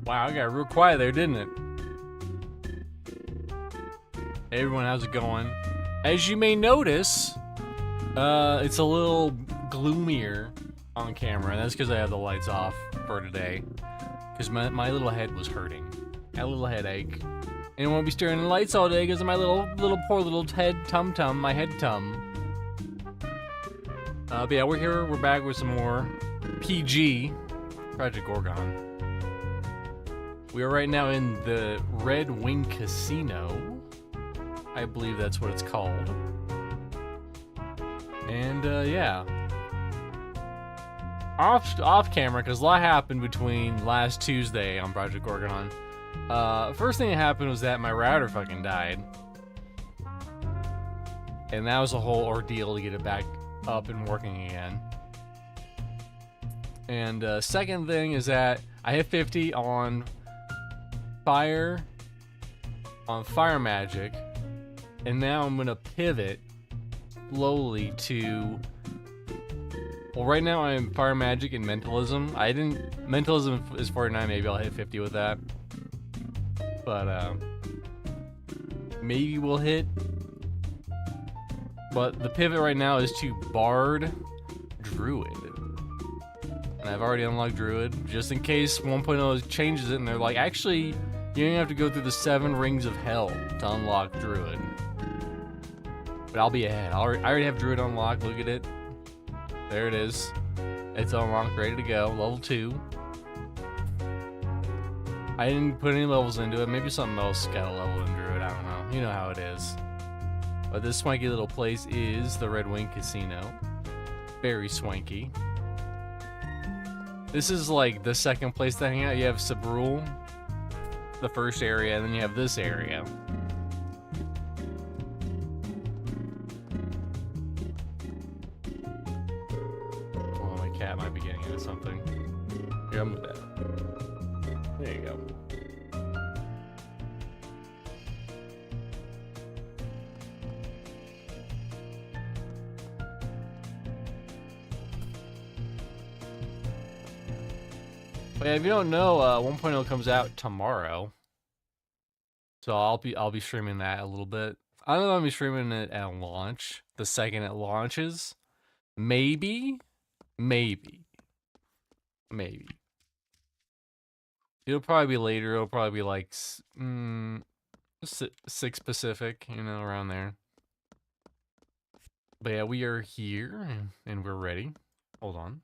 Wow, I got real quiet there, didn't it? Hey everyone, how's it going? As you may notice, it's a little gloomier on camera, and that's because I have the lights off for today. Because my little head was hurting. I had a little headache. I didn't want to be staring at the lights all day because of my poor little head tum-tum, my head tum. But yeah, we're here, we're back with some more PG, Project Gorgon. We are right now in the Red Wing Casino. I believe that's what it's called. And yeah. Off camera, because a lot happened between last Tuesday on Project Gorgon. First thing that happened was that my router fucking died. And that was a whole ordeal to get it back up and working again. And second thing is that I hit 50 on fire magic, and now I'm gonna pivot slowly to, well, right now I'm fire magic and mentalism. Mentalism is 49, maybe I'll hit 50 with that, but maybe we'll hit. But the pivot right now is to BARD Druid. And I've already unlocked Druid, just in case 1.0 changes it and they're like, actually, you don't have to go through the 7 rings of hell to unlock Druid. But I'll be ahead. I already have Druid unlocked, look at it. There it is. It's unlocked, ready to go, level 2. I didn't put any levels into it, maybe something else got a level in Druid, I don't know. You know how it is. But this swanky little place is the Red Wing Casino. Very swanky. This is like the second place to hang out. You have Sabrul, the first area, and then you have this area. Oh, my cat might be getting into something. Here, I'll move that. There you go. But yeah, if you don't know, 1.0 comes out tomorrow, so I'll be streaming that a little bit. I don't know if I'll be streaming it at launch, the second it launches. Maybe. It'll probably be later. It'll probably be like 6 Pacific, you know, around there. But yeah, we are here and we're ready. Hold on.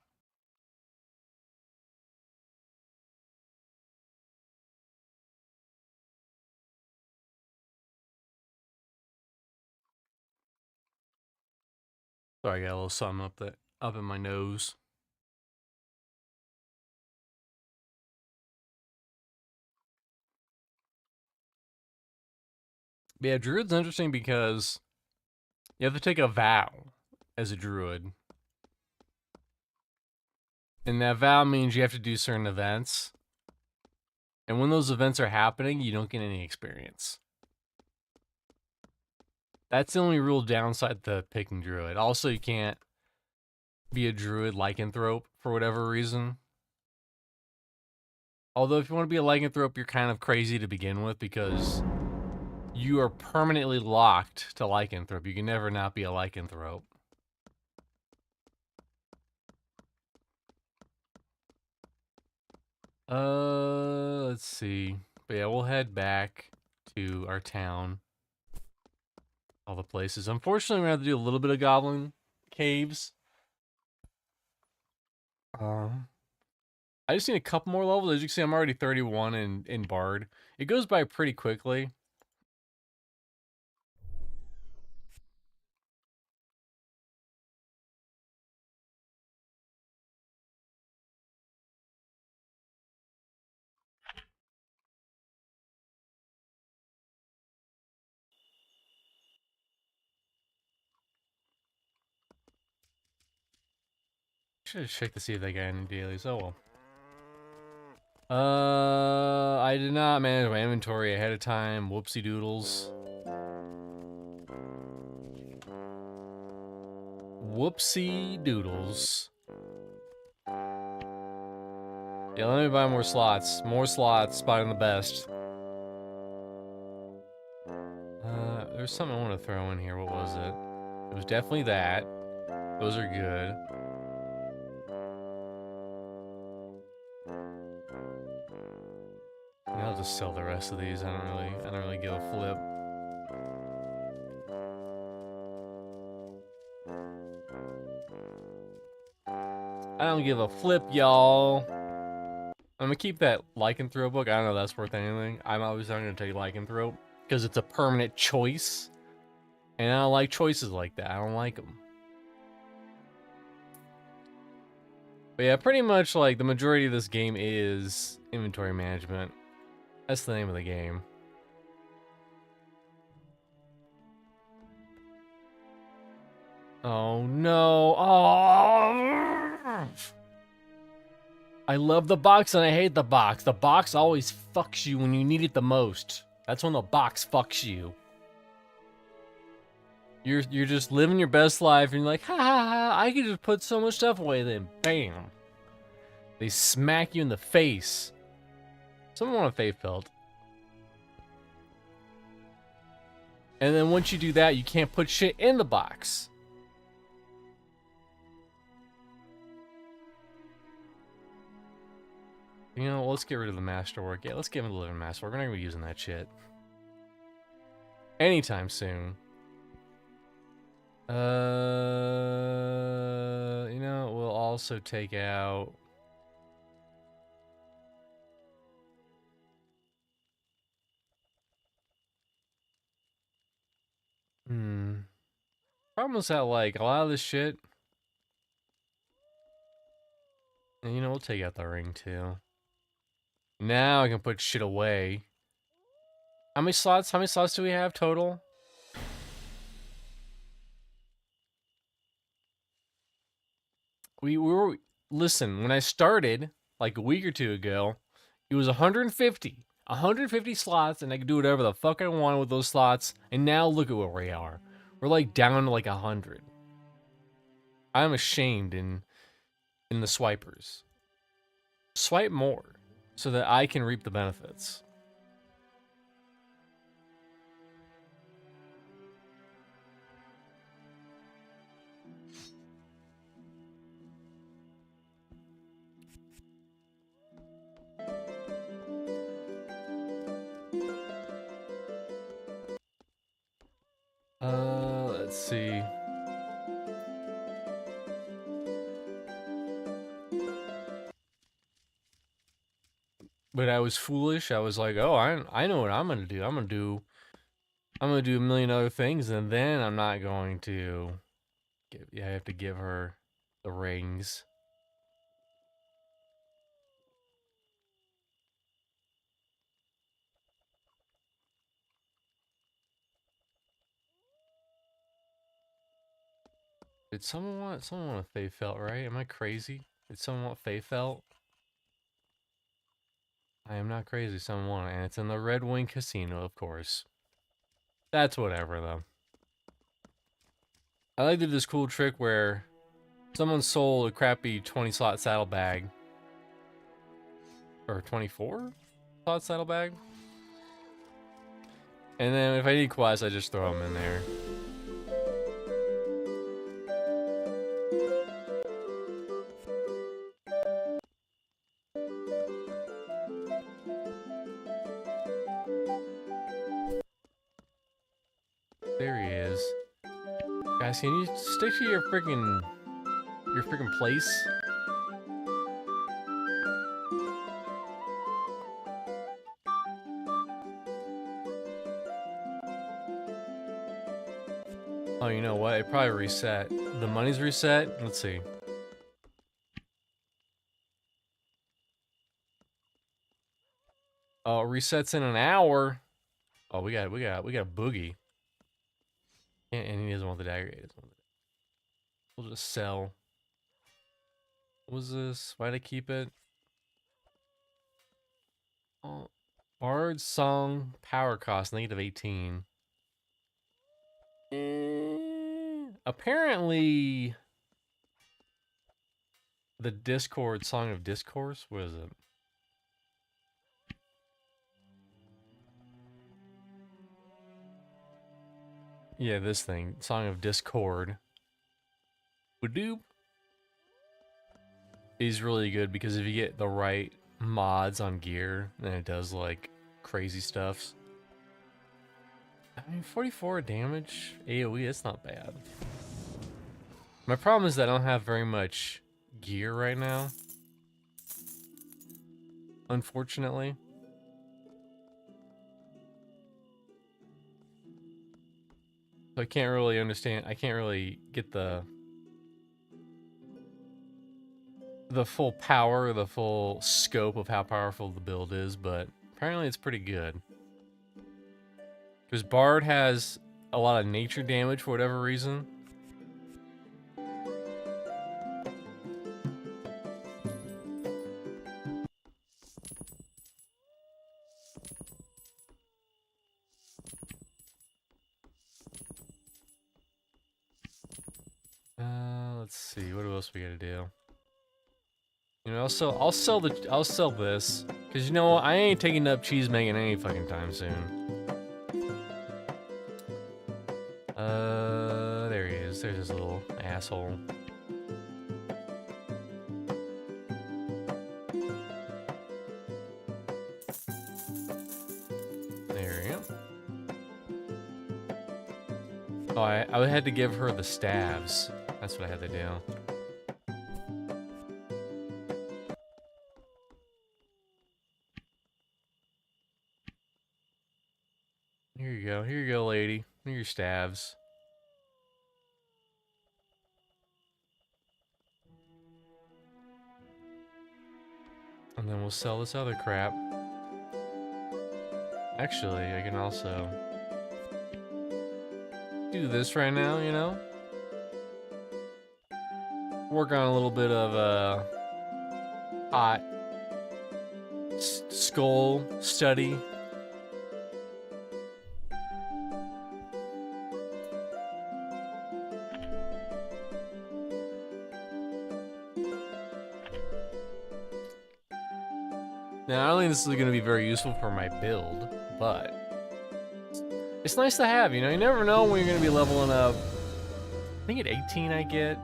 Sorry, I got a little something up in my nose. But yeah, Druid's interesting because you have to take a vow as a Druid. And that vow means you have to do certain events. And when those events are happening, you don't get any experience. That's the only real downside to picking Druid. Also, you can't be a Druid lycanthrope for whatever reason. Although if you want to be a lycanthrope, you're kind of crazy to begin with because you are permanently locked to lycanthrope. You can never not be a lycanthrope. Let's see. But yeah, we'll head back to our town. All the places. Unfortunately, we're gonna have to do a little bit of goblin caves. I just need a couple more levels. As you can see, I'm already 31 in BARD. It goes by pretty quickly. Should have checked to see if they got any dailies. Oh well. I did not manage my inventory ahead of time. Whoopsie doodles. Whoopsie doodles. Yeah, let me buy more slots. More slots, buying the best. There's something I want to throw in here. What was it? It was definitely that. Those are good. And I'll just sell the rest of these. I don't really give a flip. I don't give a flip, y'all. I'm gonna keep that lycanthrope book. I don't know if that's worth anything. I'm always not gonna take lycanthrope because it's a permanent choice, and I don't like choices like that. I don't like them. But yeah, pretty much like the majority of this game is inventory management. That's the name of the game. Oh no! Oh! I love the box and I hate the box. The box always fucks you when you need it the most. That's when the box fucks you. You're just living your best life and you're like, ha ha ha, I could just put so much stuff away, then bam. They smack you in the face. Someone want a faith belt. And then once you do that, you can't put shit in the box. You know, let's get rid of the masterwork. Yeah, let's give him the living masterwork. We're not gonna be using that shit anytime soon. You know, we'll also take out. Problem is that, like, a lot of this shit. And you know, we'll take out the ring too. Now I can put shit away. How many slots? How many slots do we have total? We were, listen, when I started like a week or two ago, it was 150. 150 slots, and I could do whatever the fuck I wanted with those slots. And now look at where we are. We're like down to like 100. I'm ashamed in the swipers. Swipe more so that I can reap the benefits. Let's see. But I was foolish. I was like, oh, I know what I'm gonna do. I'm gonna do a million other things, and then I'm not going to give. Yeah, I have to give her the rings. Did someone want a Fae Felt, right? Am I crazy? Did someone want Fae Felt? I am not crazy. Someone want it, and it's in the Red Wing Casino, of course. That's whatever, though. I like to do this cool trick where someone sold a crappy 20-slot saddlebag. Or 24-slot saddlebag? And then if I need quests, I just throw them in there. There he is. Guys, can you stick to your freaking place? Oh, you know what? It probably reset. The money's reset. Let's see. Oh, it resets in an hour. Oh, we got a boogie. And he doesn't want the dagger. We'll just sell. What was this? Why'd I keep it? Oh, Bard song power cost -18. Apparently, the Discord Song of Discourse. What is it? Yeah, this thing. Song of Discord. Wadoop. Is really good because if you get the right mods on gear, then it does like crazy stuff. I mean, 44 damage AoE, that's not bad. My problem is that I don't have very much gear right now. Unfortunately. So I can't really understand, I can't really get the full power, the full scope of how powerful the build is, but apparently it's pretty good. Because BARD has a lot of nature damage for whatever reason. Let's see, what else we gotta do? You know, I'll sell this, cause you know what, I ain't taking up cheese making any fucking time soon. There he is. There's this little asshole. There we go. Oh, I had to give her the staves. That's what I had to do. Here you go. Here you go, lady. Here are your staves. And then we'll sell this other crap. Actually, I can also do this right now, you know? Work on a little bit of hot skull study. Now, I don't think this is going to be very useful for my build, but it's nice to have, you know? You never know when you're going to be leveling up. I think at 18 I get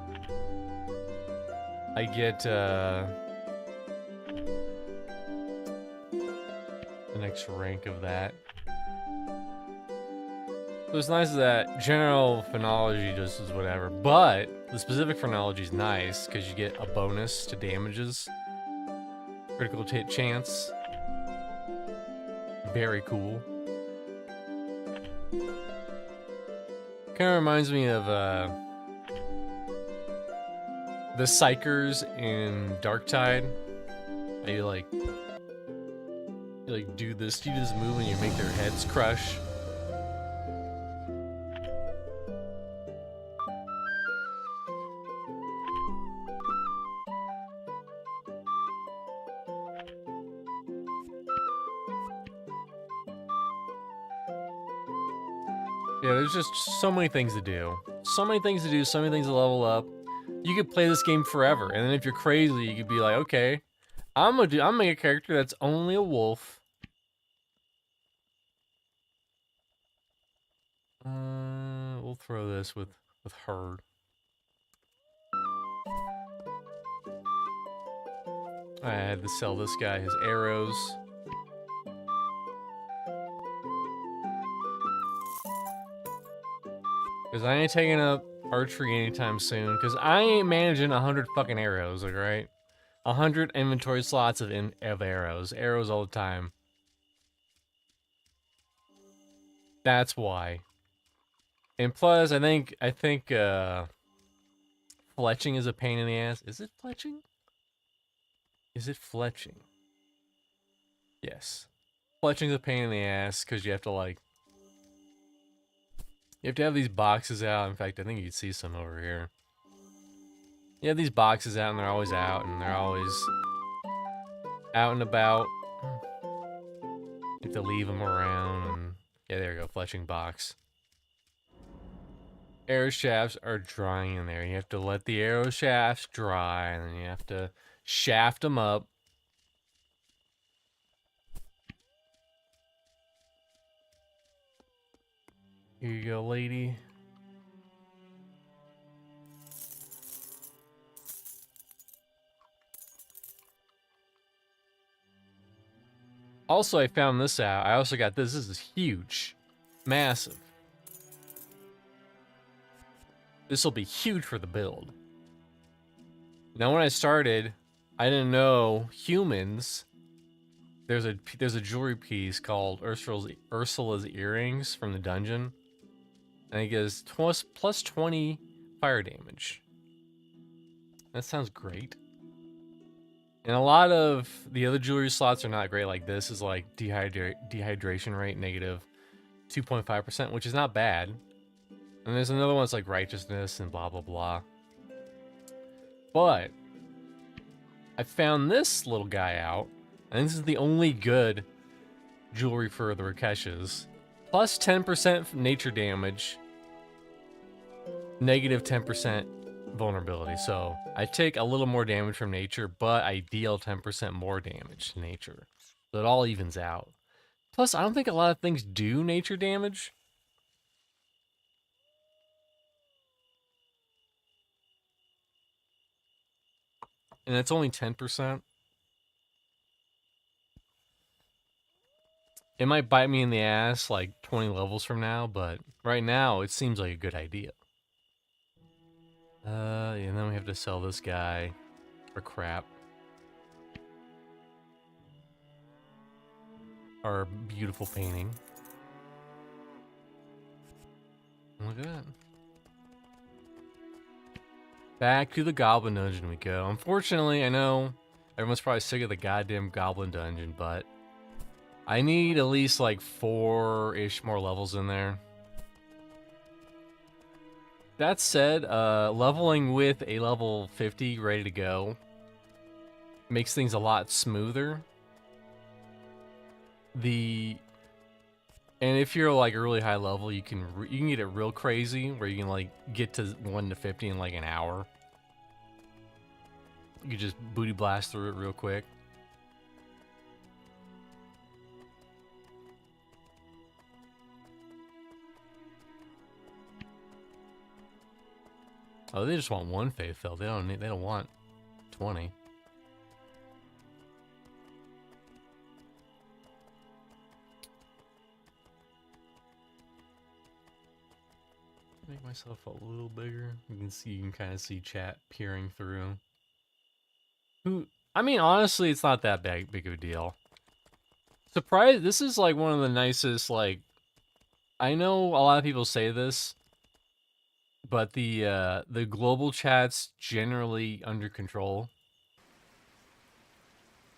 the next rank of that. So it's nice that general phenology just is whatever, but the specific phenology is nice because you get a bonus to damages. Critical hit chance. Very cool. Kind of reminds me of the Psychers in Darktide. You like do this move and you make their heads crush. Yeah, there's just so many things to do. So many things to do, so many things to level up. You could play this game forever, and then if you're crazy, you could be like, okay, I'm gonna make a character that's only a wolf. We'll throw this with her. I had to sell this guy his arrows. Because I ain't taking up archery anytime soon. Because I ain't managing 100 fucking arrows, alright? 100 inventory slots of arrows. Arrows all the time. That's why. And plus, I think fletching is a pain in the ass. Is it fletching? Is it fletching? Yes. Fletching's a pain in the ass because you have to like... You have to have these boxes out. In fact, I think you can see some over here. You have these boxes out and they're always out and they're always out and about. You have to leave them around and... Yeah, there you go, fletching box. Arrow shafts are drying in there. You have to let the arrow shafts dry and then you have to shaft them up. Here you go, lady. Also, I found this out. I also got this. This is huge. Massive. This will be huge for the build. Now, when I started, I didn't know humans. There's a jewelry piece called Ursula's earrings from the dungeon, and it gives plus 20 fire damage. That sounds great. And a lot of the other jewelry slots are not great. Like this is like dehydration rate negative 2.5%, which is not bad. And there's another one that's like righteousness and blah blah blah. But I found this little guy out, and this is the only good jewelry for the Rakeshas. Plus 10% nature damage, negative 10% vulnerability. So I take a little more damage from nature, but I deal 10% more damage to nature. So it all evens out. Plus, I don't think a lot of things do nature damage. And it's only 10%. It might bite me in the ass like 20 levels from now, but right now it seems like a good idea. And then we have to sell this guy for crap. Our beautiful painting. Look at that. Back to the Goblin Dungeon we go. Unfortunately, I know everyone's probably sick of the goddamn Goblin Dungeon, but I need at least like 4-ish more levels in there. That said, leveling with a level 50 ready to go makes things a lot smoother. And if you're like a really high level, you can get it real crazy where you can like get to 1 to 50 in like an hour. You can just booty blast through it real quick. Oh, they just want 1 faith though. They don't want 20. Make myself a little bigger. You can kind of see chat peering through. I mean, honestly, it's not that big of a deal. Surprise! This is like one of the nicest. Like, I know a lot of people say this, but the global chat's generally under control.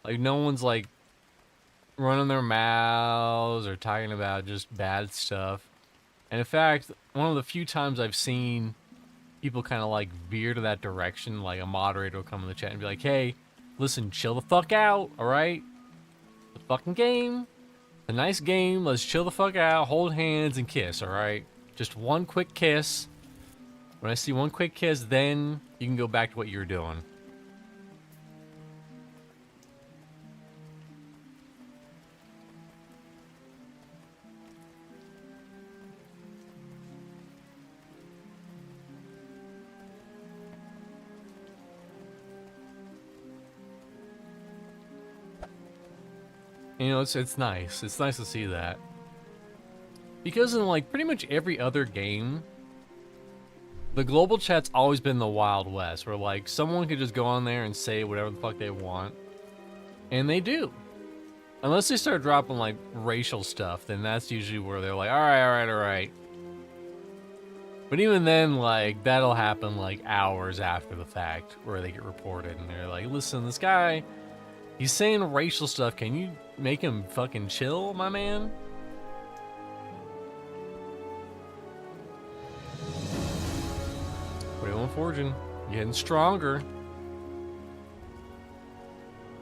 Like, no one's like running their mouths or talking about just bad stuff. And in fact, one of the few times I've seen people kind of like veer to that direction, like a moderator will come in the chat and be like, hey, listen, chill the fuck out, alright? The fucking game. A nice game, let's chill the fuck out, hold hands and kiss, alright? Just 1 quick kiss. When I see 1 quick kiss, then you can go back to what you were doing. You know, it's nice. It's nice to see that. Because in like pretty much every other game, the global chat's always been the Wild West, where like someone could just go on there and say whatever the fuck they want. And they do. Unless they start dropping like racial stuff, then that's usually where they're like, alright. But even then, like, that'll happen like hours after the fact, where they get reported and they're like, listen, this guy, he's saying racial stuff, can you make him fucking chill, my man? Fortune, getting stronger.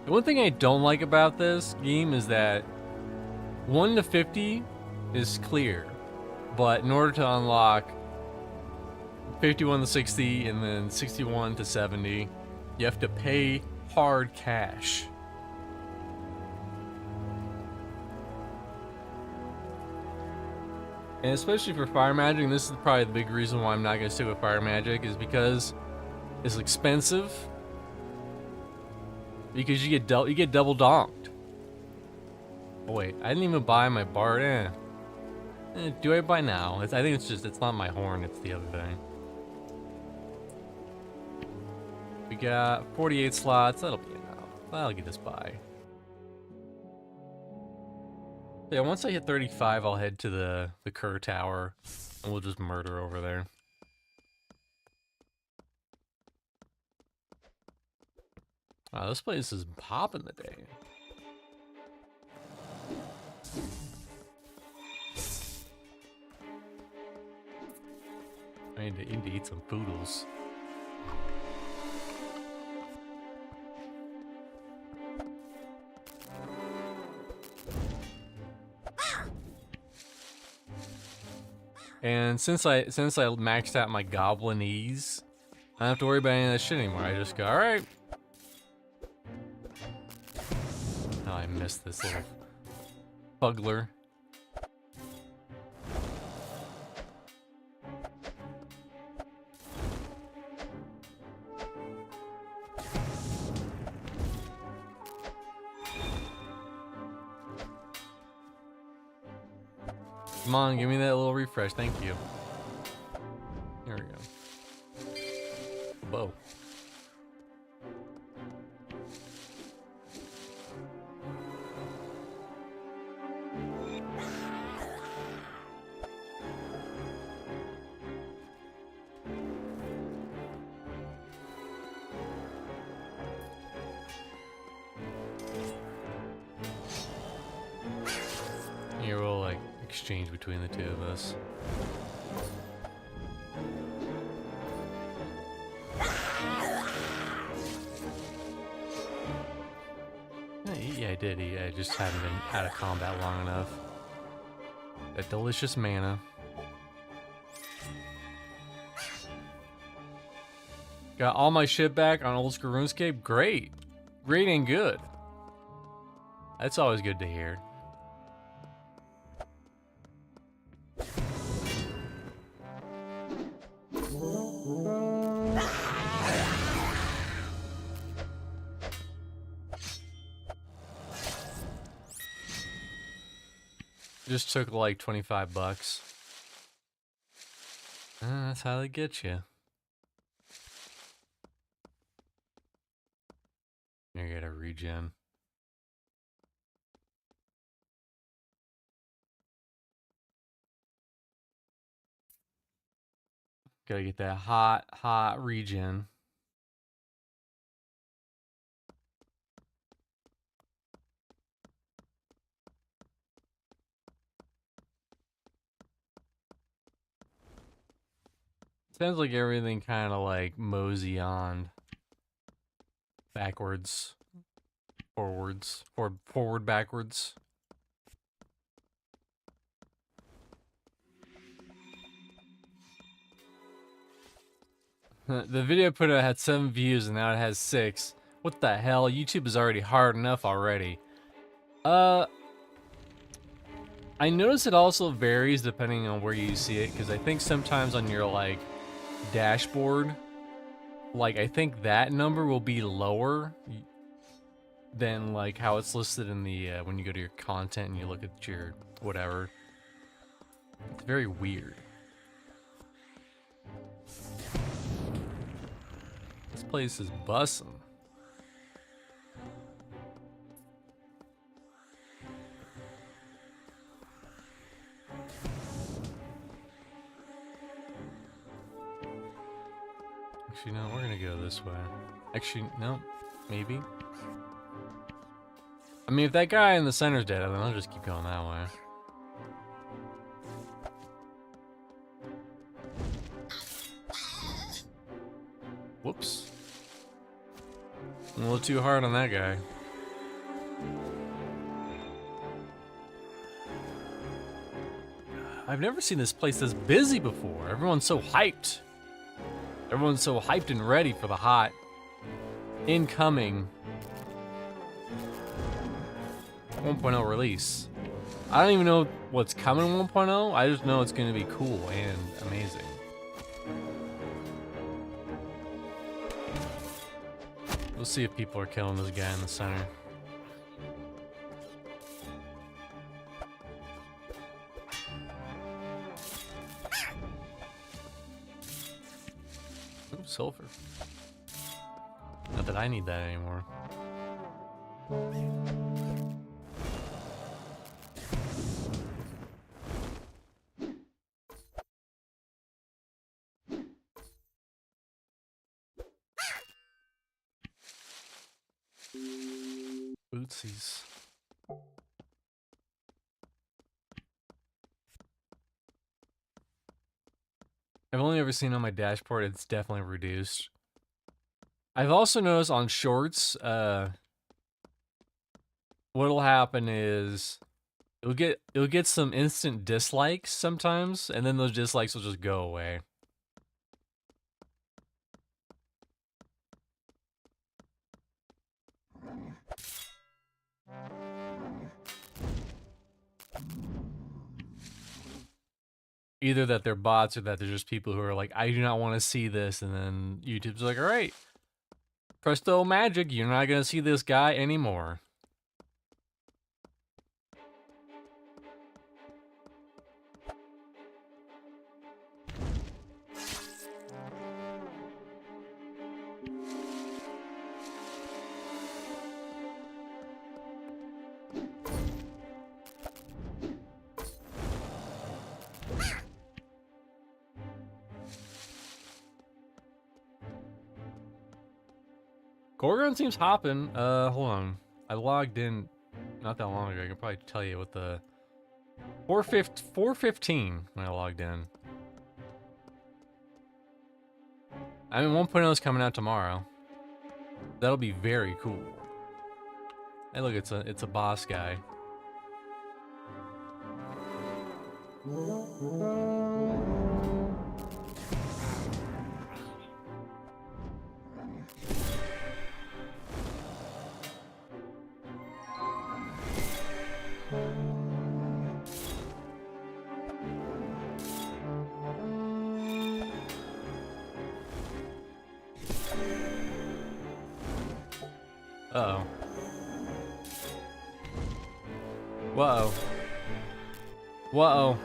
The one thing I don't like about this game is that 1 to 50 is clear, but in order to unlock 51 to 60 and then 61 to 70, you have to pay hard cash. And especially for fire magic, and this is probably the big reason why I'm not gonna stick with fire magic, is because it's expensive. Because you get double donked. Oh wait, I didn't even buy my BARD. Do I buy now? I think it's not my horn, it's the other thing. We got 48 slots, that'll be enough. That'll get us by. Yeah, once I hit 35, I'll head to the Kerr Tower, and we'll just murder over there. Wow, this place is popping today. I need to eat some poodles. And since I maxed out my goblinese, I don't have to worry about any of that shit anymore. I just go, alright. Oh, I missed this little bugler. Come on, give me that little refresh, thank you. There we go. Whoa. Here we'll like exchange between the two of us. Yeah, I did. I just haven't been out of combat long enough. That delicious mana. Got all my shit back on old school RuneScape. Great. Great and good. That's always good to hear. Just took like 25 bucks. That's how they get you. You gotta regen. Gotta get that hot regen. Sounds like everything kind of like mosey on backwards, forwards, or forward backwards. The video put out had 7 views and now it has 6. What the hell? YouTube is already hard enough already. I notice it also varies depending on where you see it, because I think sometimes on your like dashboard, like I think that number will be lower than like how it's listed in the when you go to your content and you look at your whatever. It's very weird. This place is bussin'. Actually, no, we're gonna go this way. Actually, no, maybe. I mean, if that guy in the center's dead, then I'll just keep going that way. Whoops. I'm a little too hard on that guy. I've never seen this place this busy before. Everyone's so hyped. Everyone's so hyped and ready for the hot incoming 1.0 release. I don't even know what's coming in 1.0. I just know it's going to be cool and amazing. We'll see if people are killing this guy in the center. Ooh, sulfur. Not that I need that anymore. Bootsies. I've only ever seen on my dashboard, it's definitely reduced. I've also noticed on shorts, what'll happen is it'll get some instant dislikes sometimes, and then those dislikes will just go away. Either that they're bots or that they're just people who are like, I do not want to see this, and then YouTube's like, all right, presto magic, you're not gonna see this guy anymore. Gorgon seems hopping. Hold on. I logged in not that long ago. I can probably tell you what the 4:15 when I logged in. I mean, 1.0 is coming out tomorrow. That'll be very cool. Hey, look, it's a boss guy. Uh-oh. Whoa. Whoa.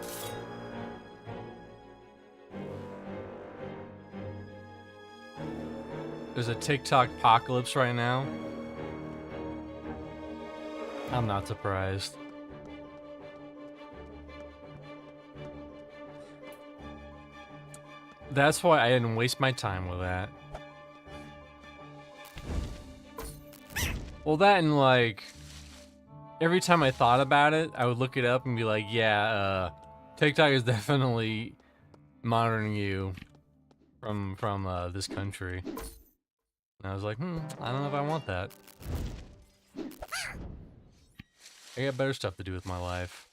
There's a TikTok apocalypse right now. I'm not surprised. That's why I didn't waste my time with that. Well, that and like, every time I thought about it, I would look it up and be like, yeah, TikTok is definitely monitoring you from this country. And I was like, I don't know if I want that. I got better stuff to do with my life.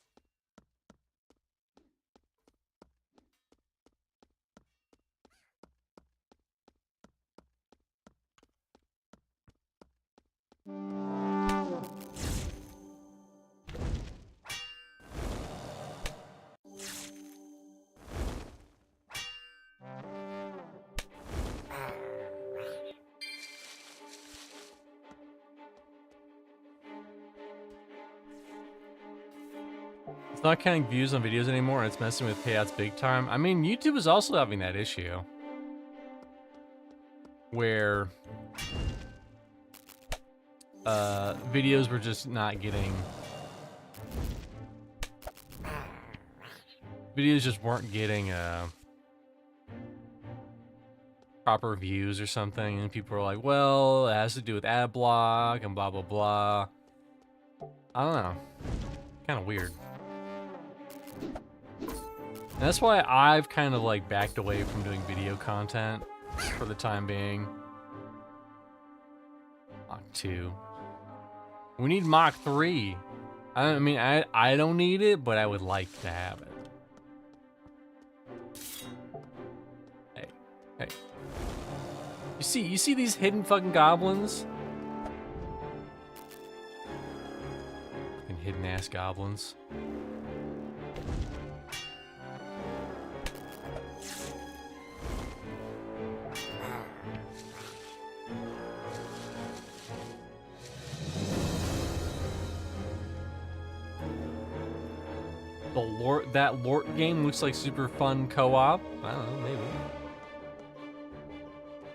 It's not counting views on videos anymore, and it's messing with payouts big time. I mean, YouTube is also having that issue. Where videos were just not getting... Videos just weren't getting proper views or something, and people were like, well, it has to do with ad block and blah blah blah. I don't know. Kind of weird. And that's why I've kind of like backed away from doing video content for the time being. Mach 2. We need Mach 3. I mean, I don't need it, but I would like to have it. Hey. You see these hidden fucking goblins? Fucking hidden ass goblins. That Lort game looks like super fun co-op. I don't know, maybe.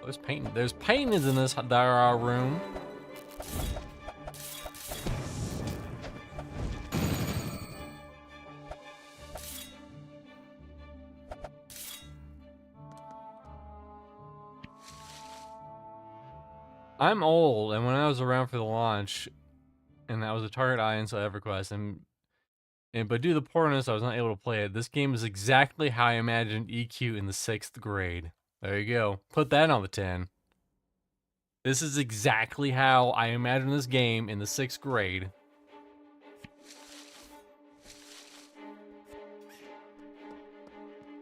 There's paint. There's paintings in this room. I'm old, and when I was around for the launch, and that was a target audience of EverQuest, but due to the poorness, I was not able to play it. This game is exactly how I imagined EQ in the 6th grade. There you go. Put that on the 10. This is exactly how I imagined this game in the 6th grade.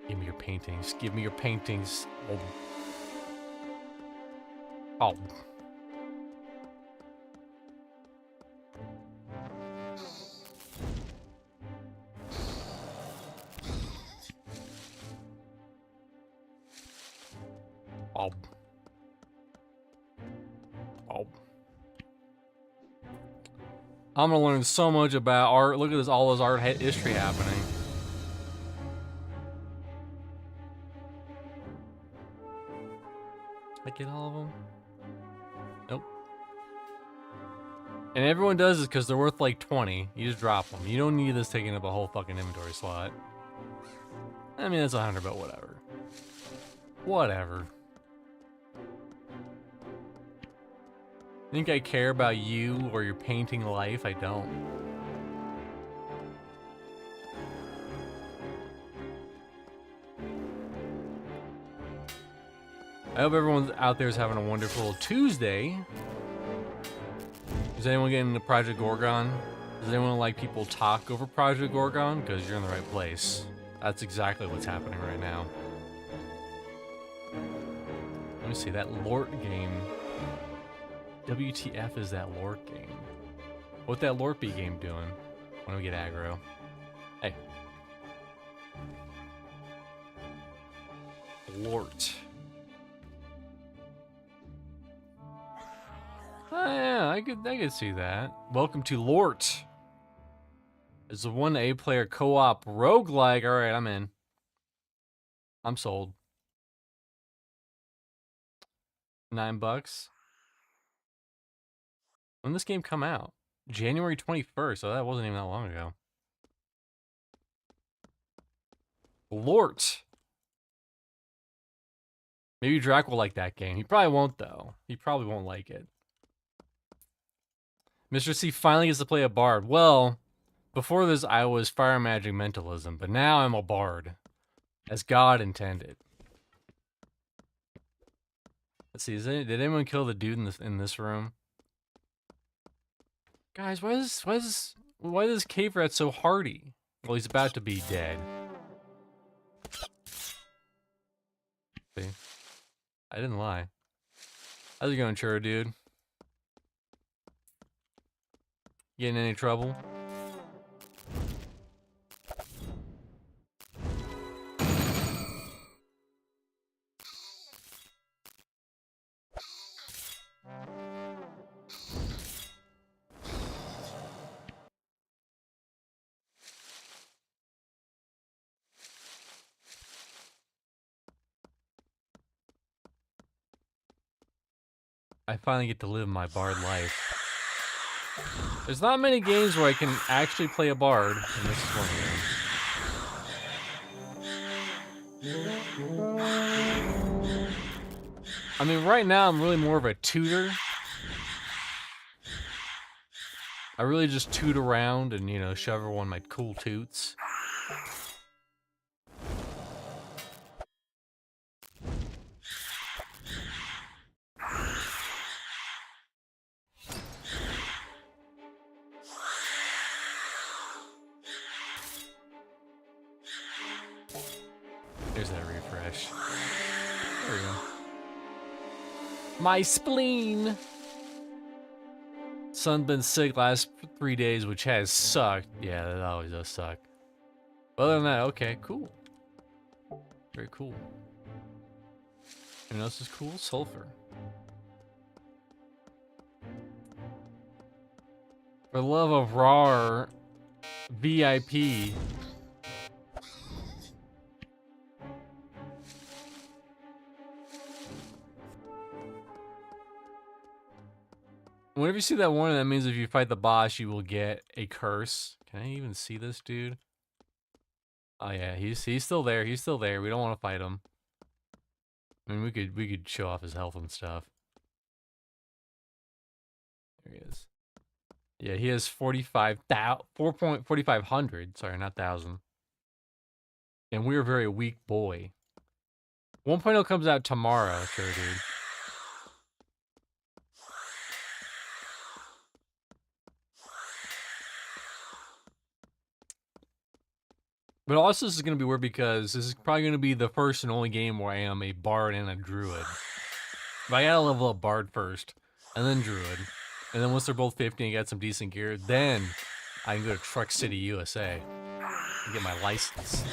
Give me your paintings. Give me your paintings. Oh. Oh. Oh. I'm gonna learn so much about art. Look at this, all this art history happening. I get all of them? Nope. And everyone does this because they're worth like 20. You just drop them. You don't need this taking up a whole fucking inventory slot. I mean, that's 100, but whatever. Whatever. Think I care about you or your painting life? I don't. I hope everyone out there is having a wonderful Tuesday. Is anyone getting into Project Gorgon? Does anyone like people talk over Project Gorgon? Because you're in the right place. That's exactly what's happening right now. Let me see, that Lort game. WTF is that Lort game? What that Lort B game doing? When we get aggro. Hey. Lort. Oh yeah, I could see that. Welcome to Lort. It's a 1A player co-op roguelike. Alright, I'm in. I'm sold. $9. When did this game come out? January 21st, so that wasn't even that long ago. Lort. Maybe Drac will like that game. He probably won't, though. He probably won't like it. Mr. C finally gets to play a bard. Well, before this, I was fire magic mentalism, but now I'm a bard. As God intended. Let's see, did anyone kill the dude in this room? Guys, why is this cave rat so hardy? Well, he's about to be dead. See? I didn't lie. How's it going, Churro dude? Getting any trouble? I finally get to live my bard life. There's not many games where I can actually play a bard, and this is one of them. I mean, right now I'm really more of a tutor. I really just toot around and, you know, shove everyone my cool toots. There's that refresh. There we go. My spleen! Sun's been sick last 3 days, which has sucked. Yeah, that always does suck. But other than that, okay, cool. Very cool. Anything else is cool? Sulfur. For the love of RAR, VIP. Whenever you see that warning, that means if you fight the boss, you will get a curse. Can I even see this dude? Oh yeah, he's still there. He's still there. We don't want to fight him. I mean, we could show off his health and stuff. There he is. Yeah, he has 4.4500. Sorry, not 1,000. And we're a very weak boy. 1.0 comes out tomorrow, sure, dude. But also, this is going to be weird because this is probably going to be the first and only game where I am a bard and a druid. But I gotta level up bard first, and then druid. And then once they're both 50 and get some decent gear, then I can go to Truck City, USA and get my license.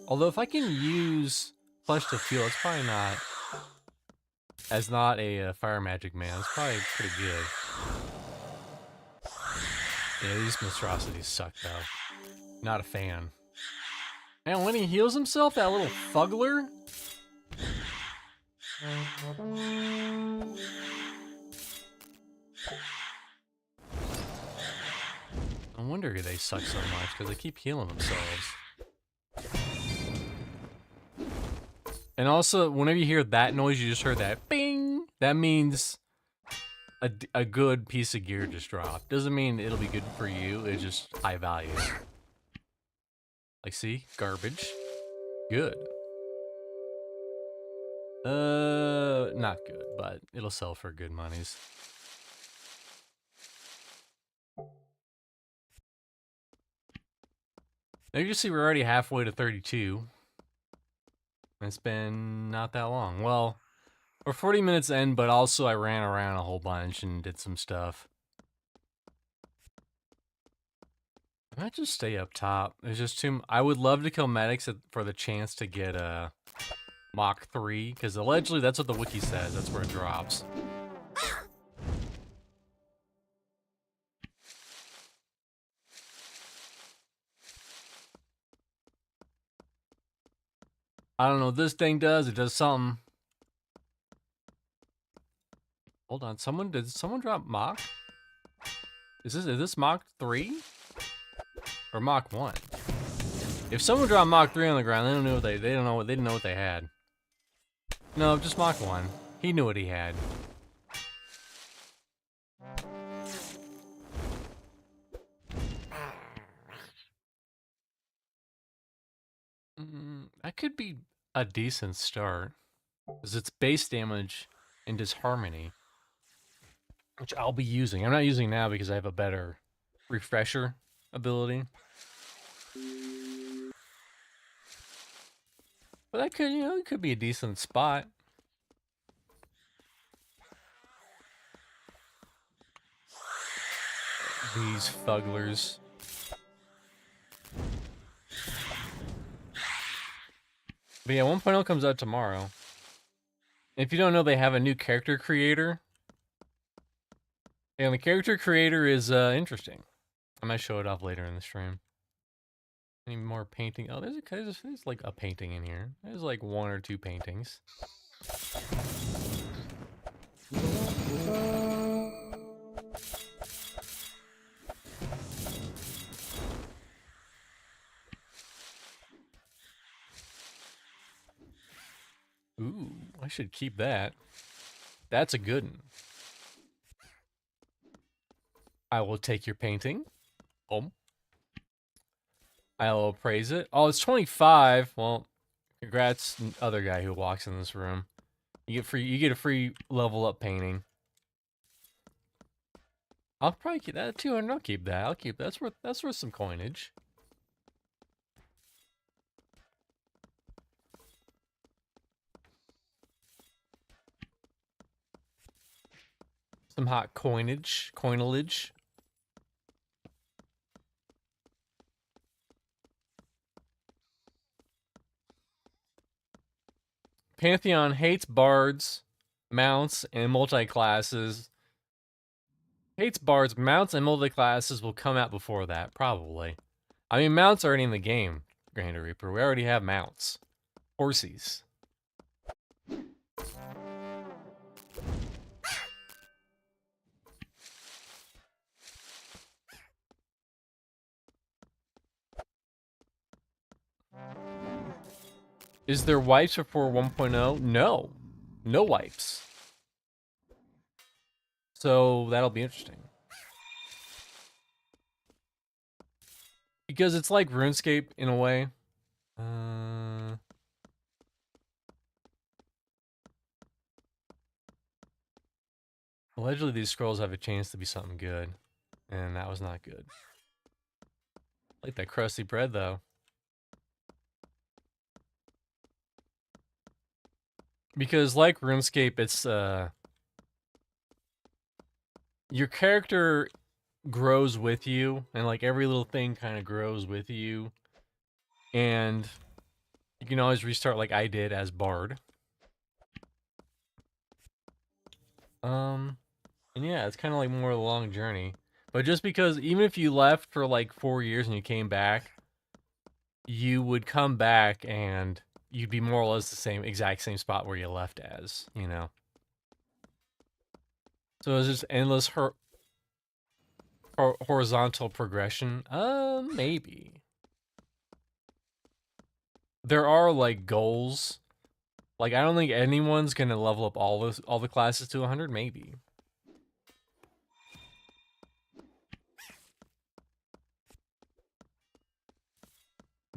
Although if I can use Flesh to Fuel, it's probably not, as not a fire magic man, it's probably pretty good. Yeah, these monstrosities suck though. Not a fan. And when he heals himself, that little fuggler. No wonder they suck so much, because they keep healing themselves. And also, whenever you hear that noise, you just heard that bing. That means a good piece of gear just dropped. Doesn't mean it'll be good for you. It's just high value. Like, see, garbage. Good. Not good, but it'll sell for good monies. Now you can see we're already halfway to 32. It's been not that long. Well, we're 40 minutes in, but also I ran around a whole bunch and did some stuff. I might just stay up top. There's just too. I would love to kill medics for the chance to get a Mach 3, because allegedly that's what the wiki says. That's where it drops. I don't know what this thing does. It does something. Hold on. Did someone drop Mach? Is this Mach 3? Or Mach 1? If someone dropped Mach 3 on the ground, they didn't know what they had. No, just Mach 1. He knew what he had. That could be a decent start. Because it's base damage and disharmony. Which I'll be using. I'm not using now because I have a better refresher ability. But that could, it could be a decent spot. These fugglers. But yeah, 1.0 comes out tomorrow. If you don't know, they have a new character creator. And the character creator is interesting. I might show it off later in the stream. Any more painting? Oh, there's like a painting in here. There's like 1 or 2 paintings. Ooh, I should keep that. That's a good one. I will take your painting. I will appraise it. Oh, it's 25. Well, congrats, other guy who walks in this room. You get a free level up painting. I'll probably keep that 200. I'll keep that. I'll keep that. That's worth some coinage. Some hot coinage. Pantheon hates bards, mounts, and multi-classes. Hates bards, mounts, and multi-classes will come out before that, probably. I mean, mounts are already in the game, Grander Reaper. We already have mounts. Horsies. Is there wipes before 1.0? No. No wipes. So that'll be interesting. Because it's like RuneScape in a way. Allegedly, these scrolls have a chance to be something good. And that was not good. I like that crusty bread, though. Because like RuneScape, it's, your character grows with you, and like every little thing kind of grows with you. And you can always restart like I did as Bard. And yeah, it's kind of like more of a long journey. But just because even if you left for like 4 years and you came back, you would come back and you'd be more or less the exact same spot where you left as, you know. So it's just endless horizontal progression. Maybe. There are like goals. Like I don't think anyone's gonna level up all the classes to 100. Maybe.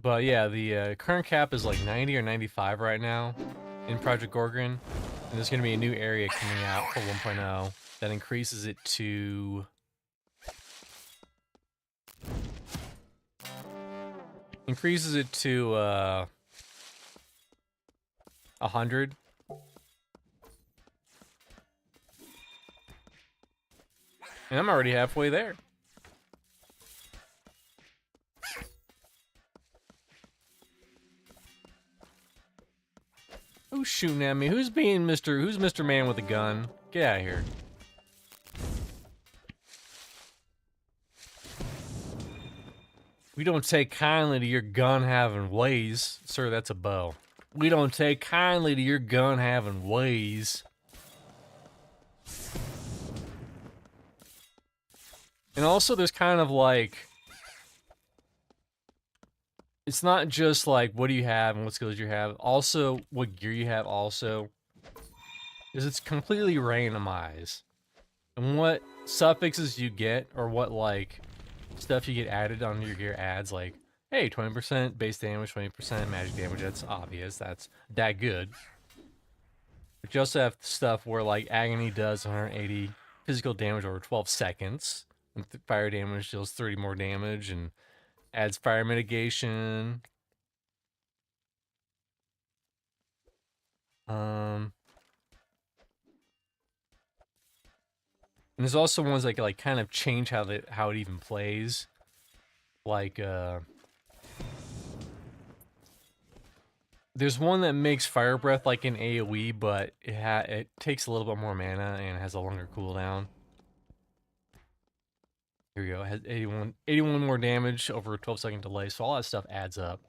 But yeah, the current cap is like 90 or 95 right now in Project Gorgon. And there's going to be a new area coming out for 1.0 that increases it to... Increases it to 100. And I'm already halfway there. Who's shooting at me? Who's Mr. Man with a gun? Get out of here. We don't take kindly to your gun having ways. Sir, that's a bow. We don't take kindly to your gun having ways. And also there's kind of like... It's not just like what do you have and what skills you have. Also, what gear you have also. Is it's completely randomized. And what suffixes you get, or what like stuff you get added onto your gear adds, like, hey, 20% base damage, 20% magic damage, that's obvious, that's that good. But you also have stuff where like Agony does 180 physical damage over 12 seconds, and fire damage deals 30 more damage, and adds fire mitigation. And there's also ones that like kind of change how it even plays. Like there's one that makes fire breath like an AoE, but it takes a little bit more mana and has a longer cooldown. Here we go. It has 81 more damage over a 12-second delay, so all that stuff adds up.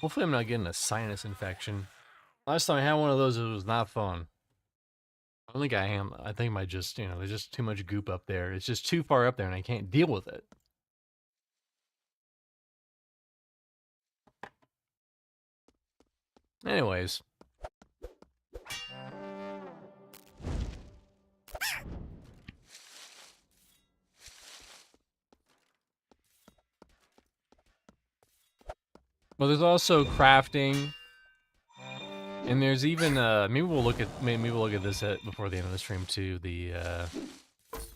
Hopefully I'm not getting a sinus infection. Last time I had one of those, it was not fun. I don't think I am. I think I just, you know, there's just too much goop up there. It's just too far up there and I can't deal with it. Anyways. Well, there's also crafting. And there's even maybe we'll look at this before the end of the stream too. The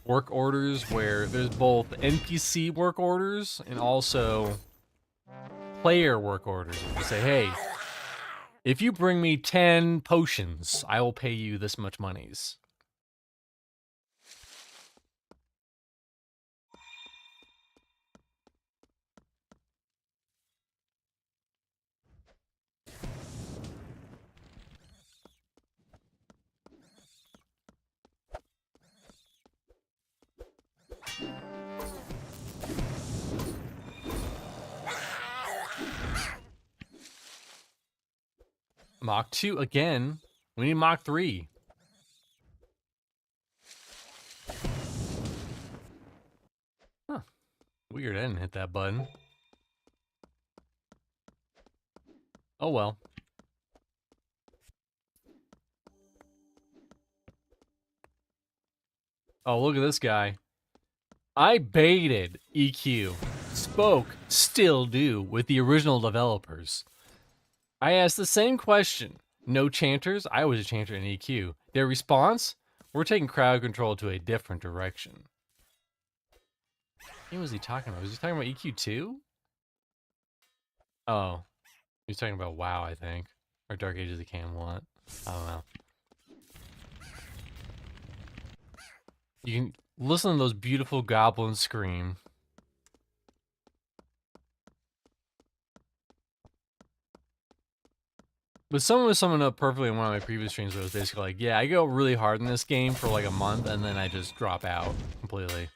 work orders where there's both NPC work orders and also player work orders. You say, hey, if you bring me 10 potions, I will pay you this much monies. Mach 2 again. We need Mach 3. Huh. Weird, I didn't hit that button. Oh well. Oh, look at this guy. I baited EQ. Spoke, still do, with the original developers. I asked the same question. No chanters? I was a chanter in EQ. Their response? We're taking crowd control to a different direction. What was he talking about? Was he talking about EQ too? Oh. He was talking about WoW, I think. Or Dark Ages of Camelot. I don't know. You can listen to those beautiful goblins scream. But someone was summing up perfectly in one of my previous streams where it was basically like, yeah, I go really hard in this game for like a month and then I just drop out completely.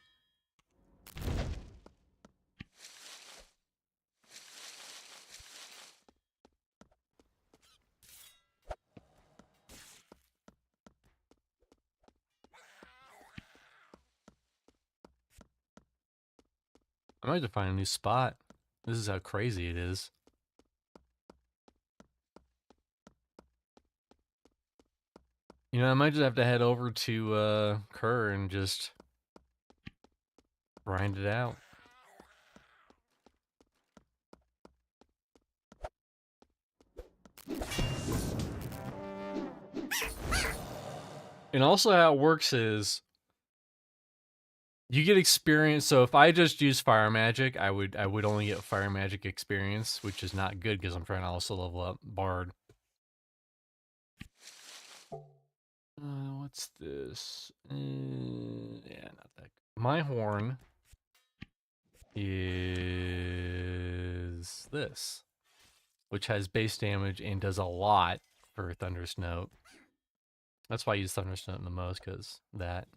I might have to find a new spot. This is how crazy it is. You know, I might just have to head over to Kerr and just grind it out. And also how it works is you get experience. So if I just use fire magic, I would only get fire magic experience, which is not good because I'm trying to also level up Bard. What's this? Yeah, not that good. My horn is this, which has base damage and does a lot for Thunderous Note. That's why I use Thunderous Note the most, because that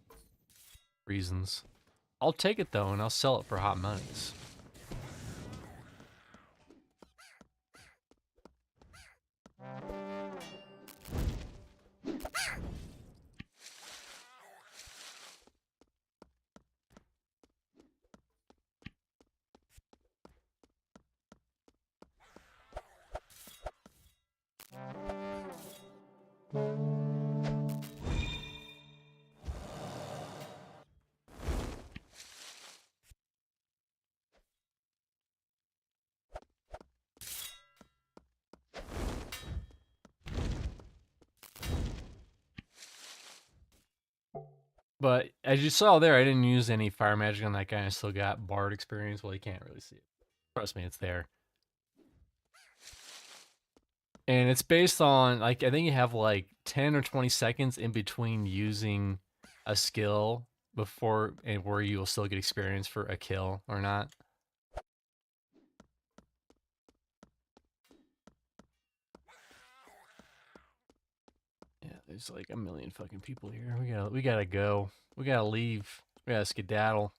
reasons. I'll take it though, and I'll sell it for hot monies. But as you saw there, I didn't use any fire magic on that guy. I still got Bard experience. Well, you can't really see it. Trust me, it's there. And it's based on, like, I think you have like 10 or 20 seconds in between using a skill before and where you will still get experience for a kill or not. Yeah, there's like a million fucking people here. We gotta go. We gotta leave. We gotta skedaddle.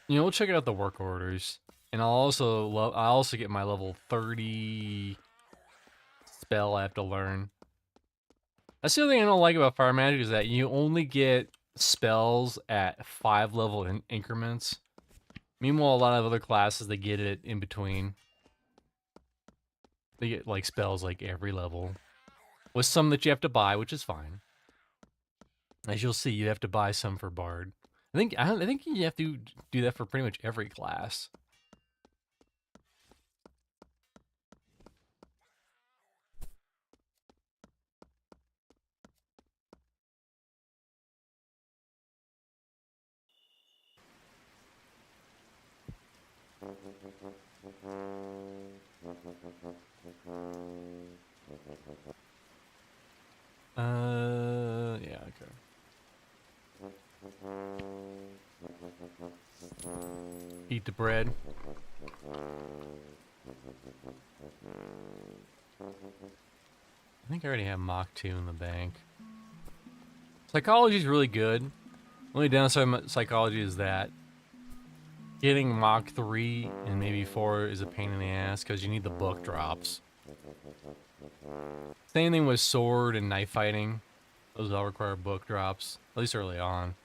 You know, we'll check out the work orders, and I also get my level 30 spell I have to learn. That's the other thing I don't like about fire magic is that you only get spells at 5 level increments. Meanwhile, a lot of other classes they get it in between. They get like spells like every level, with some that you have to buy, which is fine. As you'll see, you have to buy some for Bard. I think you have to do that for pretty much every class. Yeah, okay. Eat the bread. I think I already have Mach 2 in the bank. Psychology is really good. Only downside of psychology is that getting Mach 3 and maybe 4 is a pain in the ass because you need the book drops. Same thing with sword and knife fighting. Those all require book drops, at least early on.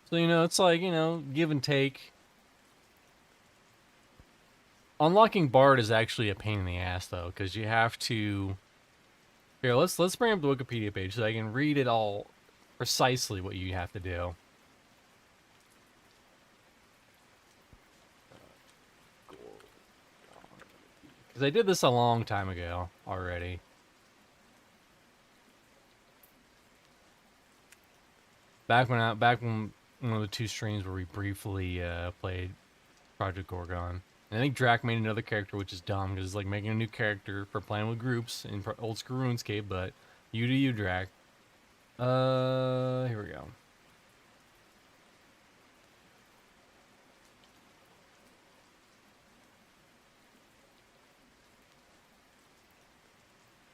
So, you know, it's like, you know, give and take. Unlocking Bard is actually a pain in the ass, though, because you have to... Here, let's bring up the Wikipedia page so I can read it all precisely what you have to do. Because I did this a long time ago already. Back when one of the 2 streams where we briefly played Project Gorgon. And I think Drac made another character, which is dumb, because it's like making a new character for playing with groups in old school RuneScape, but you do you, Drac. Here we go.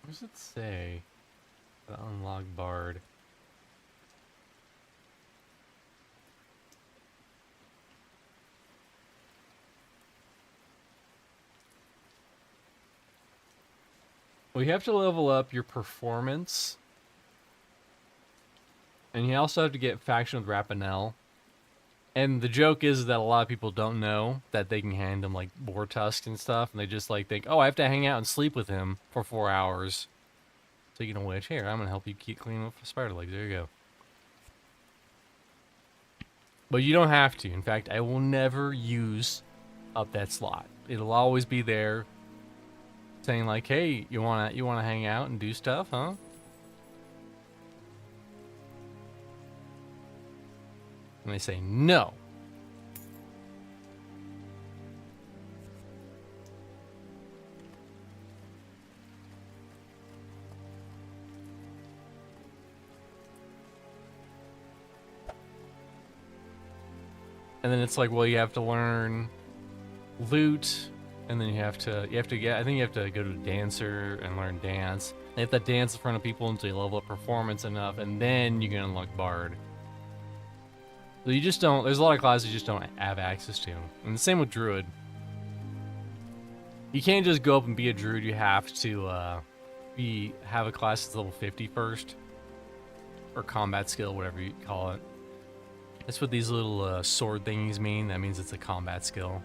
What does it say? The unlock Bard. Well, you have to level up your performance. And you also have to get Faction with Rapinel. And the joke is that a lot of people don't know that they can hand him, like, boar tusks and stuff. And they just, like, think, oh, I have to hang out and sleep with him for 4 hours. Speaking of which, here, I'm going to help you keep cleaning up spider legs. There you go. But you don't have to. In fact, I will never use up that slot. It'll always be there saying, like, hey, you wanna hang out and do stuff, huh? And they say no. And then it's like, well, you have to learn loot, and then you have to get, I think you have to go to dancer and learn dance. You have to dance in front of people until you level up performance enough, and then you can unlock Bard. So you just don't, there's a lot of classes you just don't have access to. And the same with Druid. You can't just go up and be a Druid, you have to have a class that's level 50 first. Or combat skill, whatever you call it. That's what these little sword thingies mean. That means it's a combat skill.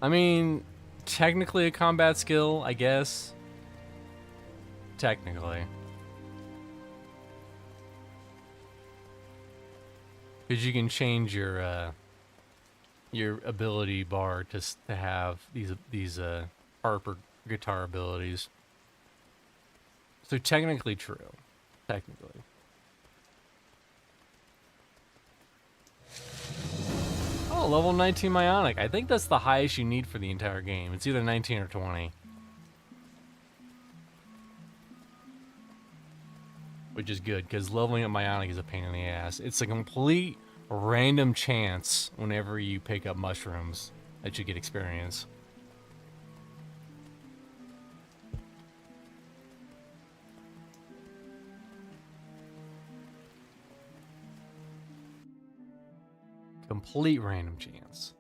I mean, technically a combat skill, I guess. Technically. Because you can change your ability bar to have these harp or guitar abilities. So technically true. Technically. Oh, level 19 Myonic. I think that's the highest you need for the entire game. It's either 19 or 20. Which is good, because leveling up Myonic is a pain in the ass. It's a complete random chance whenever you pick up mushrooms that you get experience. Complete random chance.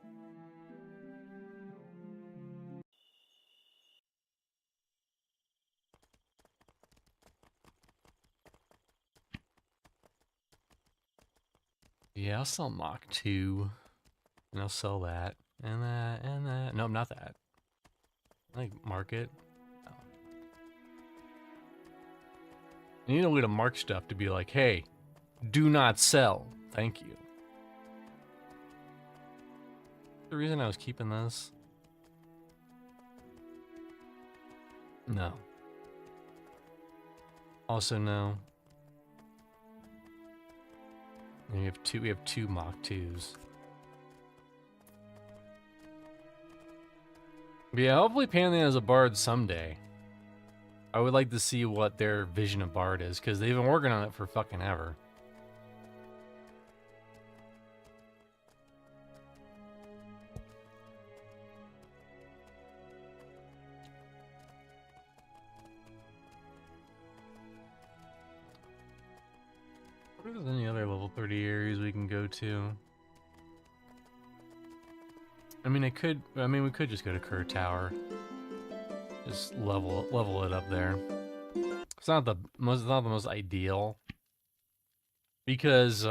Yeah, I'll sell Mach 2. And I'll sell that. And that, and that. Nope, not that. Like, market. Oh. I need a way to mark stuff to be like, hey, do not sell. Thank you. The reason I was keeping this? No. Also, no. And we have two Mach 2s. But yeah, hopefully Pantheon has a Bard someday. I would like to see what their vision of Bard is, because they've been working on it for fucking ever. I wonder if there's any other level 30 areas we can go to. I mean, we could just go to Kerr Tower. Just level it up there. It's not the most ideal, because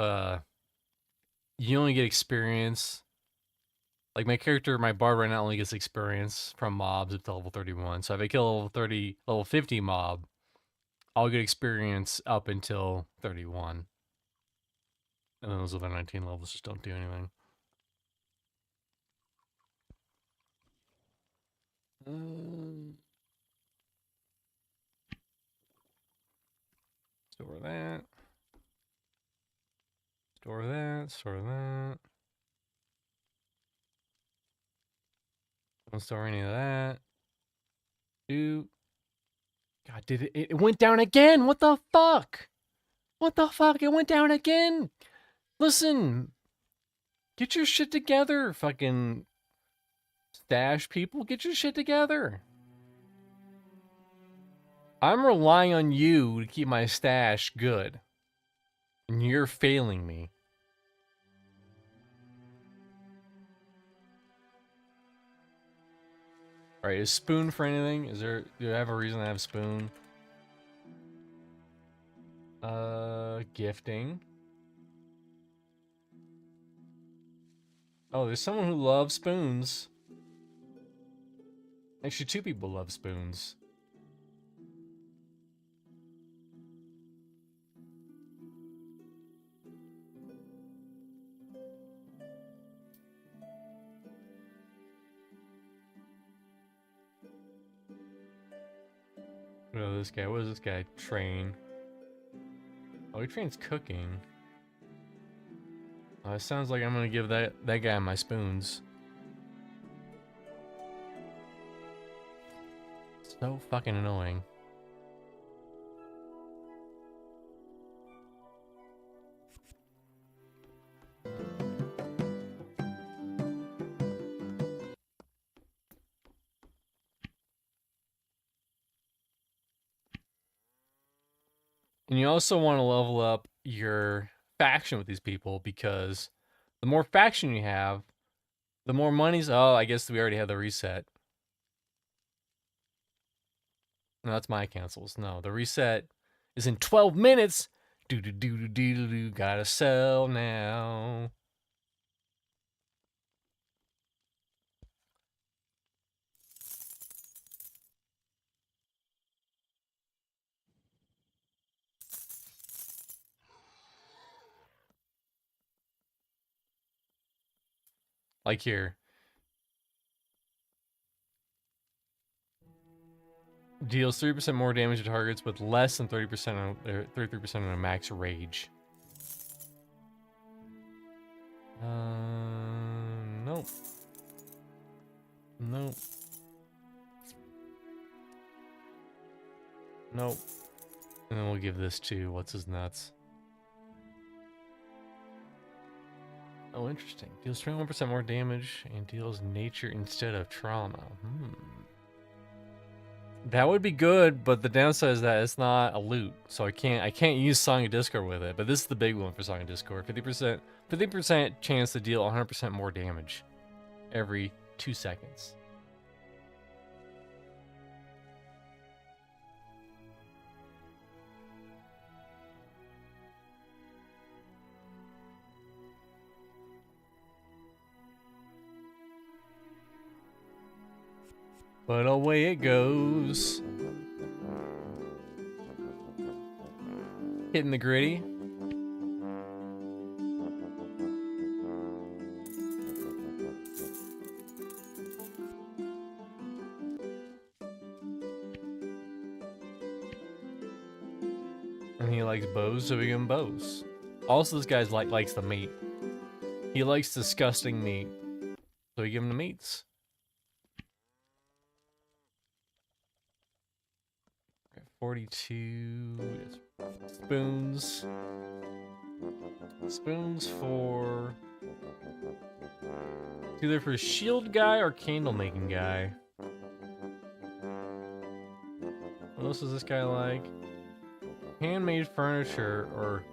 you only get experience. Like my Bard right now only gets experience from mobs up to level 31. So if I kill level 50 mob, I'll get experience up until 31. And then those other 19 levels just don't do anything. Store that. Store that. Store that. Don't store any of that. God, it went down again? What the fuck? What the fuck? It went down again? Listen. Get your shit together, fucking stash people. Get your shit together. I'm relying on you to keep my stash good. And you're failing me. Alright, is Spoon for anything? Do I have a reason to have Spoon? Gifting. Oh, there's someone who loves spoons. Actually, two people love spoons. Oh, this guy. What does this guy train? Oh, he trains cooking. It sounds like I'm gonna give that guy my spoons. So fucking annoying. And you also want to level up your faction with these people, because the more faction you have, the more money's... Oh, I guess we already have the reset. No, that's my cancels. No, the reset is in 12 minutes. Do. Gotta sell now. Like here. Deals 3% more damage to targets with less than 30% or 33% on a max rage. Nope. Nope. Nope. And then we'll give this to what's his nuts. Oh, interesting. Deals 21% more damage and deals nature instead of trauma. That would be good, but the downside is that it's not a loot, so I can't use Song of Discord with it. But this is the big one for Song of Discord: 50% chance to deal 100% more damage every 2 seconds. But away it goes. Hitting the gritty. And he likes bows, so we give him bows. Also, this guy's likes the meat. He likes disgusting meat, so we give him the meats. 42 spoons. Spoons for either for shield guy or candle making guy. What else does this guy like? Handmade furniture or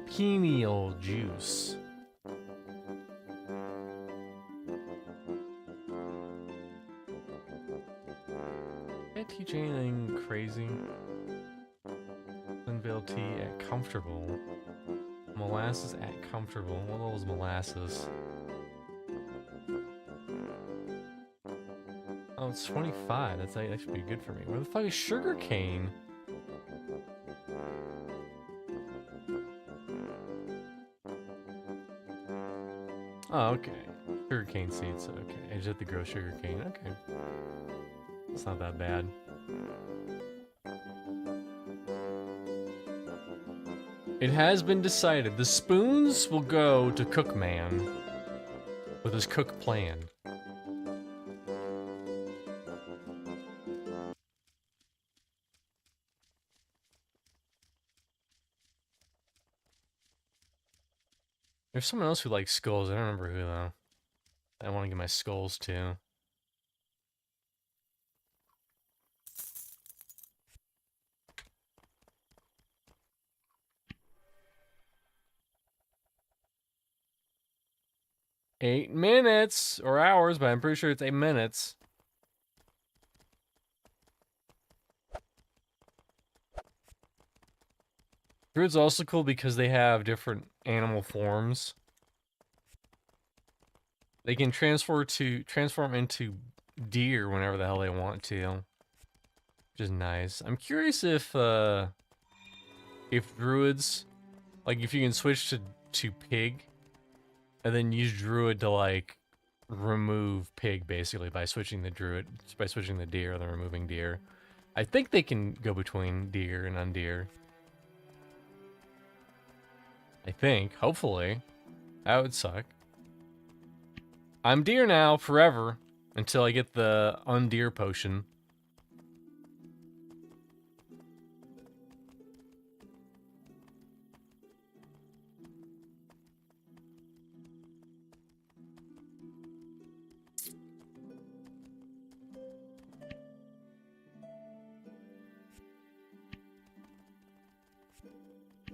pineal juice. Can't teach anything crazy. Unveil tea at comfortable. Molasses at comfortable. What the hell is molasses? Oh, it's 25. That should be good for me. Where the fuck is sugar cane? Oh, okay. Sugar cane seeds. Okay, I just have to grow sugar cane. Okay. It's not that bad. It has been decided. The spoons will go to Cookman with his cook plan. There's someone else who likes skulls. I don't remember who, though. I want to get my skulls, too. $8 minutes! Or hours, but I'm pretty sure it's 8 minutes. Druid's also cool because they have different animal forms. They can transform into deer whenever the hell they want to. Which is nice. I'm curious if druids, like if you can switch to pig, and then use druid to like remove pig basically by switching the deer and then removing deer. I think they can go between deer and undeer. I think, hopefully. That would suck. I'm deer now, forever, until I get the undeer potion.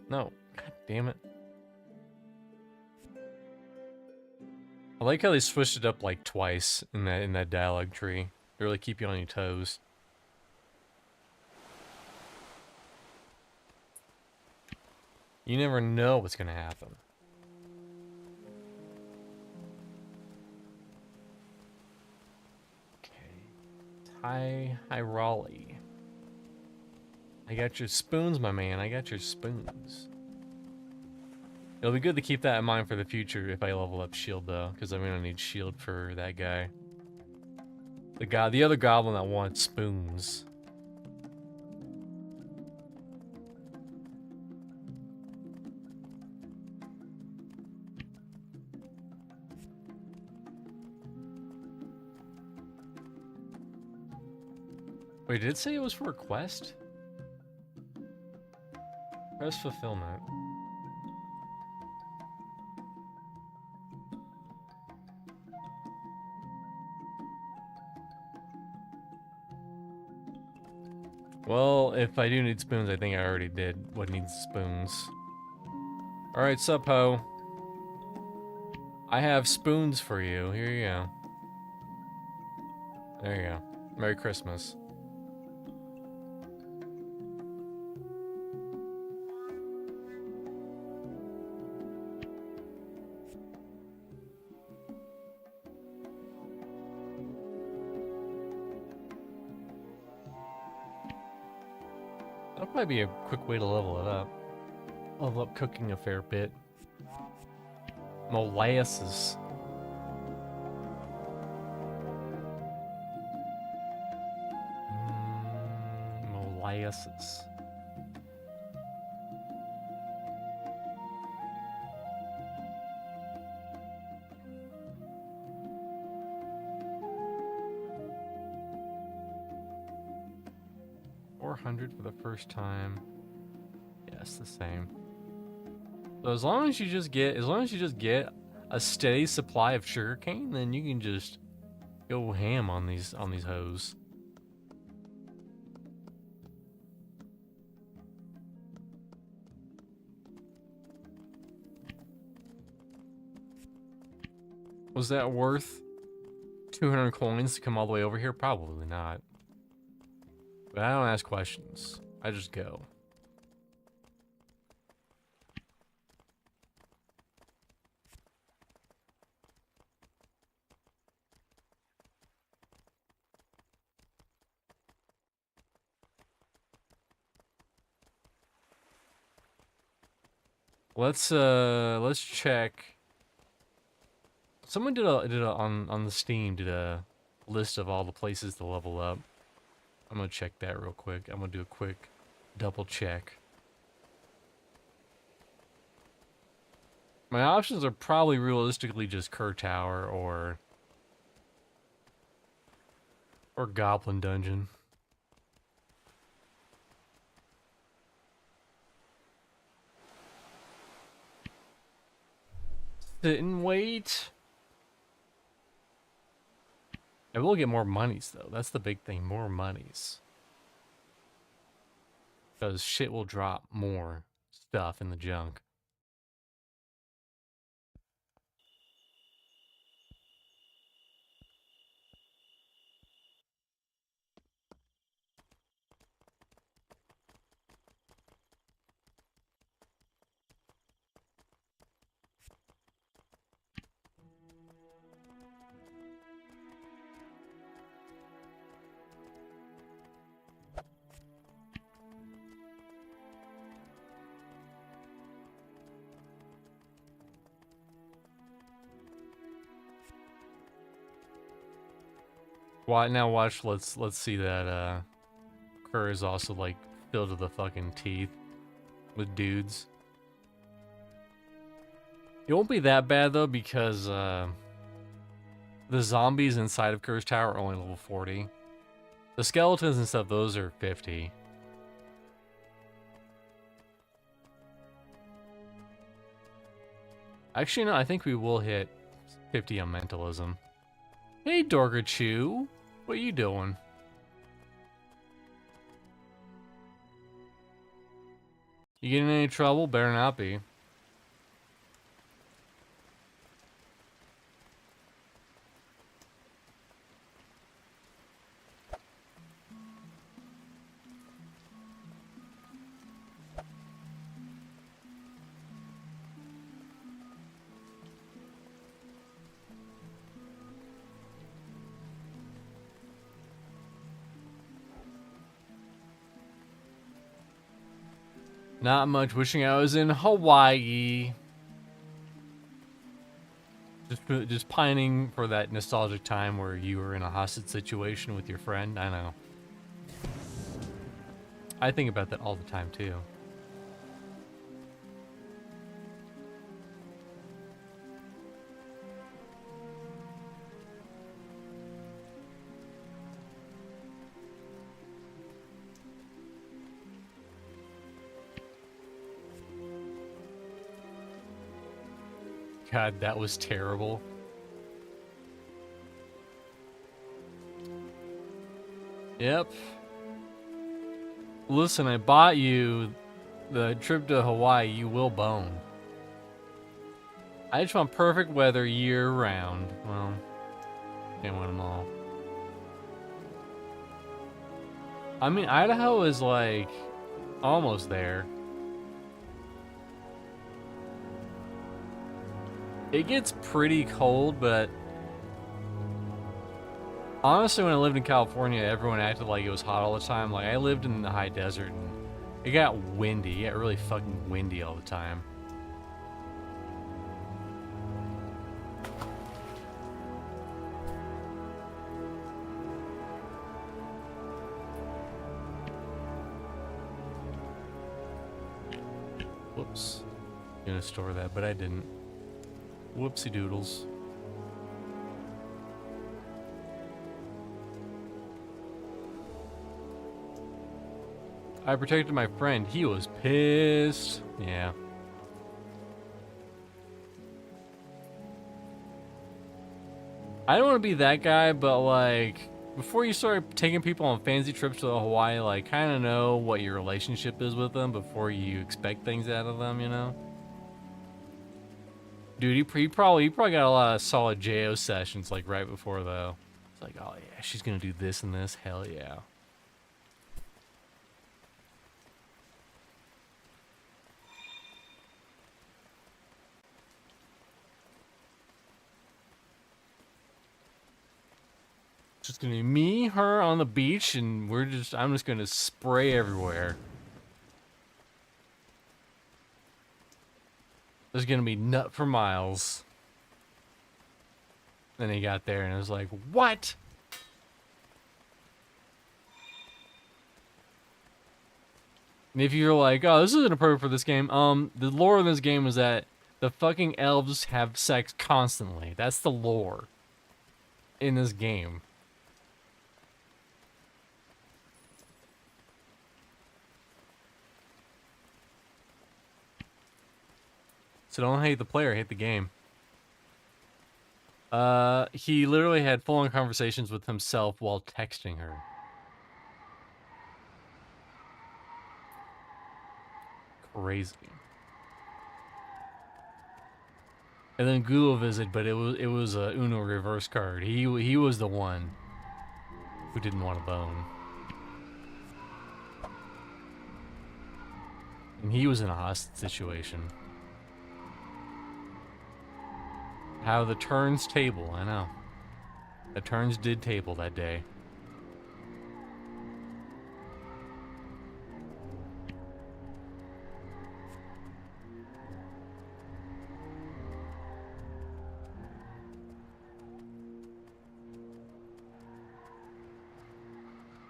No, god damn it. I like how they switched it up like twice in that dialogue tree. They really keep you on your toes. You never know what's gonna happen. Okay. Hi Raleigh. I got your spoons, my man. I got your spoons. It'll be good to keep that in mind for the future if I level up shield though, because I'm gonna need shield for that guy. The other goblin that wants spoons. Wait, did it say it was for a quest? Quest fulfillment. Well, if I do need spoons, I think I already did what needs spoons. Alright, sup, ho. I have spoons for you. Here you go. There you go. Merry Christmas. That'll probably be a quick way to level it up. Level up cooking a fair bit. Molasses. Molasses. $400 for the first time. Yes, the same. So as long as you just get a steady supply of sugarcane, then you can just go ham on these hoes. Was that worth 200 coins to come all the way over here? Probably not. But I don't ask questions. I just go. Let's check. Someone did a on the Steam did a list of all the places to level up. I'm gonna check that real quick. I'm gonna do a quick double check. My options are probably realistically just Kerr Tower or Goblin Dungeon. Sit and wait. I will get more monies though. That's the big thing. More monies. Because shit will drop more stuff in the junk. Now watch, let's see that Kerr is also like filled to the fucking teeth with dudes. It won't be that bad though because the zombies inside of Kerr's Tower are only level 40. The skeletons and stuff, those are 50. Actually, no, I think we will hit 50 on mentalism. Hey, Dorgachu, what you doing? You getting in any trouble? Better not be. Not much. Wishing I was in Hawaii. Just pining for that nostalgic time where you were in a hostage situation with your friend. I know. I think about that all the time too. God, that was terrible. Yep. Listen, I bought you the trip to Hawaii. You will bone. I just want perfect weather year round. Well, can't win them all. I mean, Idaho is like almost there. It gets pretty cold, but honestly, when I lived in California, everyone acted like it was hot all the time. Like, I lived in the high desert, and it got windy. It got really fucking windy all the time. Whoops. Gonna store that, but I didn't. Whoopsie doodles. I protected my friend. He was pissed. Yeah. I don't want to be that guy, but like, before you start taking people on fancy trips to Hawaii, like, kind of know what your relationship is with them before you expect things out of them, you know? Dude, you probably got a lot of solid JO sessions, like, right before, though. It's like, oh, yeah, she's gonna do this and this. Hell yeah. Just gonna be me, her on the beach, and I'm just gonna spray everywhere. There's gonna be nut for miles. Then he got there and it was like, what? And if you're like, oh, this isn't appropriate for this game, the lore in this game is that the fucking elves have sex constantly. That's the lore in this game. So don't hate the player, hate the game. He literally had full-on conversations with himself while texting her. Crazy. And then Google visit, but it was a Uno reverse card. He was the one who didn't want to bone. And he was in a hostage situation. How the turns table, I know. The turns did table that day.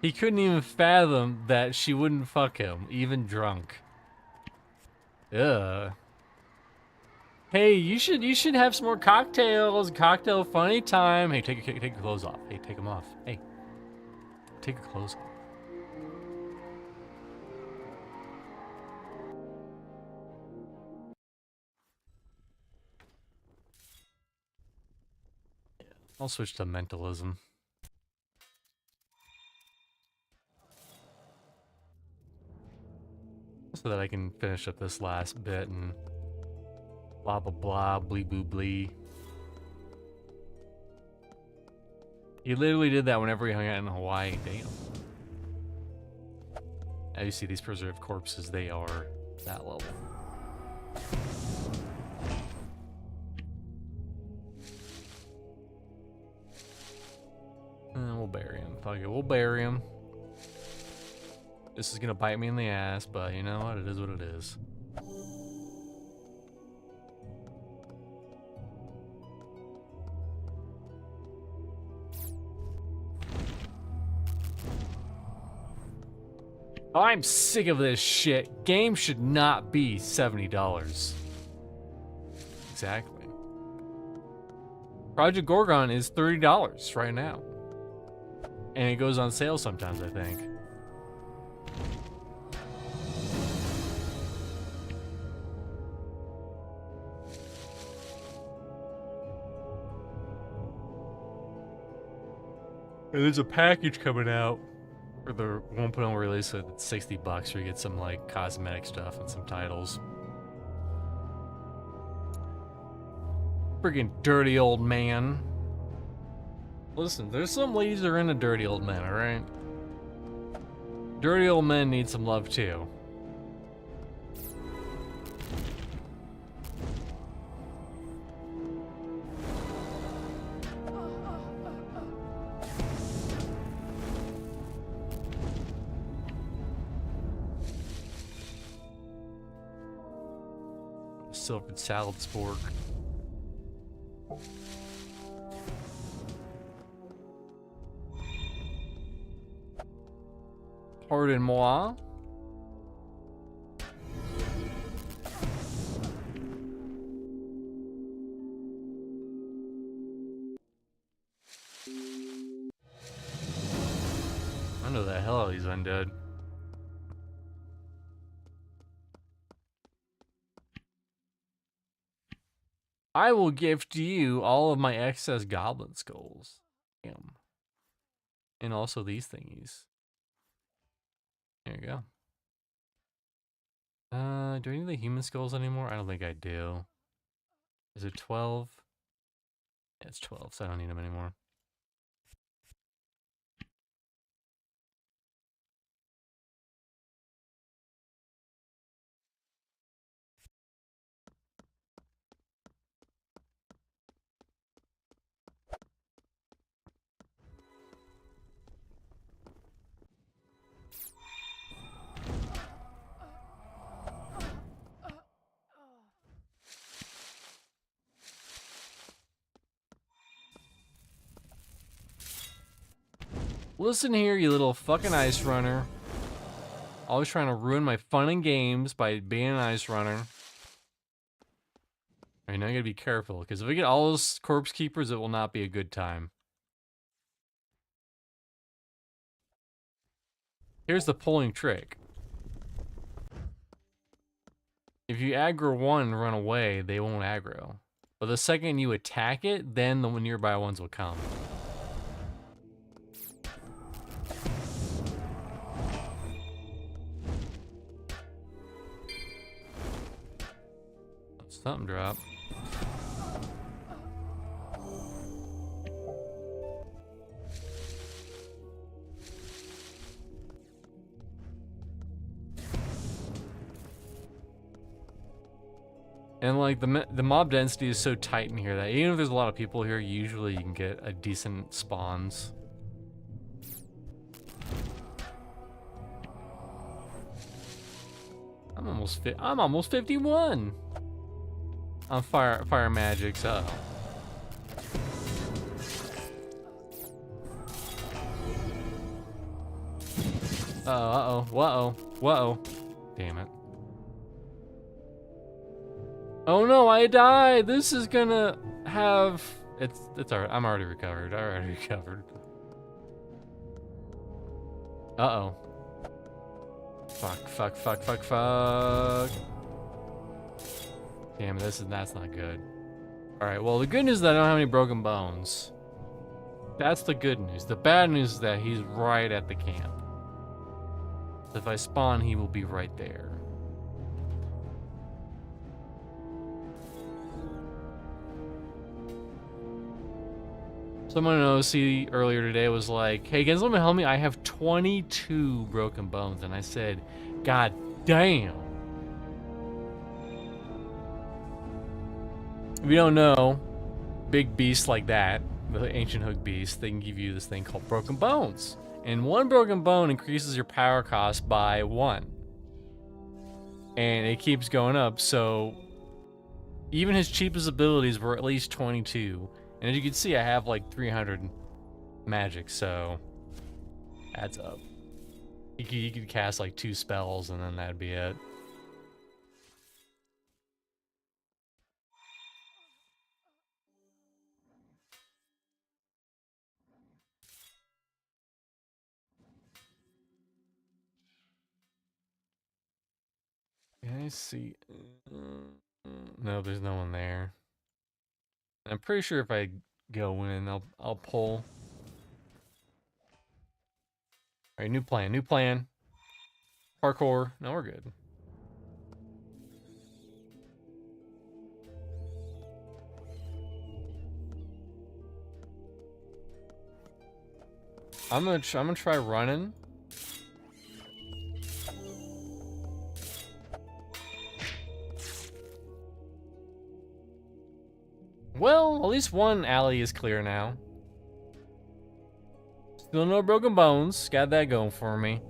He couldn't even fathom that she wouldn't fuck him, even drunk. Ugh. Hey, you should have some more cocktails. Cocktail funny time. Hey, take your clothes off. Hey, take them off. Hey, take your clothes off. I'll switch to mentalism. So that I can finish up this last bit and blah blah blah, blee boo blee. He literally did that whenever he hung out in Hawaii. Damn. As you see, these preserved corpses, they are that level. We'll bury him. Fuck it, we'll bury him. This is gonna bite me in the ass, but you know what? It is what it is. I'm sick of this shit. Games should not be $70. Exactly. Project Gorgon is $30 right now. And it goes on sale sometimes, I think. There's a package coming out For the 1.0 release, it's $60 where you get some like cosmetic stuff and some titles. Friggin' dirty old man. Listen, there's some ladies that are into dirty old men, alright? Dirty old men need some love too. Silvered salad spork. Pardon moi. I know the hell he's undead. I will gift you all of my excess goblin skulls. Damn. And also these thingies. There you go. Do I need the human skulls anymore? I don't think I do. Is it 12? Yeah, it's 12, so I don't need them anymore. Listen here, you little fucking ice runner. Always trying to ruin my fun and games by being an ice runner. Alright, now I gotta be careful, because if we get all those corpse keepers, it will not be a good time. Here's the pulling trick. If you aggro one and run away, they won't aggro. But the second you attack it, then the nearby ones will come. Something drop. And like the mob density is so tight in here that even if there's a lot of people here, usually you can get a decent spawns. I'm almost 51 on fire magic. So whoa. Damn it. Oh no, I died. This is gonna have it's alright. I'm already recovered. Uh-oh. Fuck. Damn, that's not good. Alright, well the good news is that I don't have any broken bones. That's the good news. The bad news is that he's right at the camp. So if I spawn, he will be right there. Someone I see earlier today was like, hey, can someone help me? I have 22 broken bones. And I said, God damn. If you don't know, big beasts like that, the ancient hook beast, they can give you this thing called broken bones. And one broken bone increases your power cost by 1. And it keeps going up, so even his cheapest abilities were at least 22. And as you can see, I have like 300 magic, so adds up. You could cast like 2 spells and then that'd be it. Can I see? No, there's no one there. I'm pretty sure if I go in, I'll pull. All right, new plan, new plan. Parkour. No, we're good. I'm gonna try running. Well, at least one alley is clear now. Still no broken bones. Got that going for me.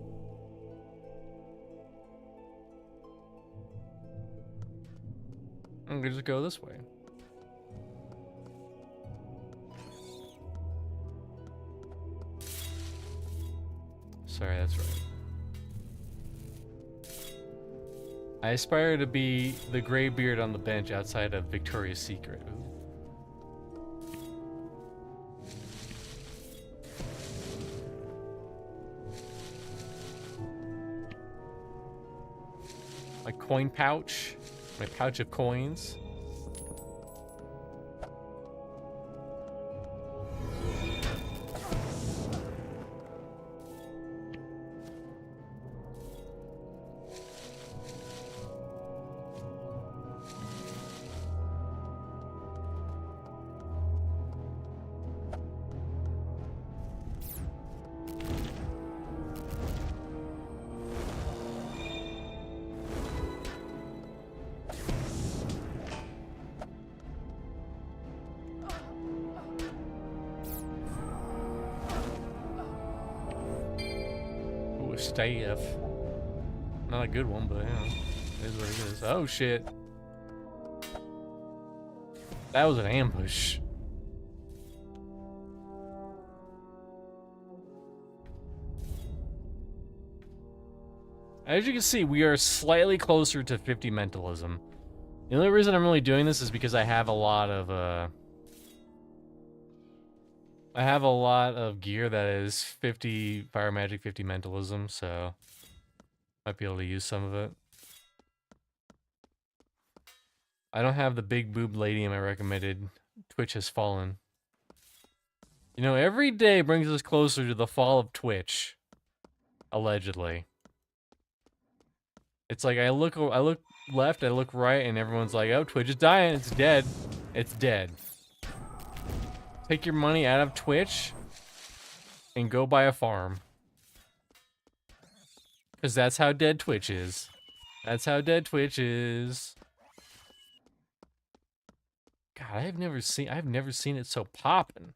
I'm gonna just go this way. Sorry, that's right. I aspire to be the gray beard on the bench outside of Victoria's Secret. Ooh. My coin pouch. My pouch of coins. Staff. Not a good one, but yeah, it is what it is. Oh shit. That was an ambush. As you can see, we are slightly closer to 50 mentalism. The only reason I'm really doing this is because I have a lot of gear that is 50 fire magic, 50 mentalism, so might be able to use some of it. I don't have the big boob ladium I recommended. Twitch has fallen. You know, every day brings us closer to the fall of Twitch. Allegedly. It's like I look left, I look right, and everyone's like, oh, Twitch is dying, it's dead. It's dead. Take your money out of Twitch and go buy a farm. Because that's how dead Twitch is. That's how dead Twitch is. God, I've never seen it so poppin'.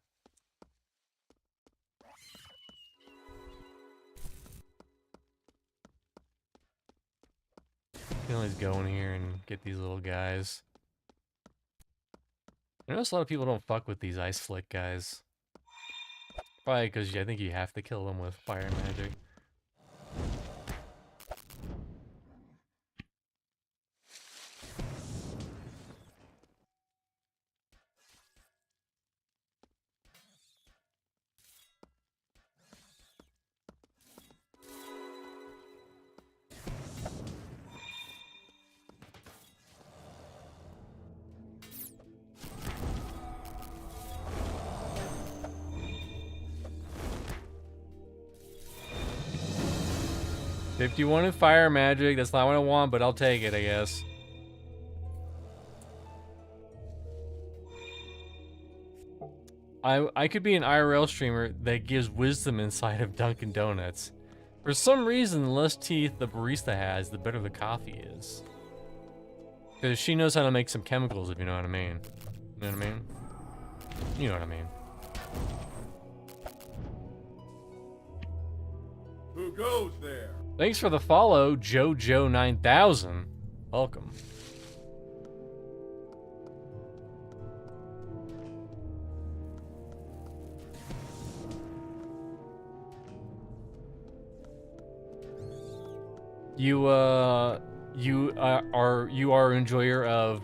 You can always go in here and get these little guys. I notice a lot of people don't fuck with these ice flick guys. Probably because I think you have to kill them with fire magic. $51 in fire magic. That's not what I want, but I'll take it, I guess. I could be an IRL streamer that gives wisdom inside of Dunkin' Donuts. For some reason, the less teeth the barista has, the better the coffee is. Because she knows how to make some chemicals, if you know what I mean. You know what I mean? You know what I mean. Who goes there? Thanks for the follow, JoJo9000. Welcome. You are enjoyer of.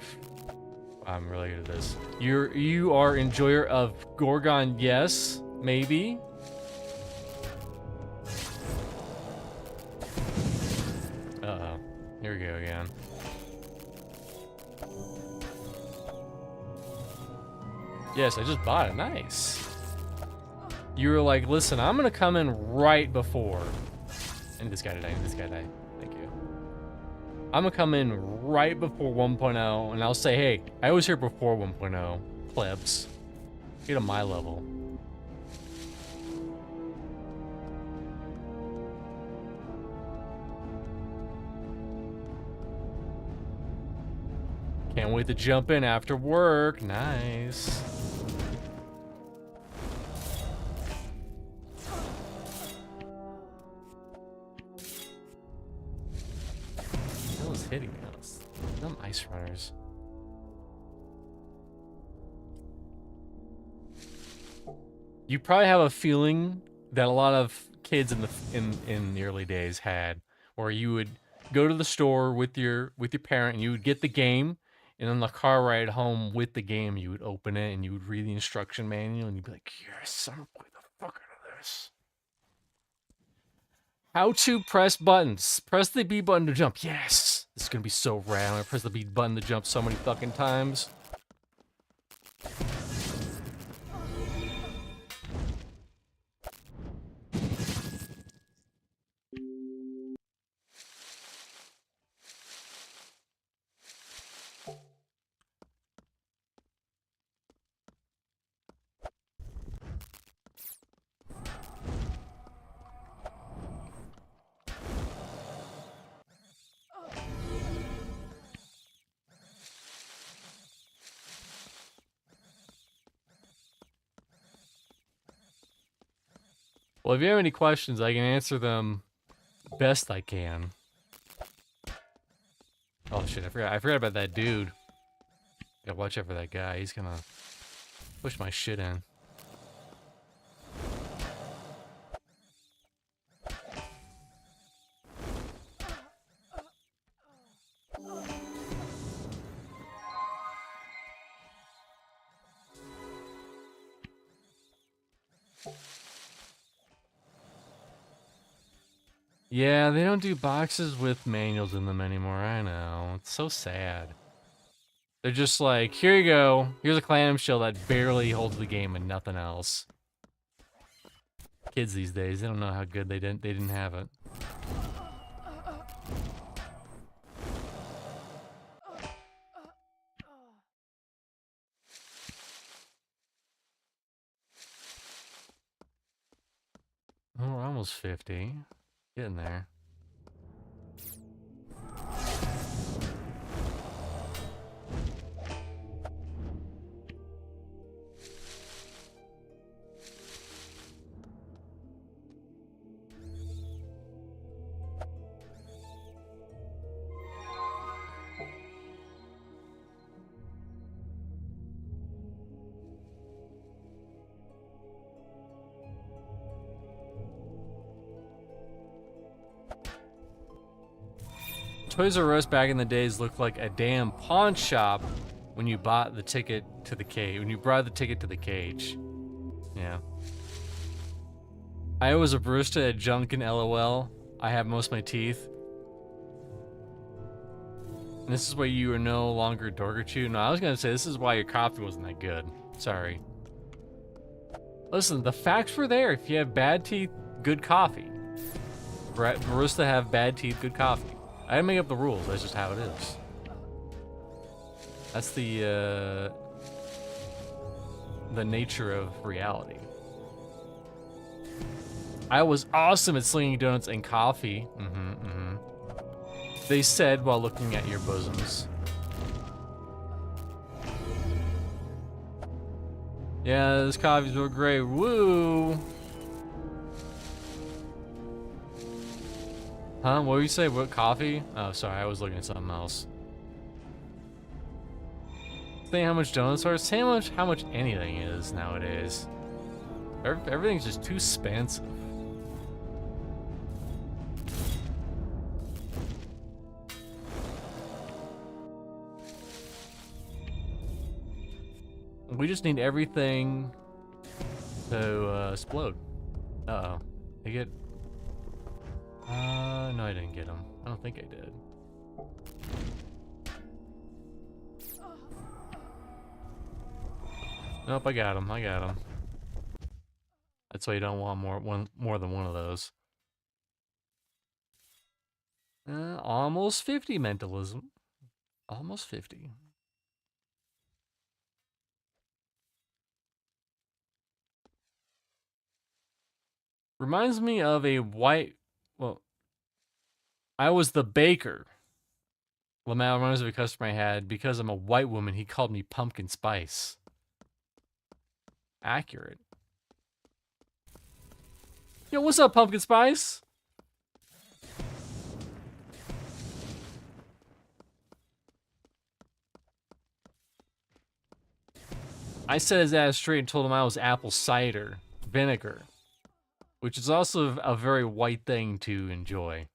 I'm really good at this. You are enjoyer of Gorgon, yes, maybe. Uh-oh. Here we go again. Yes, I just bought it. Nice. You were like, listen, I'm gonna come in right before. I need this guy today. I need this guy today. Thank you. I'm gonna come in right before 1.0, and I'll say, hey, I was here before 1.0. Plebs. Get on my level. Can't wait to jump in after work. Nice. What was hitting us? Them ice runners. You probably have a feeling that a lot of kids in the early days had, where you would go to the store with your parent and you would get the game, and on the car ride home with the game you would open it and you would read the instruction manual and you'd be like, yes, I'm gonna play the fuck out of this. How to press buttons. Press the B button to jump. Yes! This is gonna be so rad. I'm gonna press the B button to jump so many fucking times. Well, if you have any questions, I can answer them best I can. Oh shit, I forgot about that dude. Gotta watch out for that guy. He's gonna push my shit in. Yeah, they don't do boxes with manuals in them anymore, I know. It's so sad. They're just like, here you go. Here's a clamshell that barely holds the game and nothing else. Kids these days, they don't know how good they didn't have it. Oh, we're almost 50. Getting there. Toys R Us back in the days looked like a damn pawn shop when you bought the ticket to the cage. When you brought the ticket to the cage. Yeah. I was a barista at Junk and LOL. I have most of my teeth. And this is why you are no longer Dorgachu. No, I was gonna say this is why your coffee wasn't that good. Sorry. Listen, the facts were there. If you have bad teeth, good coffee. Barista have bad teeth, good coffee. I didn't make up the rules, that's just how it is. That's the nature of reality. I was awesome at slinging donuts and coffee. They said while looking at your bosoms. Yeah, those coffees were great. Woo! Huh? What did you say? What, coffee? Oh, sorry, I was looking at something else. Say how much donuts are? Say how much anything is nowadays. Everything's just too expensive. We just need everything to explode. Uh-oh. I get... no, I didn't get him. I don't think I did. Nope, I got him. That's why you don't want more than one of those. Almost 50 mentalism. Almost 50. Reminds me of a white... Well, I was the baker. Lamau reminds me of a customer I had. Because I'm a white woman, he called me pumpkin spice. Accurate. Yo, what's up, pumpkin spice? I said his ass straight and told him I was apple cider vinegar, which is also a very white thing to enjoy.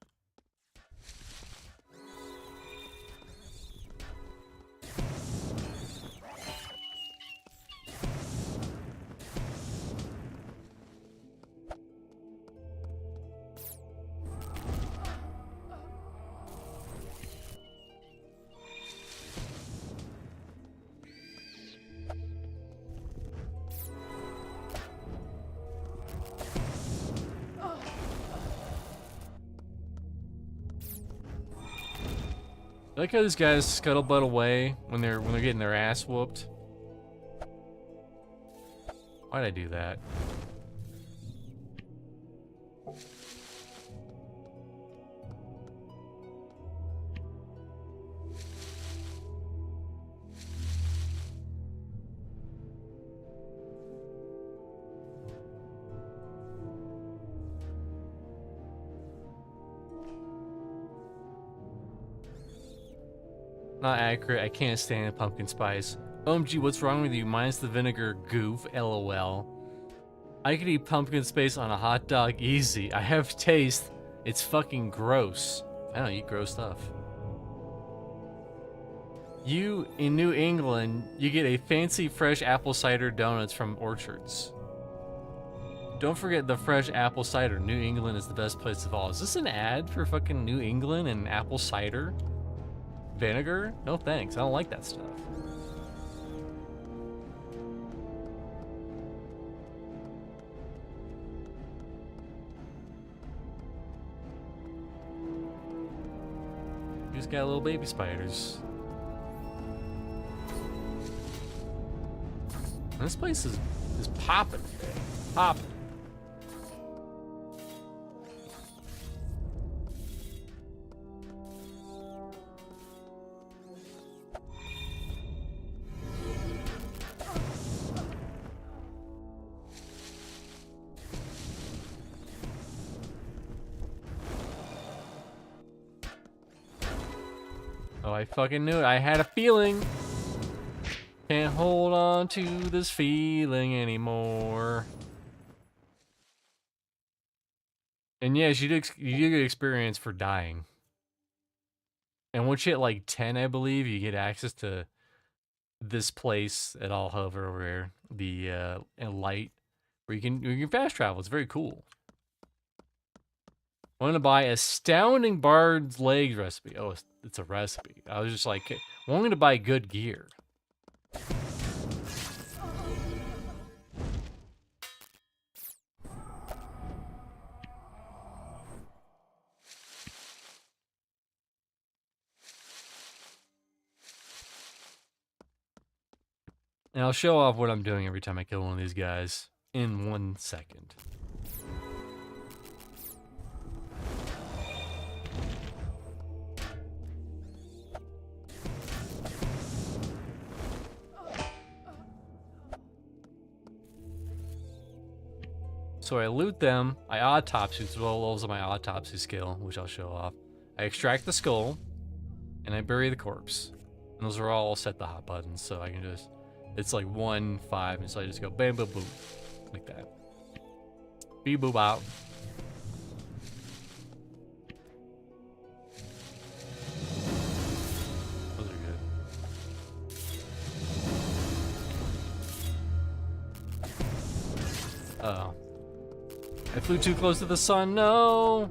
I like how these guys scuttlebutt away when they're getting their ass whooped. Why'd I do that? Not accurate. I can't stand pumpkin spice. OMG, what's wrong with you? Mine's the vinegar goof. LOL. I could eat pumpkin spice on a hot dog easy. I have taste. It's fucking gross. I don't eat gross stuff. You, in New England, you get a fancy fresh apple cider donuts from orchards. Don't forget the fresh apple cider. New England is the best place of all. Is this an ad for fucking New England and apple cider? Vinegar? No thanks. I don't like that stuff. We just got little baby spiders. This place is popping. Popping. Oh, I fucking knew it. I had a feeling. Can't hold on to this feeling anymore. And yes, you do get experience for dying. And once you hit like 10, I believe, you get access to this place that I'll hover over here, the light, where you can fast travel. It's very cool. I want to buy Astounding Bard's Legs recipe. Oh, it's a recipe. I was just like, wanting to buy good gear. And I'll show off what I'm doing every time I kill one of these guys in 1 second. So I loot them, I autopsy, so levels of my autopsy skill, which I'll show off. I extract the skull, and I bury the corpse. And those are all set the hot buttons, so I can just, it's like 1, 5, and so I just go bam, boom, boom, like that. Beep, boop, out. Those are good. Uh-oh. I flew too close to the sun, no!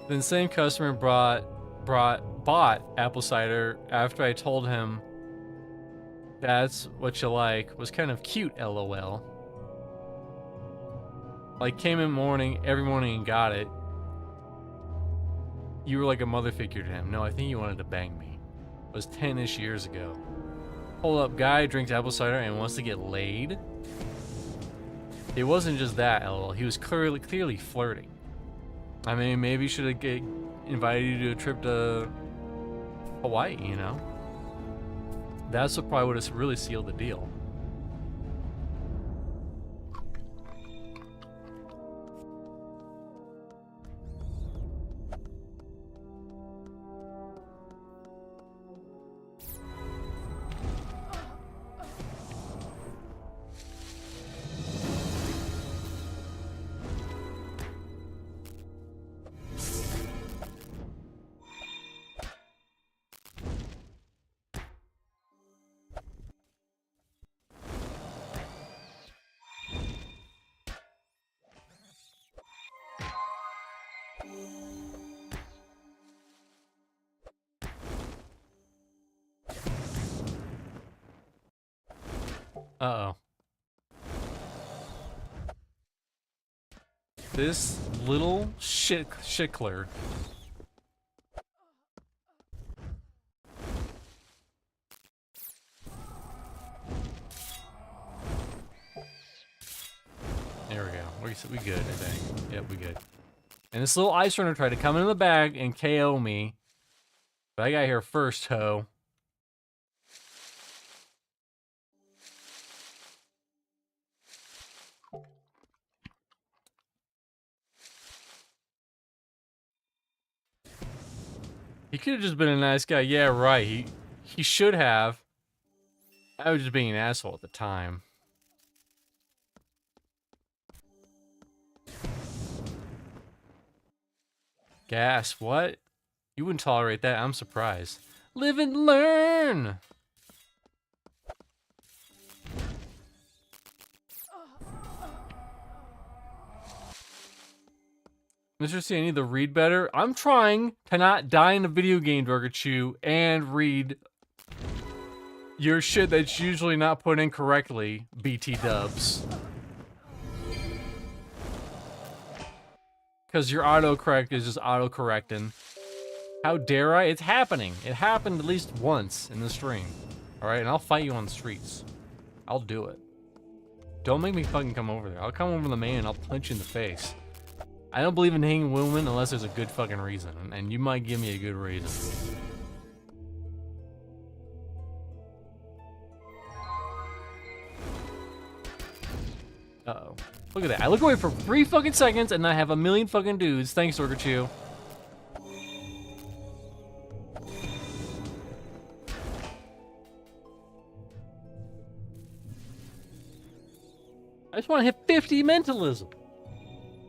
Then same customer bought apple cider after I told him that's what you like. Was kind of cute, lol. Like came in every morning and got it. You were like a mother figure to him. No, I think you wanted to bang me. It was 10-ish years ago. Hold up, guy drinks apple cider and wants to get laid? It wasn't just that, lol. He was clearly flirting. I mean, maybe should have invited you to a trip to Hawaii, you know? That's what probably would have really sealed the deal. Uh-oh. This little shickler. There we go. We good, I think. Yep, we good. And this little ice runner tried to come into the bag and KO me. But I got here first, ho. He could have just been a nice guy. Yeah, right. He should have. I was just being an asshole at the time. Gas, what? You wouldn't tolerate that. I'm surprised. Live and learn! Mr. C, I need to read better. I'm trying to not die in a video game, Dorgachu, and read your shit that's usually not put in correctly, BT dubs. Because your autocorrect is just autocorrecting. How dare I? It's happening. It happened at least once in the stream. Alright, and I'll fight you on the streets. I'll do it. Don't make me fucking come over there. I'll come over to the man and I'll punch you in the face. I don't believe in hanging women unless there's a good fucking reason, and you might give me a good reason. Uh-oh. Look at that. I look away for 3 fucking seconds and I have a million fucking dudes. Thanks, Dorgachu. I just want to hit 50 mentalism.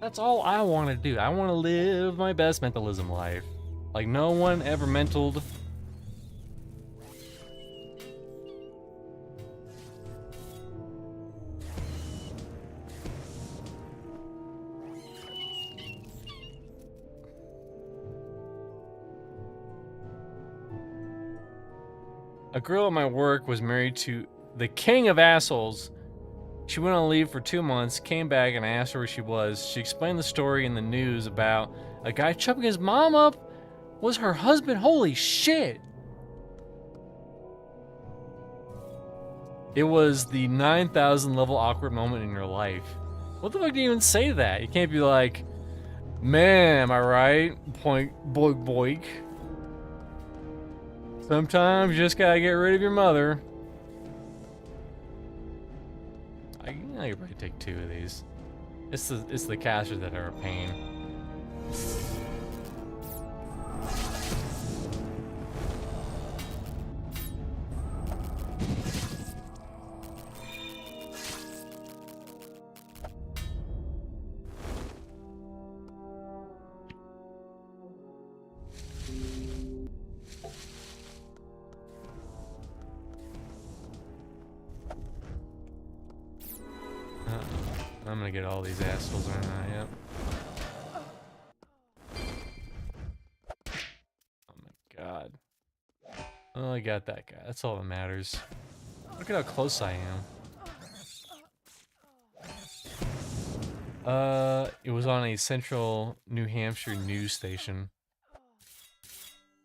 That's all I want to do. I want to live my best mentalism life. Like no one ever mentaled. A girl at my work was married to the king of assholes. She went on leave for 2 months, came back, and I asked her where she was. She explained the story in the news about a guy chopping his mom up was her husband. Holy shit. It was the 9,000 level awkward moment in your life. What the fuck do you even say to that? You can't be like, man, am I right? Point, boink, boink. Sometimes you just gotta get rid of your mother. I could probably take 2 of these. It's the casters that are a pain. I'm gonna get all these assholes right now, yep. Well, I got that guy. That's all that matters. Look at how close I am. It was on a central New Hampshire news station. I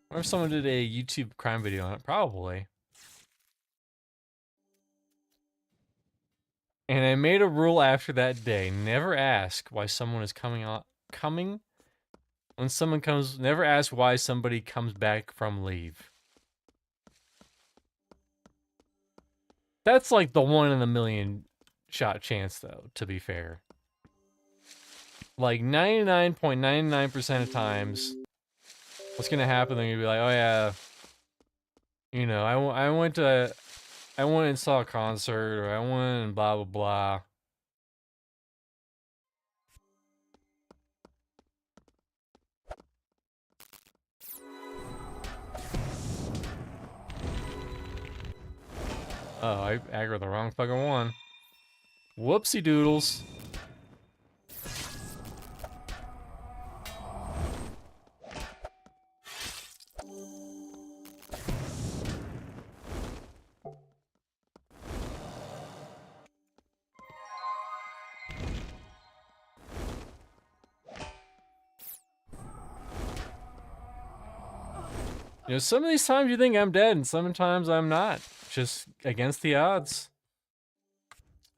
wonder if someone did a YouTube crime video on it. Probably. And I made a rule after that day: never ask why someone is coming. When someone comes, never ask why somebody comes back from leave. That's like the 1 in a million shot chance, though, to be fair. Like 99.99% of times, what's gonna happen? They're gonna be like, "Oh yeah, you know, I went and saw a concert, or I went and blah blah blah." Oh, I aggroed the wrong fucking one. Whoopsie doodles. You know, some of these times you think I'm dead, and sometimes I'm not. Just against the odds.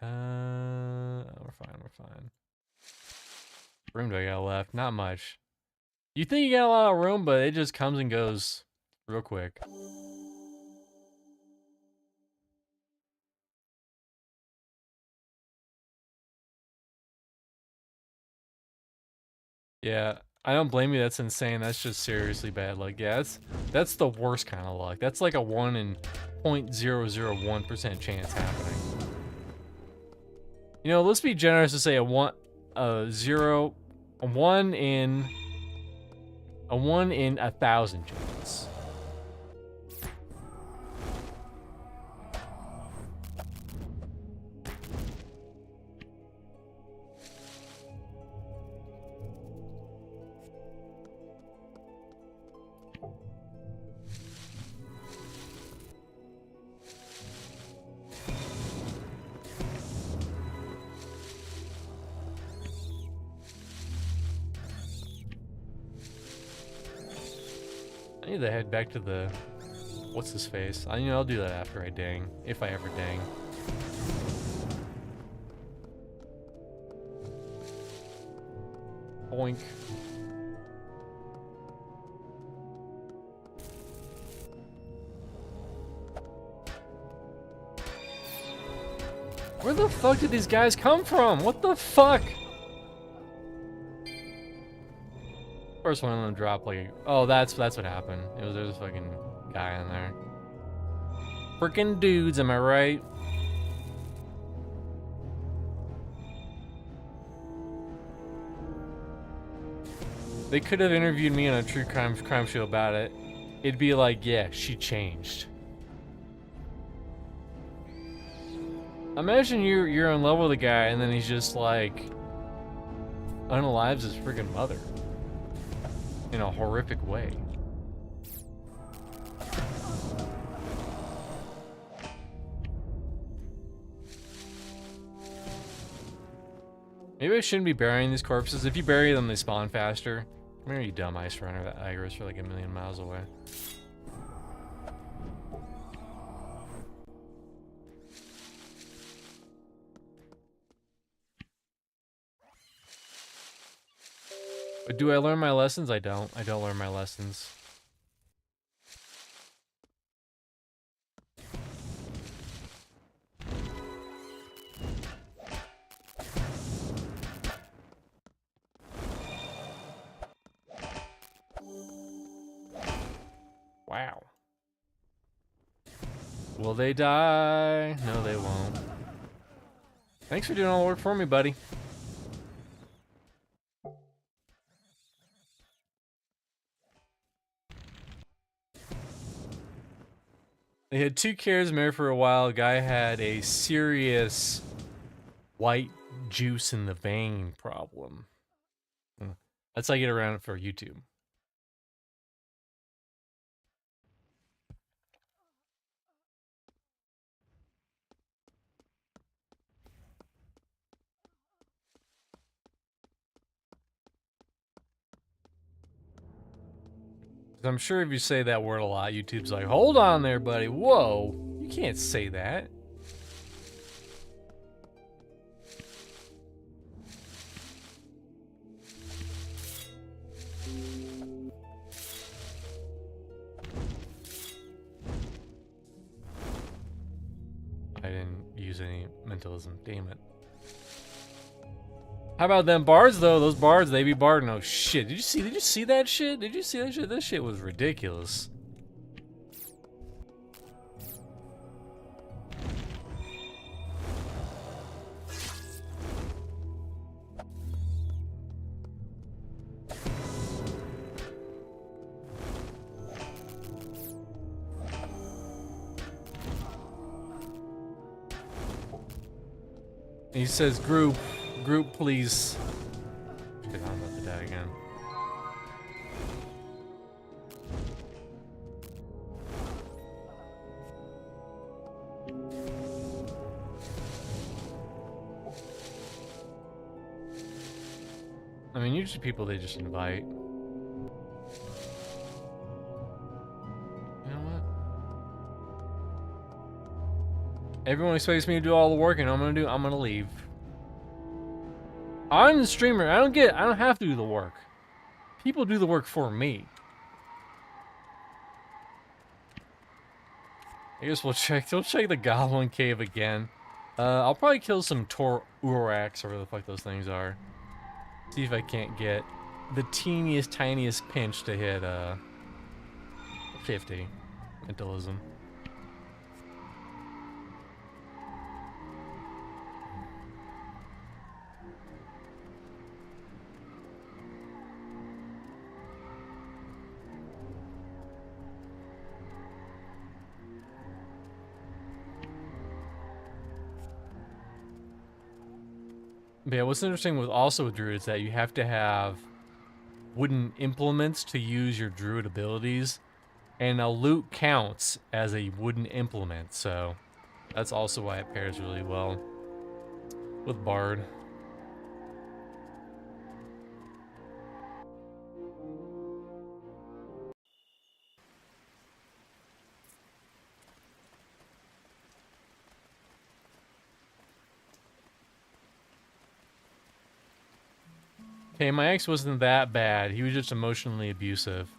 We're fine, we're fine. Room do I got left? Not much. You think you got a lot of room, but it just comes and goes real quick. Yeah, I don't blame you. That's insane. That's just seriously bad luck. Yeah, that's the worst kind of luck. That's like a 1 in 0.001% chance happening. You know, let's be generous to say a 1 in 1,000 chance. I need to head back to the... What's his face? I'll do that after I dang. If I ever dang. Boink. Where the fuck did these guys come from? What the fuck? First one of them dropped like, oh, that's what happened. There's a fucking guy in there. Freaking dudes, am I right? They could have interviewed me on a true crime show about it. It'd be like, yeah, she changed. Imagine you're in love with a guy and then he's just like unalives his freaking mother in a horrific way. Maybe I shouldn't be burying these corpses. If you bury them, they spawn faster. Come here, you dumb ice runner. That aggro's for like 1,000,000 miles away. But do I learn my lessons? I don't. I don't learn my lessons. Wow. Will they die? No, they won't. Thanks for doing all the work for me, buddy. They had 2 kids, married for a while. Guy had a serious white juice in the vein problem. That's how I get around it for YouTube. I'm sure if you say that word a lot, YouTube's like, hold on there, buddy. Whoa, you can't say that. I didn't use any mentalism, damn it. How about them bards though? Those bards, they be barding. Oh shit, did you see that shit? Did you see that shit? This shit was ridiculous. He says group please. Shit, I'm about to die again. I mean, usually people they just invite. You know what? Everyone expects me to do all the work, and I'm gonna leave. I'm the streamer. I don't have to do the work. People do the work for me. I guess we'll check the Goblin Cave again. I'll probably kill some Uraks, or whatever the fuck those things are. See if I can't get the teeniest, tiniest pinch to hit 50 mentalism. But yeah, what's interesting with druids that you have to have wooden implements to use your druid abilities, and a loot counts as a wooden implement, so that's also why it pairs really well with Bard. Okay, my ex wasn't that bad. He was just emotionally abusive.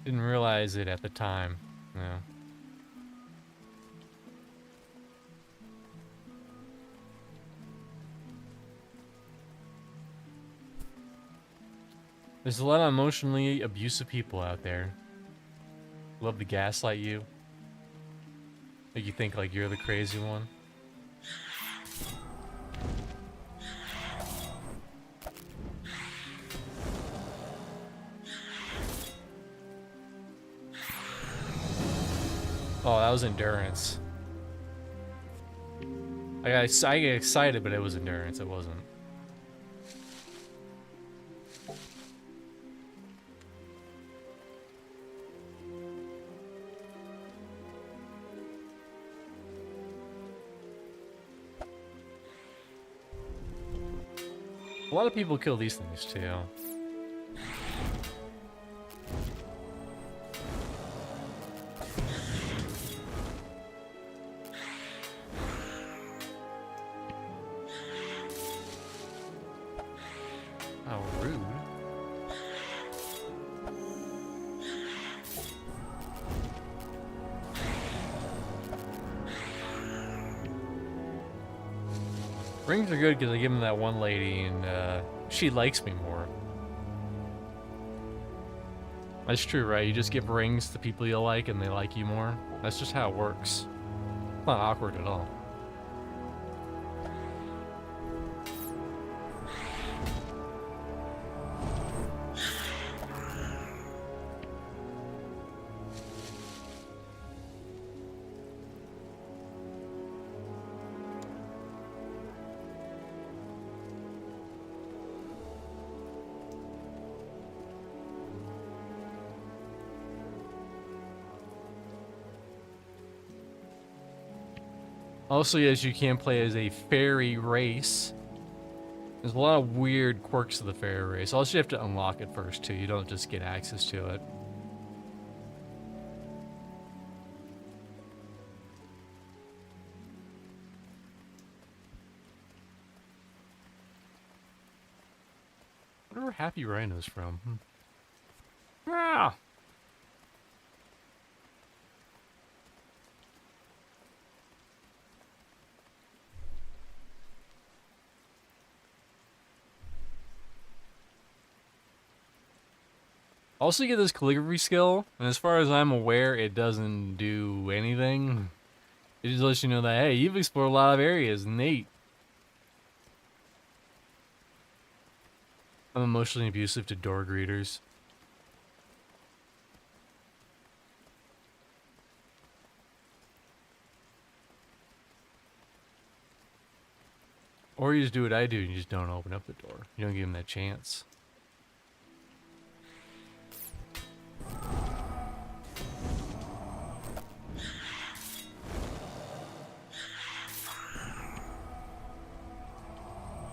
Didn't realize it at the time. Yeah. There's a lot of emotionally abusive people out there. Love to gaslight you. Make you think like you're the crazy one. Oh, that was endurance. I get excited, but it was endurance. It wasn't. A lot of people kill these things too. How rude. Rings are good because I give them that one lady and she likes me more. That's true, right? You just give rings to people you like and they like you more. That's just how it works. It's not awkward at all. Also, yes, you can play as a fairy race. There's a lot of weird quirks of the fairy race. Also, you have to unlock it first, too. You don't just get access to it. happy rhinos from? Ah! Also, you get this calligraphy skill, and as far as I'm aware, it doesn't do anything. It just lets you know that, hey, you've explored a lot of areas. Neat. I'm emotionally abusive to door greeters. Or you just do what I do, and you just don't open up the door. You don't give them that chance.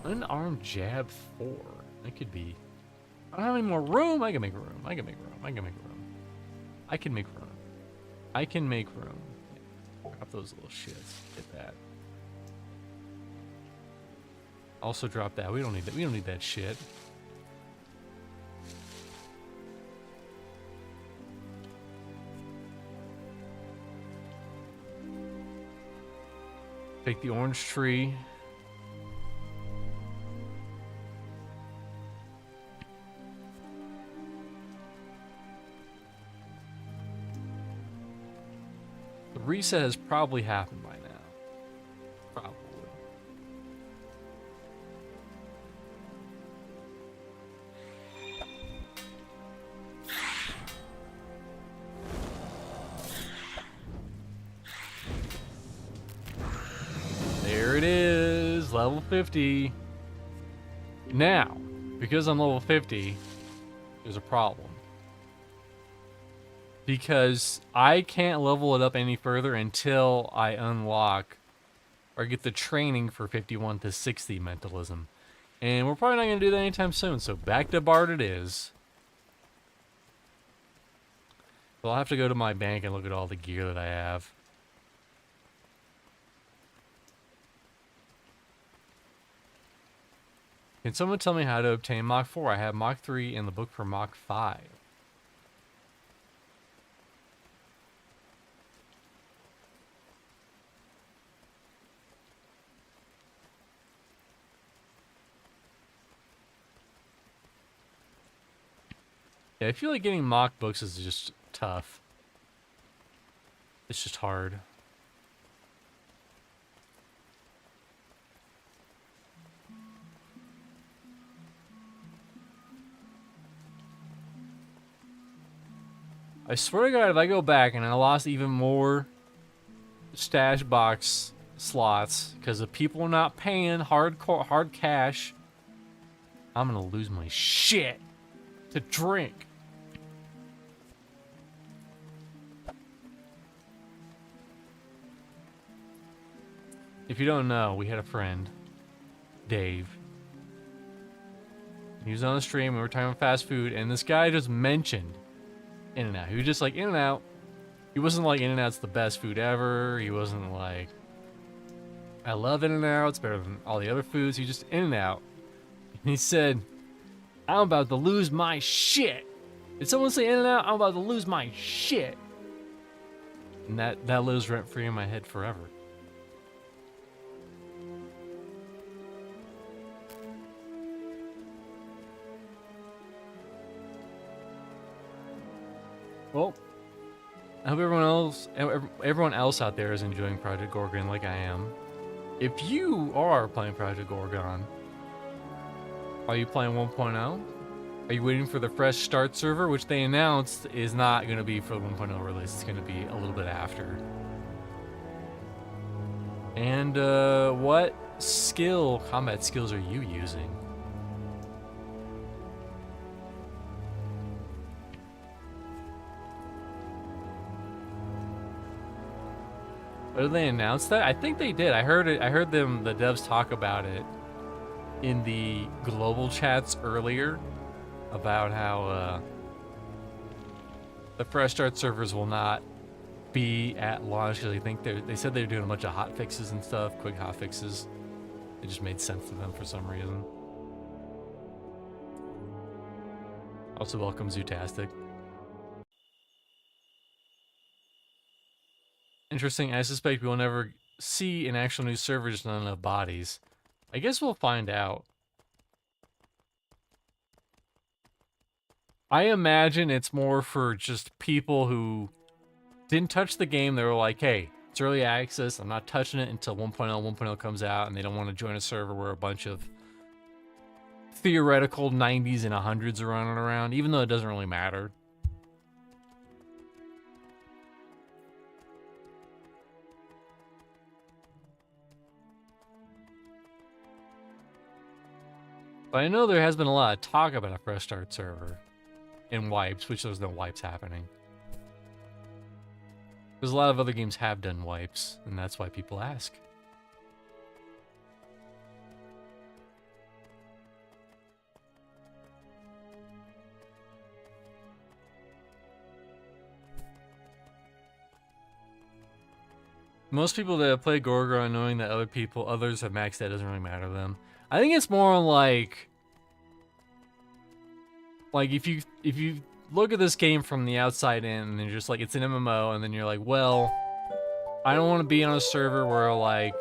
Unarmed jab 4. That could be. I don't have any more room. I can make room. I can make room. I can make room. I can make room. I can make room. Yeah. Drop those little shits. Get that. Also drop that. We don't need that. We don't need that shit. Take the orange tree. The reset has probably happened by now. Probably. There it is, level 50. Now, because I'm level 50, there's a problem. Because I can't level it up any further until I unlock or get the training for 51 to 60 mentalism. And we're probably not going to do that anytime soon, so back to BARD it is. So I'll have to go to my bank and look at all the gear that I have. Can someone tell me how to obtain Mach 4? I have Mach 3 in the book for Mach 5. Yeah, I feel like getting Mach books is just tough. It's just hard. I swear to God, if I go back and I lost even more stash box slots because of people not paying hard cash, I'm gonna lose my shit to drink. If you don't know, we had a friend, Dave. He was on the stream, we were talking about fast food, and this guy just mentioned In-N-Out. He was just like, In-N-Out. He wasn't like, In-N-Out's the best food ever. He wasn't like, I love In-N-Out, it's better than all the other foods. He just, In-N-Out. And he said, I'm about to lose my shit. Did someone say In-N-Out? I'm about to lose my shit. And that lives rent-free in my head forever. Well, I hope everyone else out there is enjoying Project Gorgon like I am. If you are playing Project Gorgon, are you playing 1.0? Are you waiting for the fresh start server, which they announced is not going to be for the 1.0 release? It's going to be a little bit after. And what combat skills are you using? Did they announce that? I think they did. I heard it. I heard the devs talk about it in the global chats earlier about how the fresh start servers will not be at launch because I think they said they're doing a bunch of hot fixes and stuff, quick hot fixes. It just made sense to them for some reason. Also welcome Zootastic. Interesting. I suspect we'll never see an actual new server, just not enough bodies. I guess we'll find out. I imagine it's more for just people who didn't touch the game. They were like, hey, it's early access. I'm not touching it until 1.0 comes out, and they don't want to join a server where a bunch of theoretical 90s and 100s are running around, even though it doesn't really matter. But I know there has been a lot of talk about a fresh start server in wipes, which there's no wipes happening. Because a lot of other games have done wipes, and that's why people ask. Most people that have played Gorgon knowing that others have maxed out doesn't really matter to them. I think it's more like if you look at this game from the outside in and you're just like, it's an MMO, and then you're like, well, I don't want to be on a server where like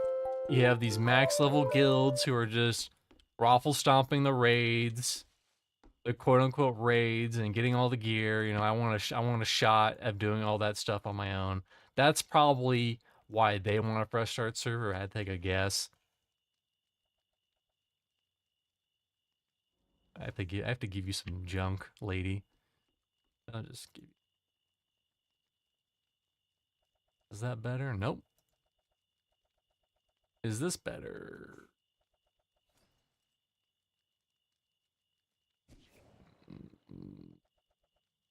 you have these max level guilds who are just raffle stomping the raids, the quote unquote raids, and getting all the gear. You know, I want a shot at doing all that stuff on my own. That's probably why they want a fresh start server. I'd take a guess. I have to give you some junk, lady. I'll just give you. Is that better? Nope. Is this better?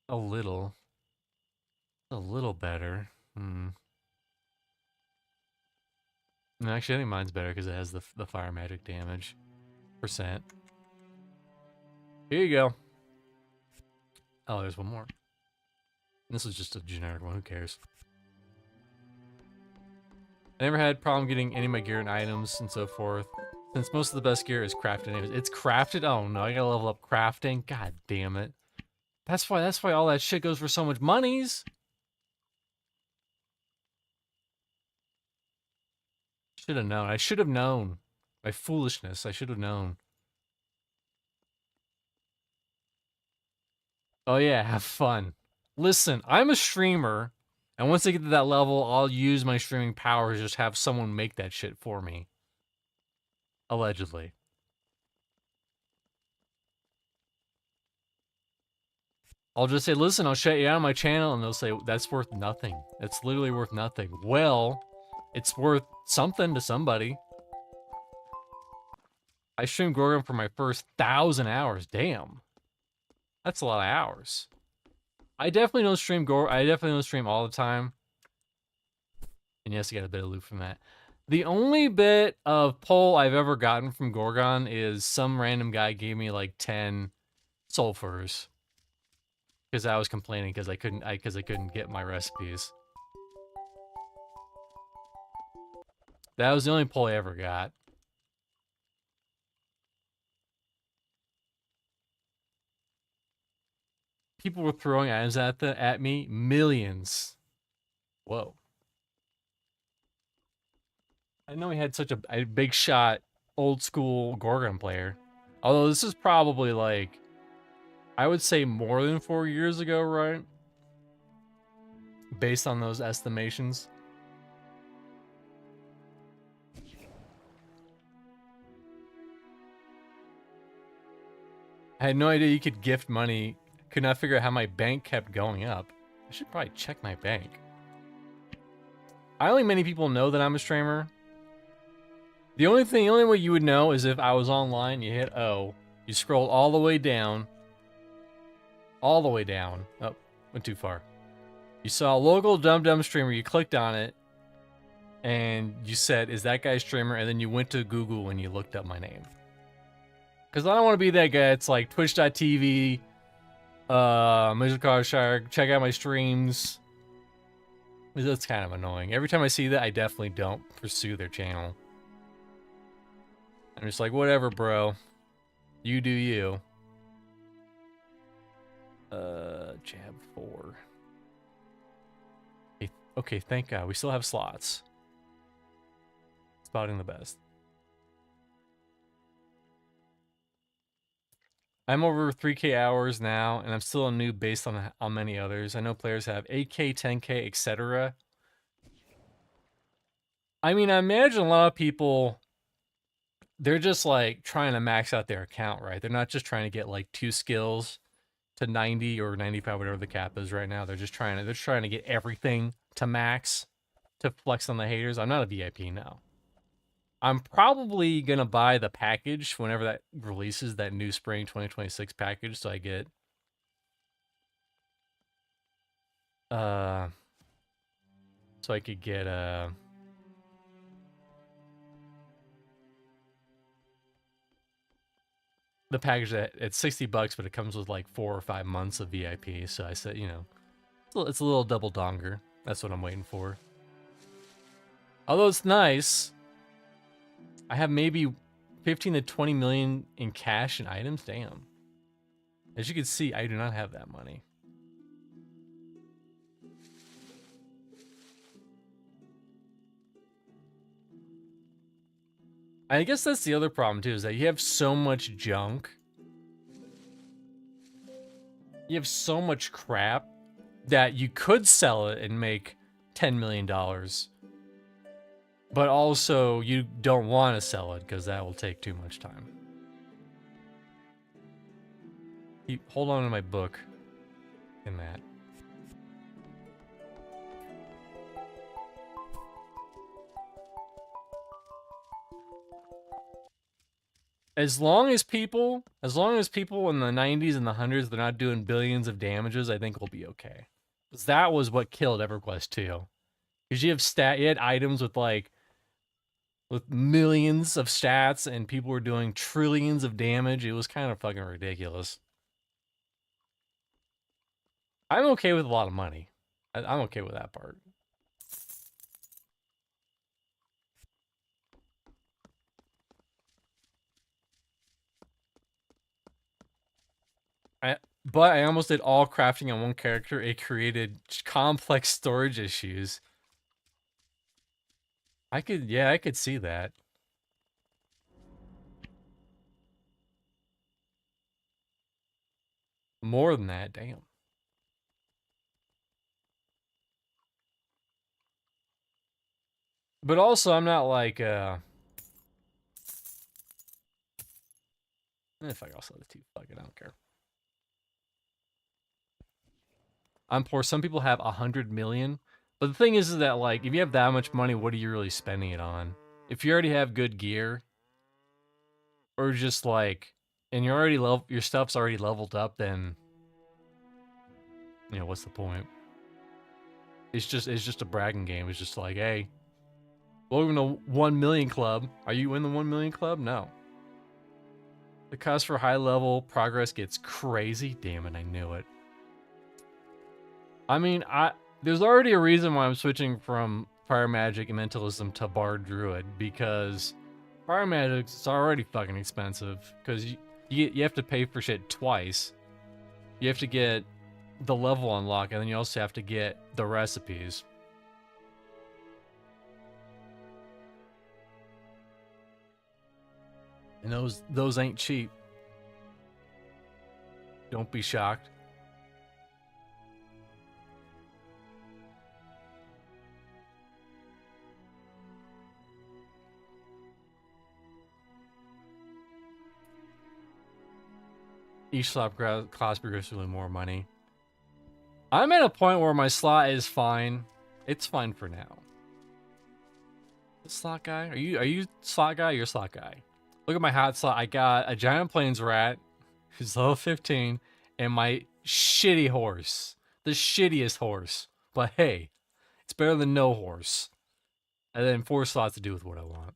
A little. A little better. No, actually, I think mine's better because it has the fire magic damage percent. Here you go. Oh, there's one more. This was just a generic one. Who cares? I never had problem getting any of my gear and items and so forth, since most of the best gear is crafted anyways. It's crafted? Oh no, I gotta level up crafting. God damn it. That's why all that shit goes for so much monies. Should have known. I should have known. My foolishness, I should have known. Oh yeah, have fun. Listen, I'm a streamer, and once I get to that level, I'll use my streaming power to just have someone make that shit for me. Allegedly. I'll just say, listen, I'll shut you out of my channel, and they'll say, that's worth nothing. That's literally worth nothing. Well, it's worth something to somebody. I streamed Gorgon for my first 1,000 hours. Damn. That's a lot of hours. I definitely don't stream all the time. And yes, I got a bit of loot from that. The only bit of pull I've ever gotten from Gorgon is some random guy gave me like 10 sulfurs. Because I was complaining because I couldn't get my recipes. That was the only pull I ever got. People were throwing items at me. Millions. Whoa. I know he had such a big shot, old school Gorgon player. Although this is probably like, I would say more than 4 years ago, right? Based on those estimations. I had no idea you could gift money. Could not figure out how my bank kept going up. I should probably check my bank. I don't think many people know that I'm a streamer. The only way you would know is if I was online, you hit O, you scroll all the way down. All the way down. Oh, went too far. You saw a local dumb streamer, you clicked on it, and you said, is that guy a streamer? And then you went to Google and you looked up my name. Because I don't want to be that guy. It's like twitch.tv, Shire, check out my streams. That's kind of annoying. Every time I see that, I definitely don't pursue their channel. I'm just like, whatever, bro. You do you. Jab 4. Okay, thank God. We still have slots. Spotting the best. I'm over 3K hours now, and I'm still a noob based on many others. I know players have 8K, 10K, etc. I mean, I imagine a lot of people, they're just like trying to max out their account, right? They're not just trying to get like 2 skills to 90 or 95, whatever the cap is right now. They're trying to get everything to max to flex on the haters. I'm not a VIP now. I'm probably gonna buy the package whenever that releases, that new spring 2026 package, so I get so I could get the package that it's $60, but it comes with like 4 or 5 months of VIP. So I said, you know, it's a little double donger. That's what I'm waiting for. Although it's nice, I have maybe 15 to 20 million in cash and items. Damn. As you can see, I do not have that money. I guess that's the other problem too, is that you have so much junk. You have so much crap that you could sell it and make $10 million. But also, you don't want to sell it because that will take too much time. Hold on to my book in that. As long as people in the 90s and the 100s, they're not doing billions of damages, I think we'll be okay. Because that was what killed EverQuest 2. Because you had items with with millions of stats and people were doing trillions of damage. It was kind of fucking ridiculous. I'm okay with a lot of money. I'm okay with that part. But I almost did all crafting on one character. It created complex storage issues. I could see that. More than that, damn. But also, I'm not like, if I also the 2, fuck it, I don't care. I'm poor. Some people have 100 million. But the thing is that, like, if you have that much money, what are you really spending it on? If you already have good gear, or just like, and you're already your stuff's already leveled up, then, you know, what's the point? It's just a bragging game. It's just like, hey, welcome to 1 million club. Are you in the 1 million club? No. The cost for high level progress gets crazy. Damn it, I knew it. I mean, there's already a reason why I'm switching from Fire Magic and Mentalism to Bard Druid, because Fire Magic is already fucking expensive, because you have to pay for shit twice. You have to get the level unlock, and then you also have to get the recipes. And those ain't cheap. Don't be shocked. Each slot costs progressively more money. I'm at a point where my slot is fine. It's fine for now. Slot guy? Are you slot guy? You're a slot guy. Look at my hot slot. I got a giant plains rat, who's level 15, and my shitty horse. The shittiest horse. But hey, it's better than no horse. And then 4 slots to do with what I want.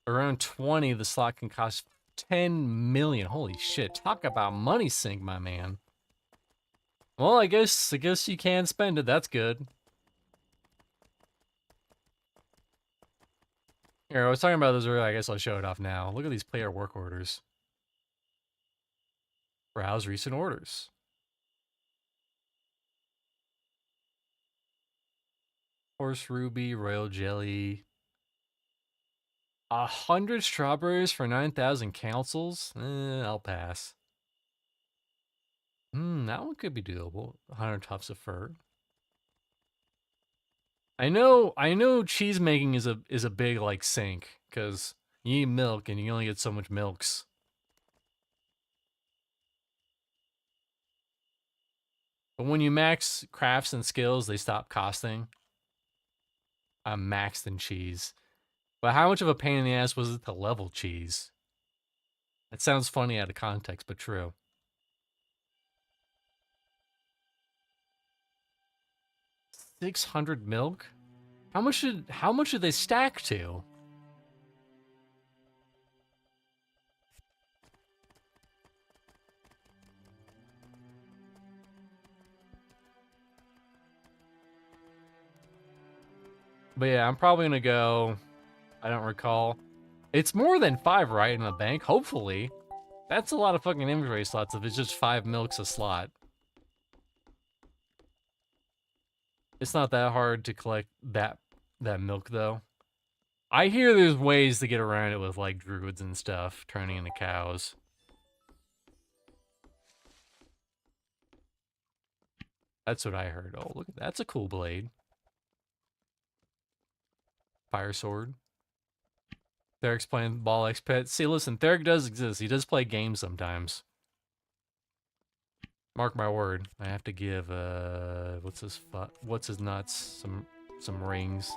Around 20, the slot can cost 10 million. Holy shit. Talk about money sink, my man. Well, I guess you can spend it. That's good. Here, I was talking about this earlier. I guess I'll show it off now. Look at these player work orders. Browse recent orders. Horse ruby, royal jelly. 100 strawberries for 9,000 councils? I'll pass. That one could be doable. 100 tufts of fur. I know cheese making is a big like sink, because you need milk and you only get so much milks. But when you max crafts and skills, they stop costing. I'm maxed in cheese. But how much of a pain in the ass was it to level cheese? It sounds funny out of context, but true. 600 milk? How much should they stack to? But yeah, I'm probably gonna go. I don't recall. It's more than 5, right, in the bank? Hopefully. That's a lot of fucking inventory slots if it's just 5 milks a slot. It's not that hard to collect that milk, though. I hear there's ways to get around it with, like, druids and stuff, turning into cows. That's what I heard. Oh, look, that's a cool blade. Fire sword. Theric's playing Ball X Pet. See, listen, Theric does exist. He does play games sometimes. Mark my word. I have to give, what's his nuts? Some rings.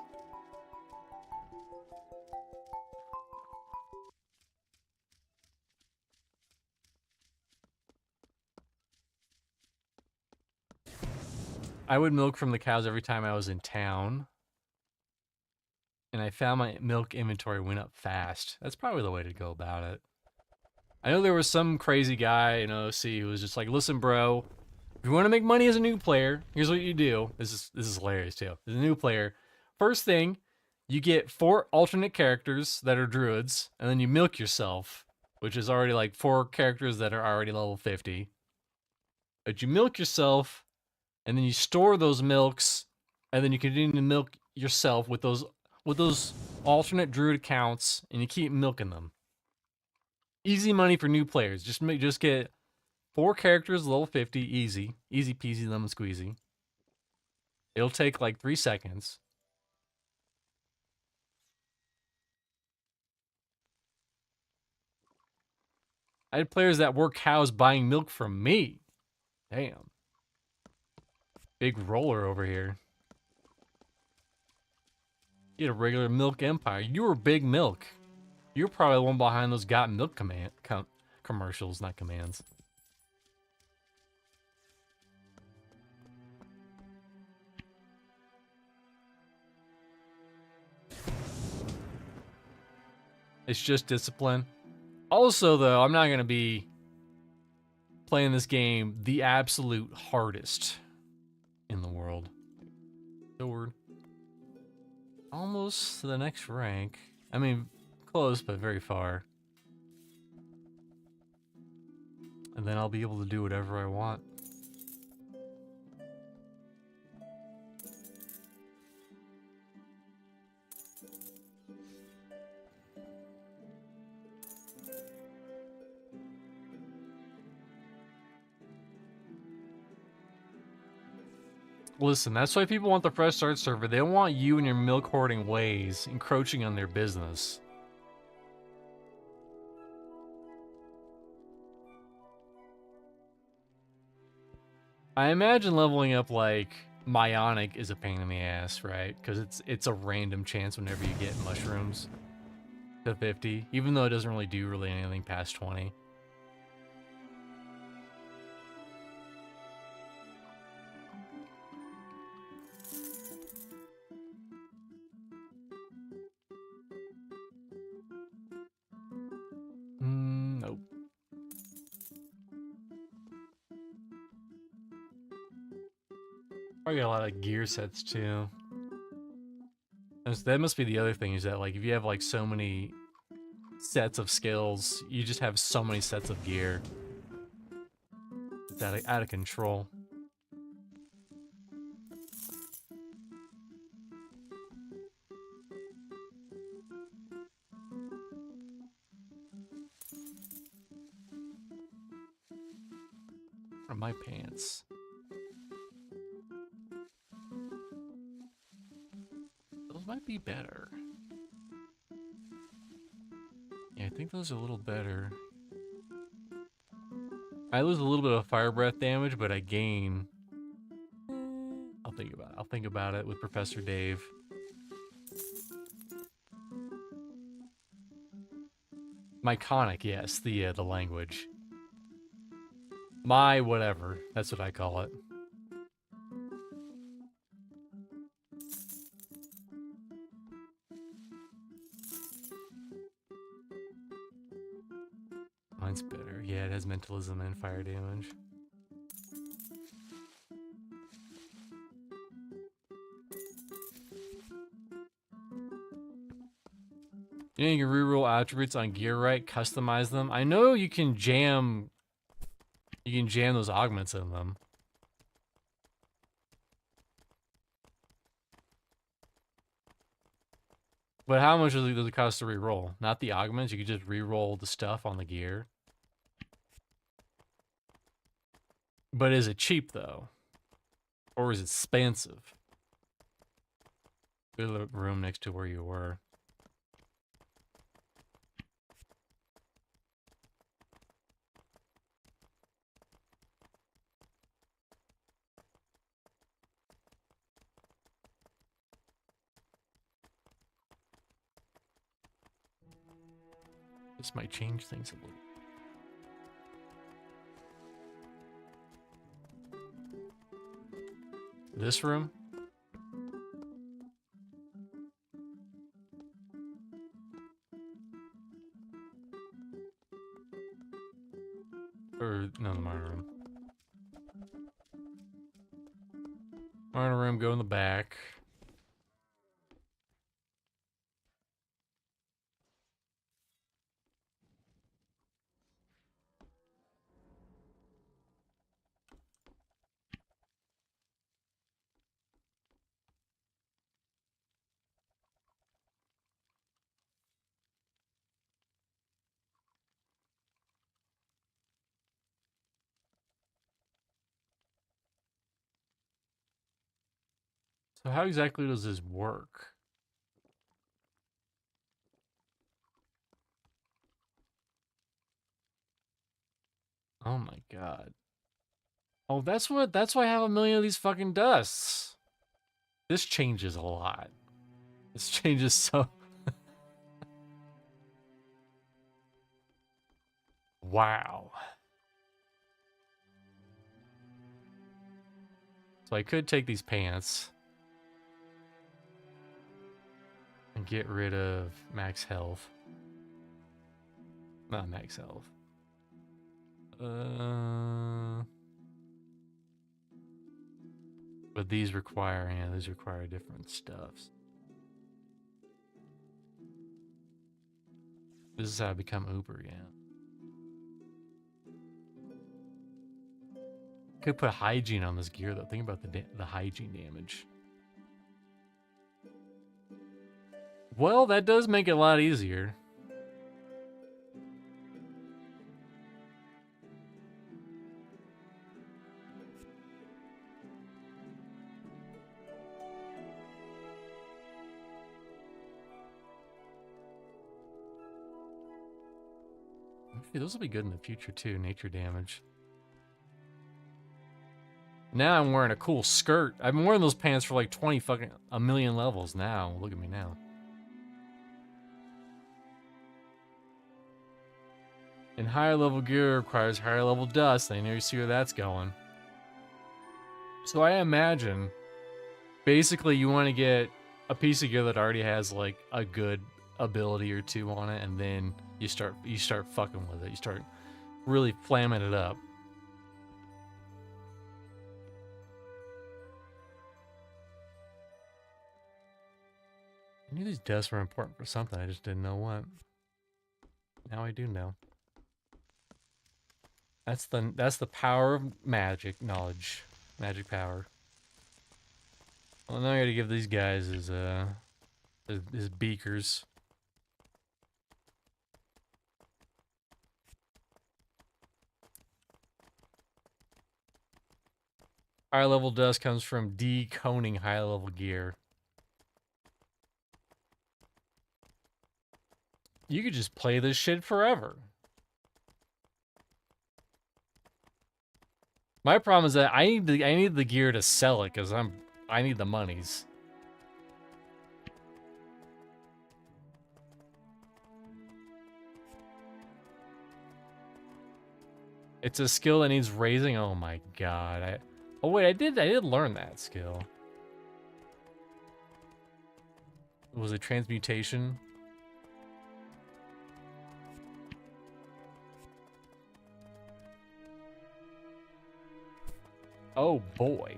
I would milk from the cows every time I was in town. And I found my milk inventory went up fast. That's probably the way to go about it. I know there was some crazy guy in OC who was just like, listen, bro, if you want to make money as a new player, here's what you do. This is hilarious too. As a new player, first thing, you get 4 alternate characters that are druids, and then you milk yourself, which is already like 4 characters that are already level 50. But you milk yourself, and then you store those milks, and then you continue to milk yourself with those alternate druid accounts, and you keep milking them. Easy money for new players. Just get 4 characters level 50, easy peasy lemon squeezy. It'll take like 3 seconds. I had players that were cows buying milk from me. Damn. Big roller over here. You had a regular milk empire. You were big milk. You're probably the one behind those got milk commercials, not commands. It's just discipline. Also, though, I'm not going to be playing this game the absolute hardest in the world. Sword. Almost to the next rank. I mean, close, but very far. And then I'll be able to do whatever I want. Listen, that's why people want the fresh start server. They don't want you and your milk hoarding ways encroaching on their business. I imagine leveling up like Myonic is a pain in the ass, right? Because it's a random chance whenever you get mushrooms to 50, even though it doesn't really do anything past 20. Nope. Probably got a lot of gear sets too. That must be the other thing, is that like if you have like so many sets of skills, you just have so many sets of gear. It's out of control. Where are my pants? Those might be better. Yeah, I think those are a little better. I lose a little bit of fire breath damage, but I gain. I'll think about it. I'll think about it with Professor Dave. Myconic, yes, the language. My whatever, that's what I call it. Mine's better. Yeah, it has mentalism and fire damage. You know, you can reroll attributes on gear, right? Customize them. I know you can jam. You can jam those augments in them. But how much does it cost to reroll? Not the augments. You can just reroll the stuff on the gear. But is it cheap though, or is it expensive? Good room next to where you were. This might change things a little. This room? Or, no, the minor room. Minor room, go in the back. So how exactly does this work? Oh my god. Oh, that's why I have a million of these fucking dusts. This changes a lot. This changes so... Wow. So I could take these pants and get rid of max health. Not max health. But these require, yeah, these require different stuffs. This is how I become Uber, yeah. Could put hygiene on this gear though. Think about the hygiene damage. Well, that does make it a lot easier. Actually, those will be good in the future too, nature damage. Now I'm wearing a cool skirt. I've been wearing those pants for like 20 fucking a million levels now. Look at me now. And higher level gear requires higher level dust. I never see where that's going. So I imagine basically you want to get a piece of gear that already has like a good ability or two on it, and then you start fucking with it. You start really flamming it up. I knew these deaths were important for something, I just didn't know what. Now I do know. That's the power of magic knowledge. Magic power. Well, now I gotta give these guys his beakers. High level dust comes from deconing high level gear. You could just play this shit forever. My problem is that I need the gear to sell it because I need the monies. It's a skill that needs raising. Oh my god. Oh wait, I did learn that skill. Was it transmutation? Oh boy.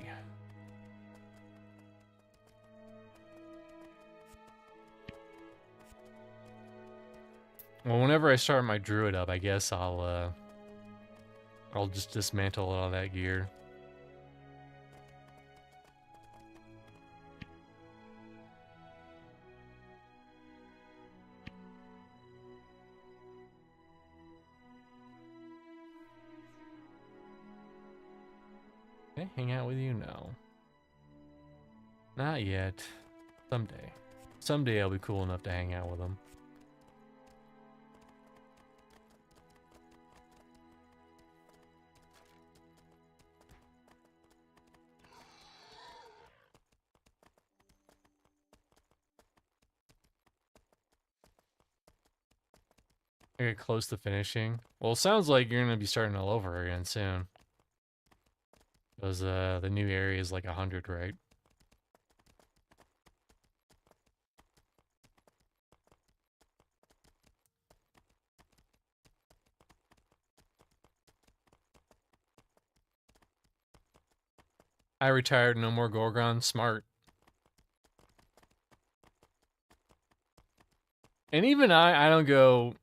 Well, whenever I start my druid up, I guess I'll just dismantle all that gear. Can I hang out with you? No. Not yet. Someday. Someday I'll be cool enough to hang out with them. I get close to finishing. Well, it sounds like you're gonna be starting all over again soon. Because the new area is like 100, right? I retired, no more Gorgon. Smart. And even I don't go...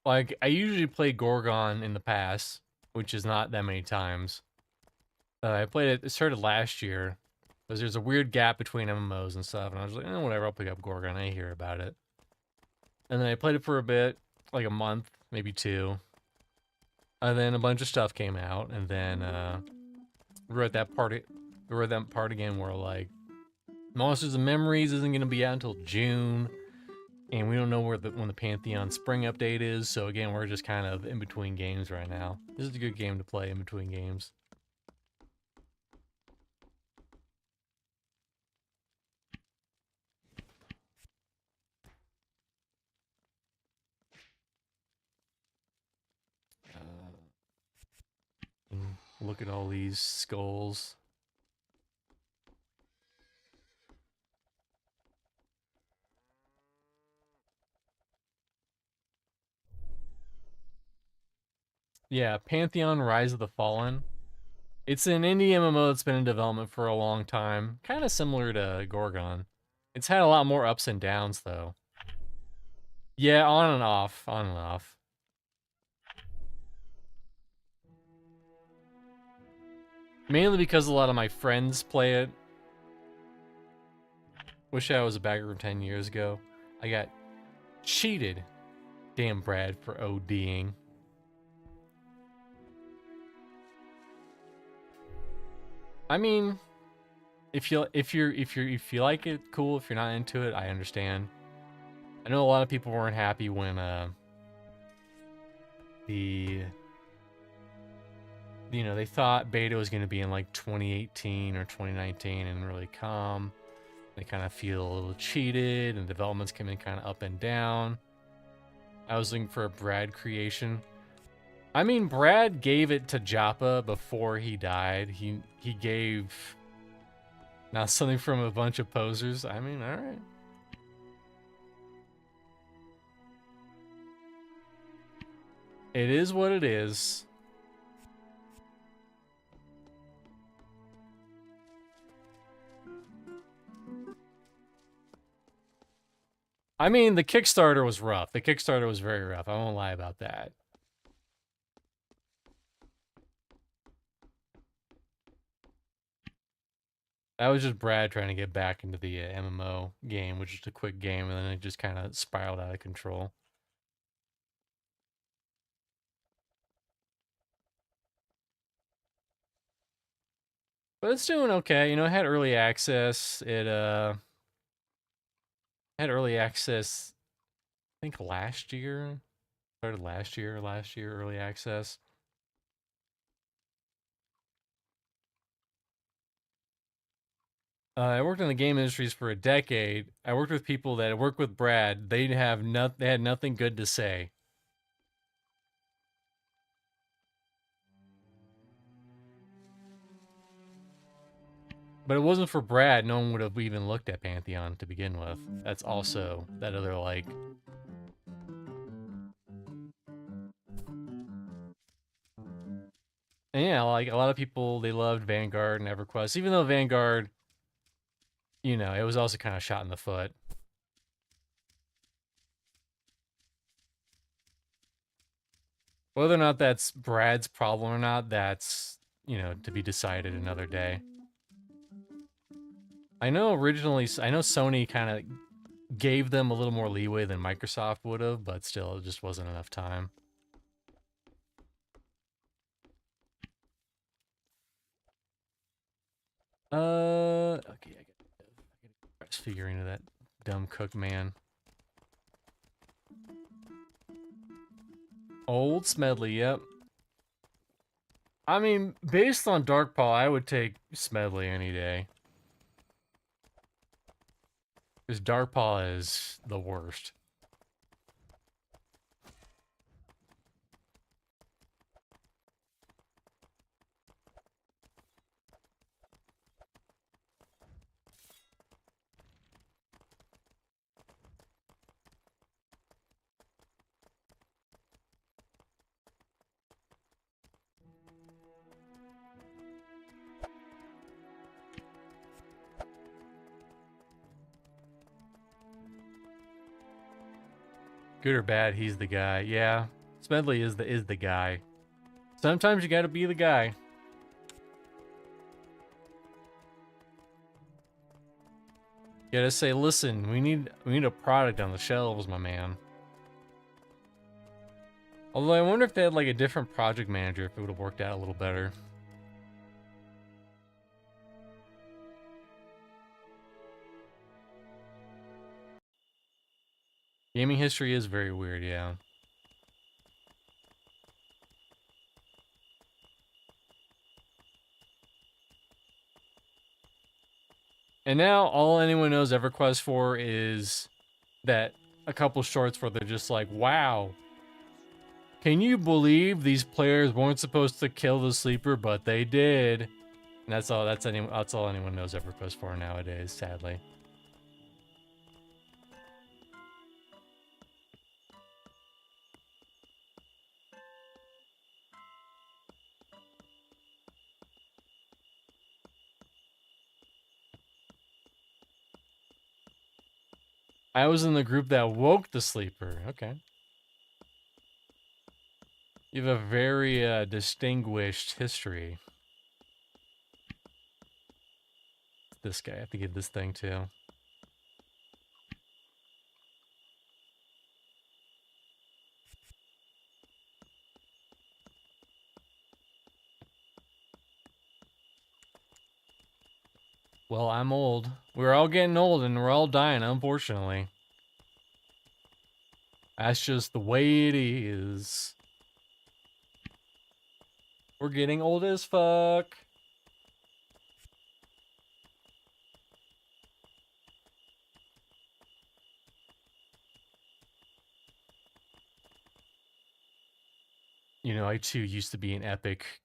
Like, I usually play Gorgon in the past, which is not that many times. I played it started last year, because there's a weird gap between MMOs and stuff, and I was like, whatever, I'll pick up Gorgon, I hear about it. And then I played it for a bit, like a month, maybe 2. And then a bunch of stuff came out, and then, we're at that part again where, like, Monsters and Memories isn't going to be out until June, and we don't know when the Pantheon Spring update is, so again, we're just kind of in between games right now. This is a good game to play in between games. Look at all these skulls. Yeah, Pantheon Rise of the Fallen. It's an indie MMO that's been in development for a long time. Kind of similar to Gorgon. It's had a lot more ups and downs, though. Yeah, on and off. On and off. Mainly because a lot of my friends play it. Wish I was a bagger from 10 years ago. I got cheated. Damn Brad for ODing. I mean, if you like it, cool. If you're not into it, I understand. I know a lot of people weren't happy when they thought beta was going to be in like 2018 or 2019 and really come. They kind of feel a little cheated, and developments come in kind of up and down. I was looking for a Brad creation. I mean, Brad gave it to Joppa before he died. He gave not something from a bunch of posers. I mean, all right. It is what it is. I mean, the Kickstarter was rough. The Kickstarter was very rough. I won't lie about that. That was just Brad trying to get back into the MMO game, which is a quick game, and then it just kind of spiraled out of control. But it's doing okay. You know, it had early access. It had early access, I think last year. Started last year, early access. I worked in the game industries for a decade. I worked with people that worked with Brad. They had nothing good to say. But it wasn't for Brad, no one would have even looked at Pantheon to begin with. That's also that other like. And yeah, like a lot of people, they loved Vanguard and EverQuest, even though Vanguard, you know, it was also kind of shot in the foot. Whether or not that's Brad's problem or not, that's, you know, to be decided another day. I know Sony kind of gave them a little more leeway than Microsoft would have, but still, it just wasn't enough time. Okay, I gotta figure into that dumb cook man. Old Smedley, yep. I mean, based on Darkpaw, I would take Smedley any day. Because Darkpaw is the worst. Good or bad, he's the guy. Yeah, Smedley is the guy. Sometimes you gotta be the guy. You gotta say, listen, we need a product on the shelves, my man. Although I wonder if they had like a different project manager, if it would have worked out a little better. Gaming history is very weird, yeah. And now all anyone knows EverQuest for is that a couple shorts where they're just like, wow, can you believe these players weren't supposed to kill the sleeper, but they did? And that's all anyone knows EverQuest for nowadays, sadly. I was in the group that woke the sleeper. Okay. You have a very distinguished history. This guy, I have to get this thing too. Well, I'm old. We're all getting old and we're all dying, unfortunately. That's just the way it is. We're getting old as fuck. You know, I too used to be an epic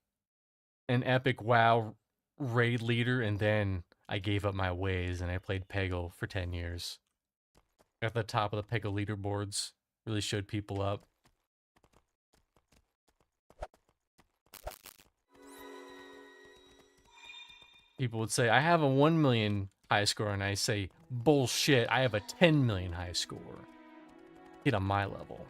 WoW raid leader, and then I gave up my ways and I played Peggle for 10 years. Got the top of the Peggle leaderboards. Really showed people up. People would say, I have a 1 million high score, and I say, Bullshit. I have a 10 million high score. Get on my level.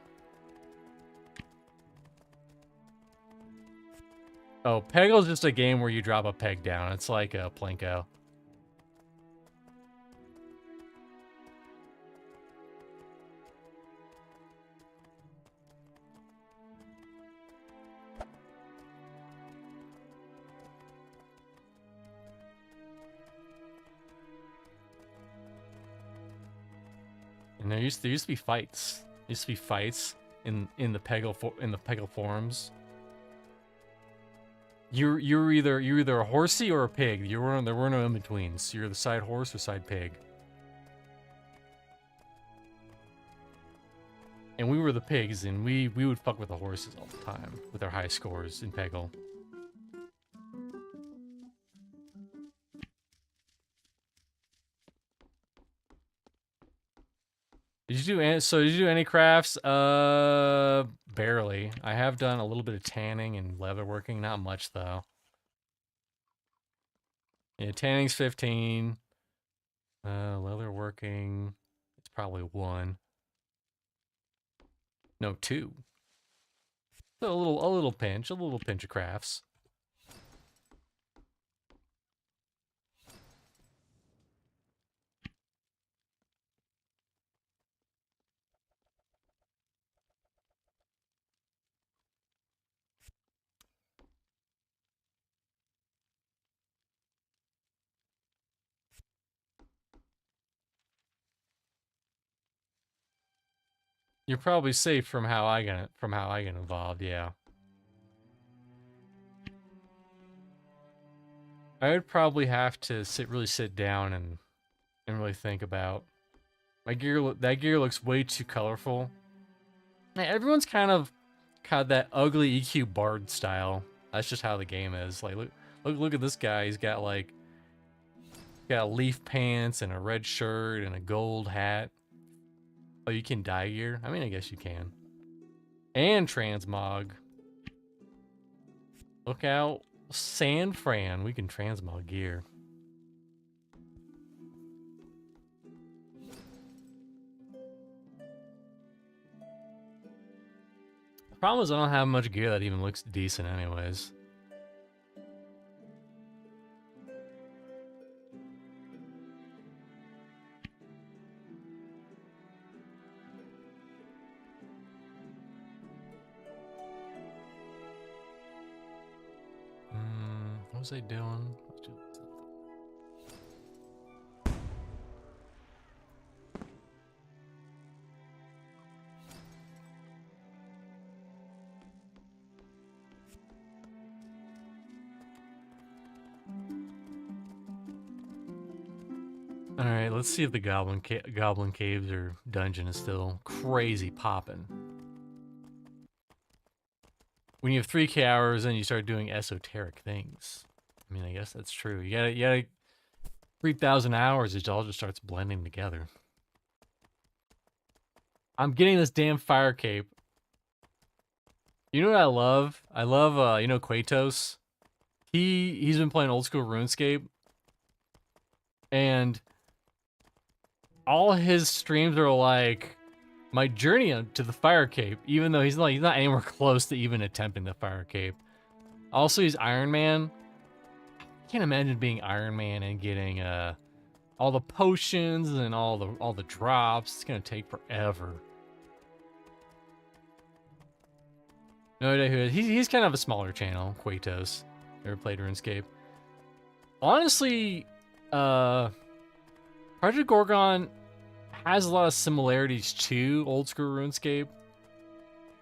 Oh, Peggle's just a game where you drop a peg down. It's like a Plinko. And there used to be fights. Used to be fights in the Peggle forums. You're either a horsey or a pig. There were no in betweens. You're the side horse or side pig. And we were the pigs, and we would fuck with the horses all the time with our high scores in Peggle. Did you do any crafts? Barely. I have done a little bit of tanning and leatherworking, not much though. Yeah, tanning's 15. Leatherworking, it's probably 1. No, 2. So a little pinch of crafts. You're probably safe from how I get involved, yeah. I would probably have to really sit down and really think about my gear. That gear looks way too colorful. Yeah, everyone's kind of that ugly EQ BARD style. That's just how the game is. Like look at this guy. He's got leaf pants and a red shirt and a gold hat. Oh, you can dye gear? I mean, I guess you can. And transmog. Look out, San Fran. We can transmog gear. The problem is I don't have much gear that even looks decent anyways. What was I doing? Let's do something. All right, let's see if the goblin caves or dungeon is still crazy popping. When you have 3K hours and you start doing esoteric things. I mean, I guess that's true. You gotta 3,000 hours, it all just starts blending together. I'm getting this damn fire cape. You know what I love? I love, you know, Kratos? He's been playing old school RuneScape. And all his streams are like my journey to the fire cape, even though he's not anywhere close to even attempting the fire cape. Also, he's Iron Man. I can't imagine being Iron Man and getting all the potions and all the drops. It's gonna take forever. No idea who it is. He's kind of a smaller channel, Kratos. Never played RuneScape. Honestly, Project Gorgon has a lot of similarities to old school RuneScape.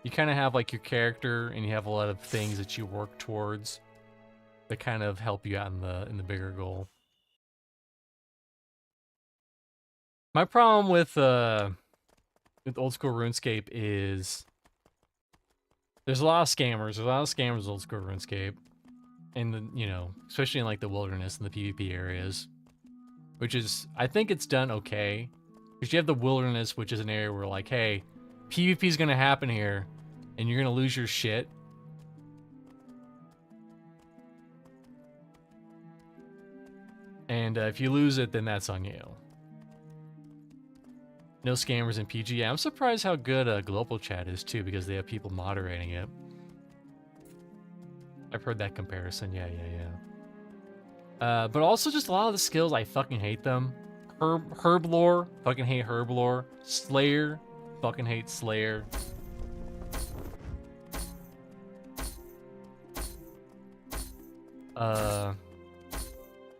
You kind of have like your character, and you have a lot of things that you work towards that kind of help you out in the bigger goal. My problem with old school RuneScape is there's a lot of scammers. There's a lot of scammers in old school RuneScape, and the, you know, especially in like the wilderness and the PvP areas, which is, I think it's done okay. Because you have the wilderness, which is an area where like, hey, PvP is gonna happen here, and you're gonna lose your shit. And if you lose it, then that's on you. No scammers in PG. Yeah, I'm surprised how good global chat is too, because they have people moderating it. I've heard that comparison. Yeah. But also just a lot of the skills, I fucking hate them. Herblore, fucking hate Herblore. Slayer, fucking hate Slayer.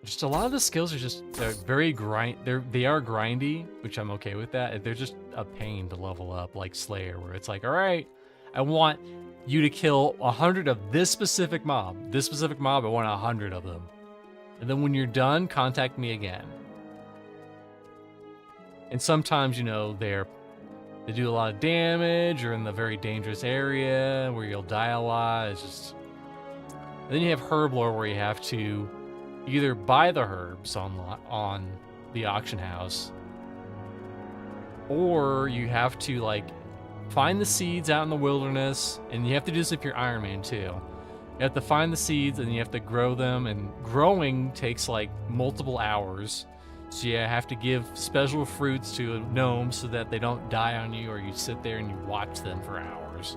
Just a lot of the skills are just, they're very they are grindy, which I'm okay with that. They're just a pain to level up, like Slayer, where it's like, all right, I want you to kill 100 of this specific mob. This specific mob, I want 100 of them. And then when you're done, contact me again. And sometimes, you know, they do a lot of damage, or in the very dangerous area where you'll die a lot. It's just... And then you have Herblore, where you have to either buy the herbs on the auction house, or you have to, like, find the seeds out in the wilderness, and you have to do this if you're Iron Man too. You have to find the seeds, and you have to grow them, and growing takes, like, multiple hours. So you have to give special fruits to gnomes so that they don't die on you, or you sit there and you watch them for hours.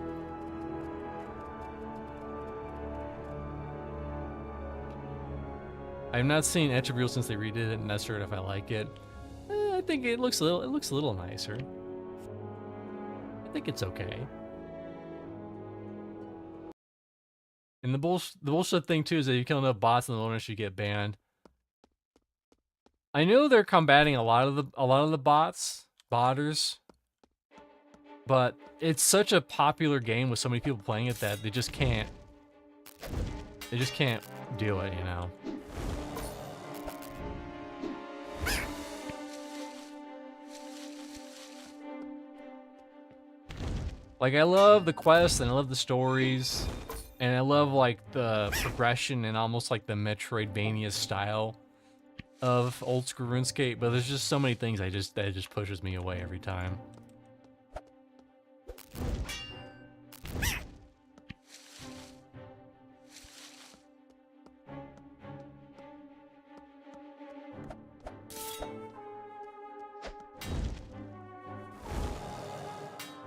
I've not seen Etribril since they redid it, and not sure if I like it. I think it looks a little nicer. I think it's okay. And the bullshit thing too is that if you kill enough bots in the wilderness, you get banned. I know they're combating a lot of the botters, but it's such a popular game with so many people playing it that they just can't do it, you know. Like, I love the quests and I love the stories, and I love, like, the progression and almost like the Metroidvania style of old school RuneScape, but there's just so many things that just pushes me away every time.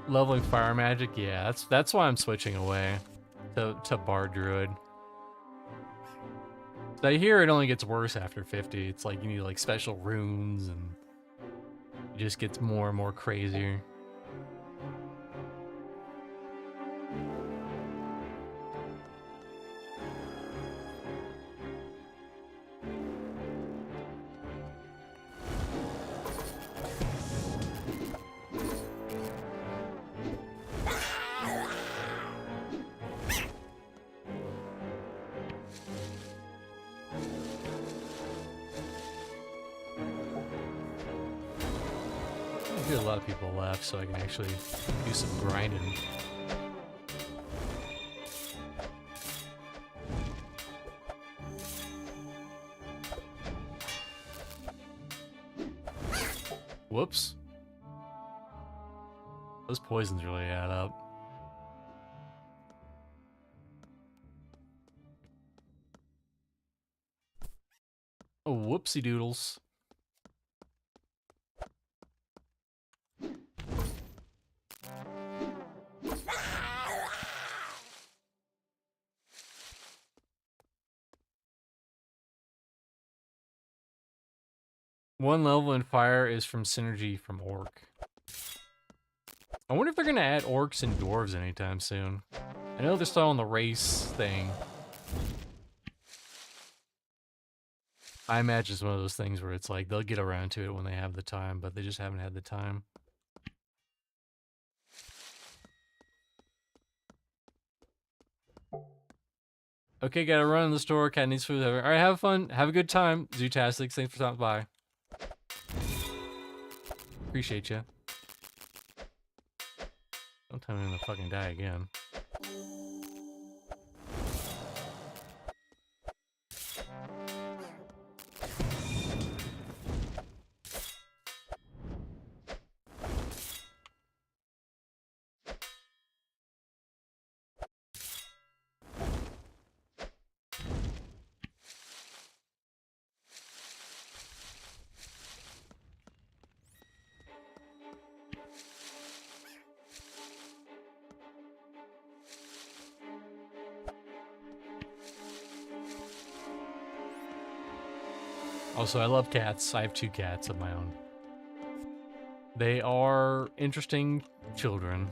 Leveling fire magic, yeah, that's why I'm switching away to Bard Druid. So I hear it only gets worse after 50. It's like you need like special runes, and it just gets more and more crazier. A lot of people left, so I can actually do some grinding. Whoops. Those poisons really add up. Oh, whoopsie doodles. One level in fire is from synergy from orc. I wonder if they're gonna add orcs and dwarves anytime soon. I know they're still on the race thing. I imagine it's one of those things where it's like they'll get around to it when they have the time, but they just haven't had the time. Okay, gotta run in the store. Cat needs food. All right, have fun. Have a good time. Zootastics, thanks for stopping by. Appreciate you. Don't tell me I'm gonna fucking die again. Also, I love cats. I have 2 cats of my own. They are interesting children.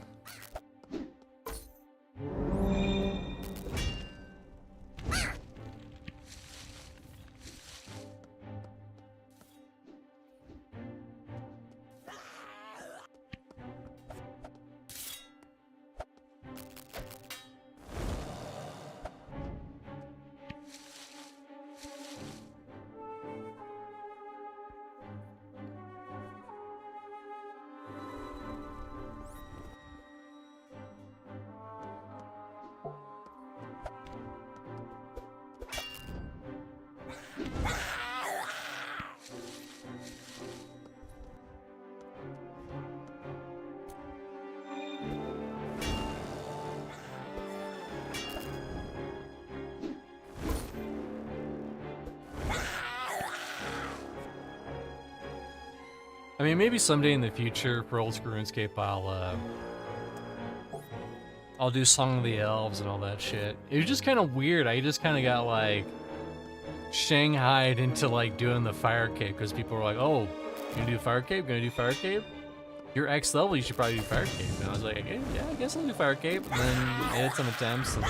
I mean, maybe someday in the future for old school RuneScape, I'll do Song of the Elves and all that shit. It was just kind of weird. I just kind of got like shanghaied into like doing the fire cave because people were like, "Oh, you gonna do fire cave? Gonna do fire cave? You're X level. You should probably do fire cave." And I was like, "Okay, yeah, I guess I'll do fire cave." And then I did some attempts. And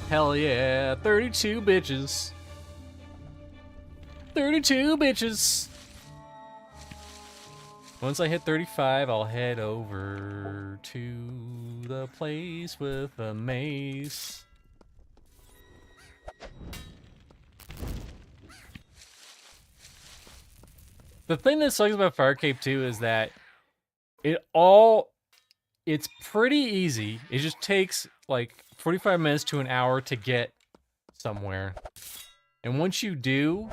hell yeah, 32 bitches. 32 bitches. Once I hit 35, I'll head over to the place with the mace. The thing that sucks about Fire Cape too is that it's pretty easy. It just takes like 45 minutes to an hour to get somewhere. And once you do,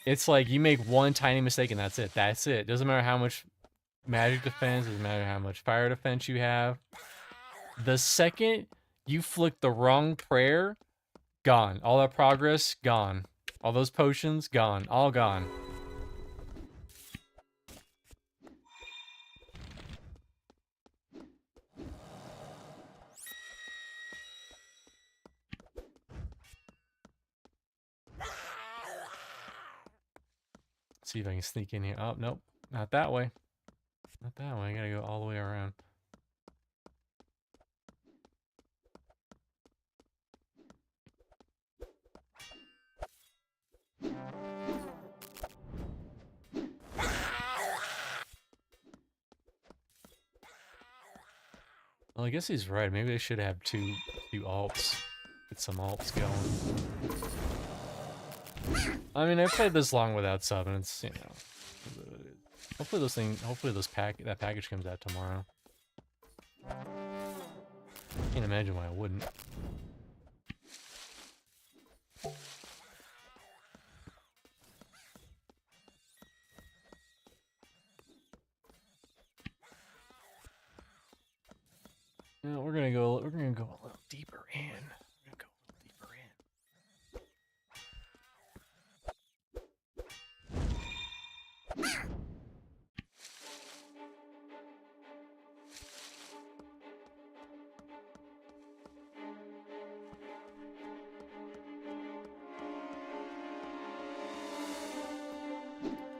it's like you make one tiny mistake and that's it. That's it. Doesn't matter how much magic defense, doesn't matter how much fire defense you have. The second you flick the wrong prayer, gone. All that progress, gone. All those potions, gone. All gone. See if I can sneak in here. Oh, nope. Not that way. Not that way. I gotta go all the way around. Well, I guess he's right. Maybe I should have two alts. Get some alts going. I mean, I've played this long without sub, and it's, you know, hopefully that package comes out tomorrow. Can't imagine why I wouldn't. No, we're gonna go a little deeper in.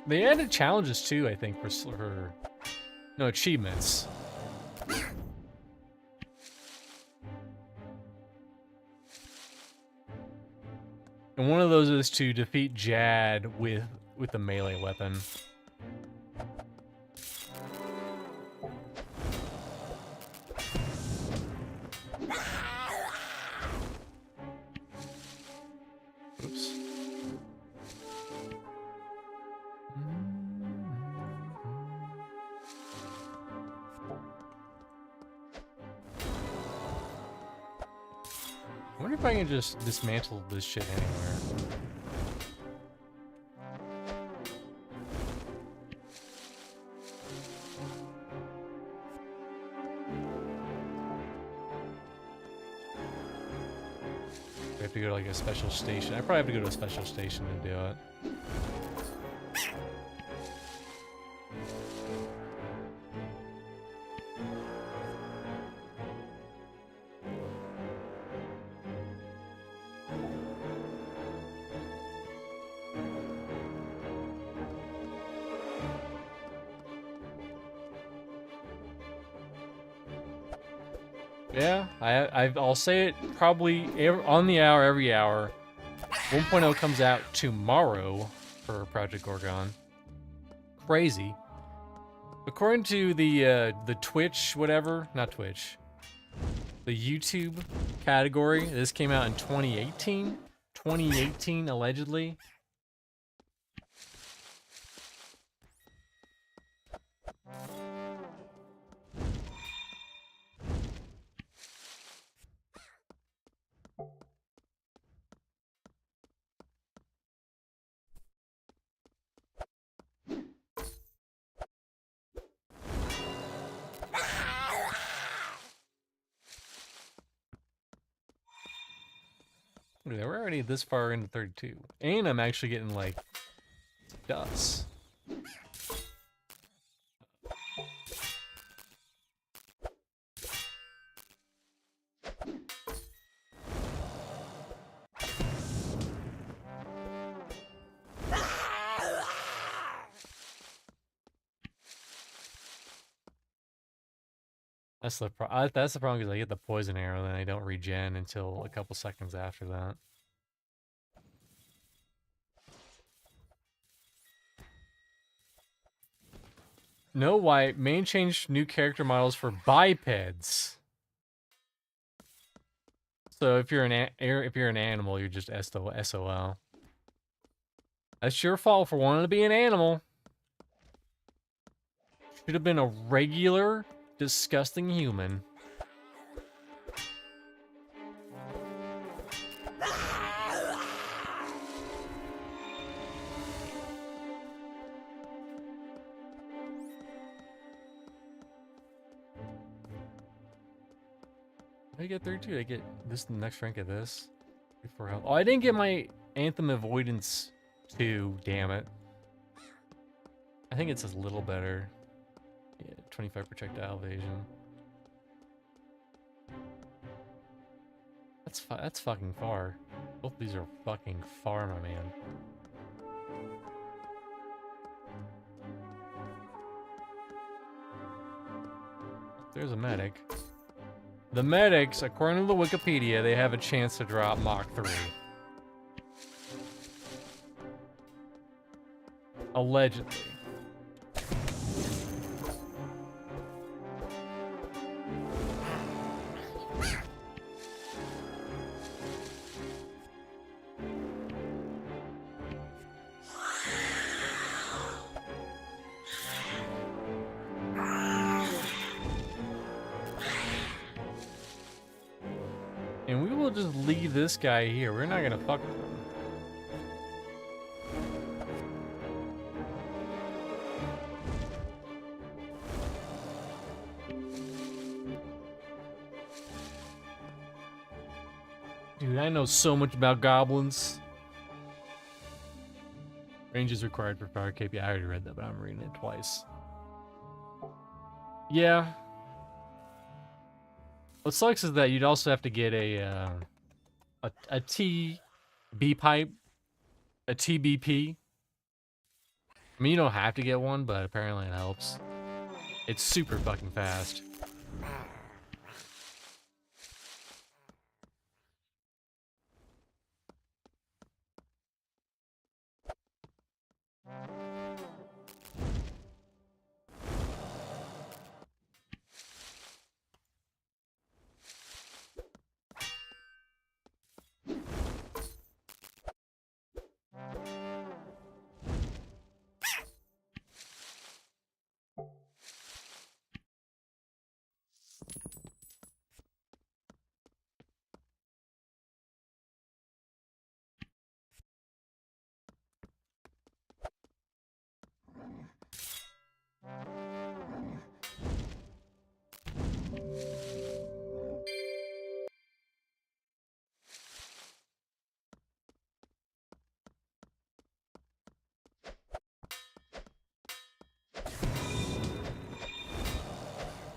They added challenges too, I think, for no achievements. And one of those is to defeat Jad with a melee weapon. Oops. I wonder if I can just dismantle this shit anywhere. I have to go to like a special station. I probably have to go to a special station to do it. Yeah, I'll say it probably on the hour, every hour. 1.0 comes out tomorrow for Project Gorgon. Crazy. According to the Twitch, whatever, not Twitch, the YouTube category, this came out in 2018. 2018, allegedly. Look at that, we're already this far into 32. And I'm actually getting, like, dust. That's the problem, because I get the poison arrow, then I don't regen until a couple seconds after that. No, why? Main changed new character models for bipeds. So if you're an animal, you're just SOL. That's your fault for wanting to be an animal. Should have been a regular, disgusting human. I get 32. I get this the next rank of this. Before health. Oh, I didn't get my Anthem Avoidance 2, damn it. I think it's a little better. Yeah, 25 projectile evasion. That's fucking far. Both these are fucking far, my man. There's a medic. The medics, according to the Wikipedia, they have a chance to drop Mach 3. Allegedly. And we will just leave this guy here. We're not gonna fuck with him. Dude, I know so much about goblins. Range is required for power cape. Yeah, I already read that, but I'm reading it twice. Yeah. What sucks is that you'd also have to get a TB pipe, a TBP. I mean, you don't have to get one, but apparently it helps. It's super fucking fast.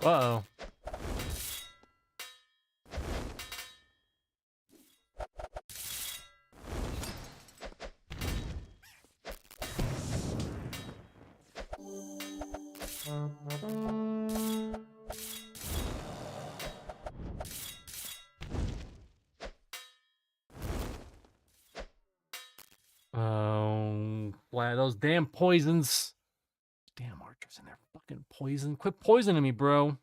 Uh-oh. splat. Those damn poisons. Damn archers in there. Fucking poison. Quit poisoning me, bro.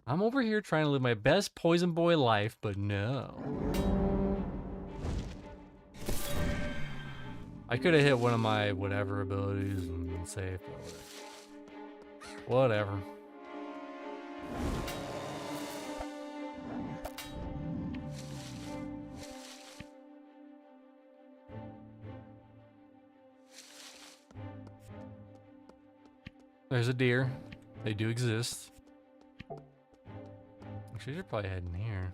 I'm over here trying to live my best poison boy life, but no. I could have hit one of my whatever abilities and been safe, but whatever. There's a deer. They do exist. Actually, I should probably head in here.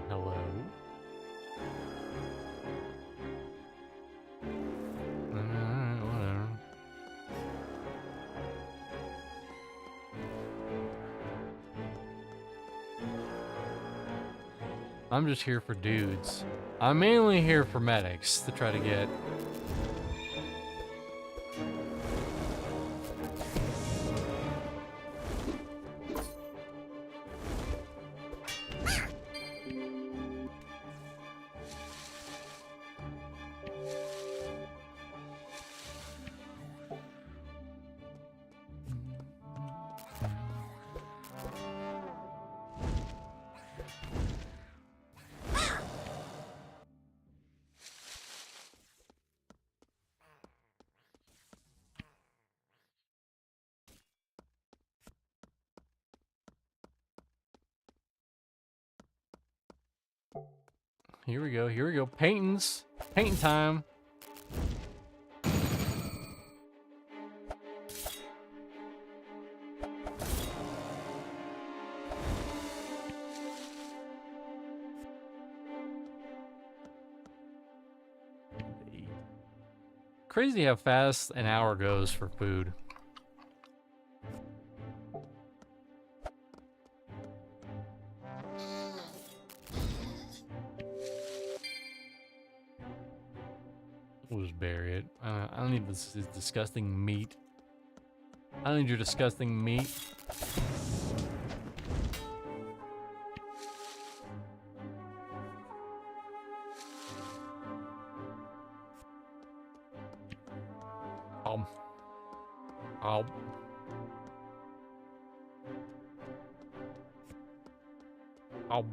Hello? Alright, whatever. I'm just here for dudes. I'm mainly here for medics to try to get. Here we go, here we go. Paintings. Painting time. Crazy how fast an hour goes for food. We'll just bury it. I don't need this disgusting meat. I don't need your disgusting meat. Oh. Oh.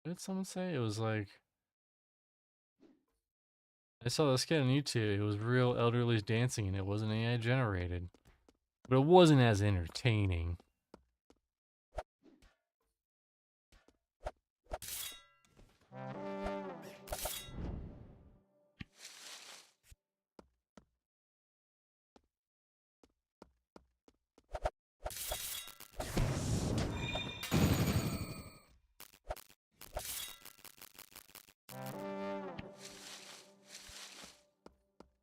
What did someone say? It was like, I saw this kid on YouTube. It was real elderly's dancing and it wasn't AI generated. But it wasn't as entertaining.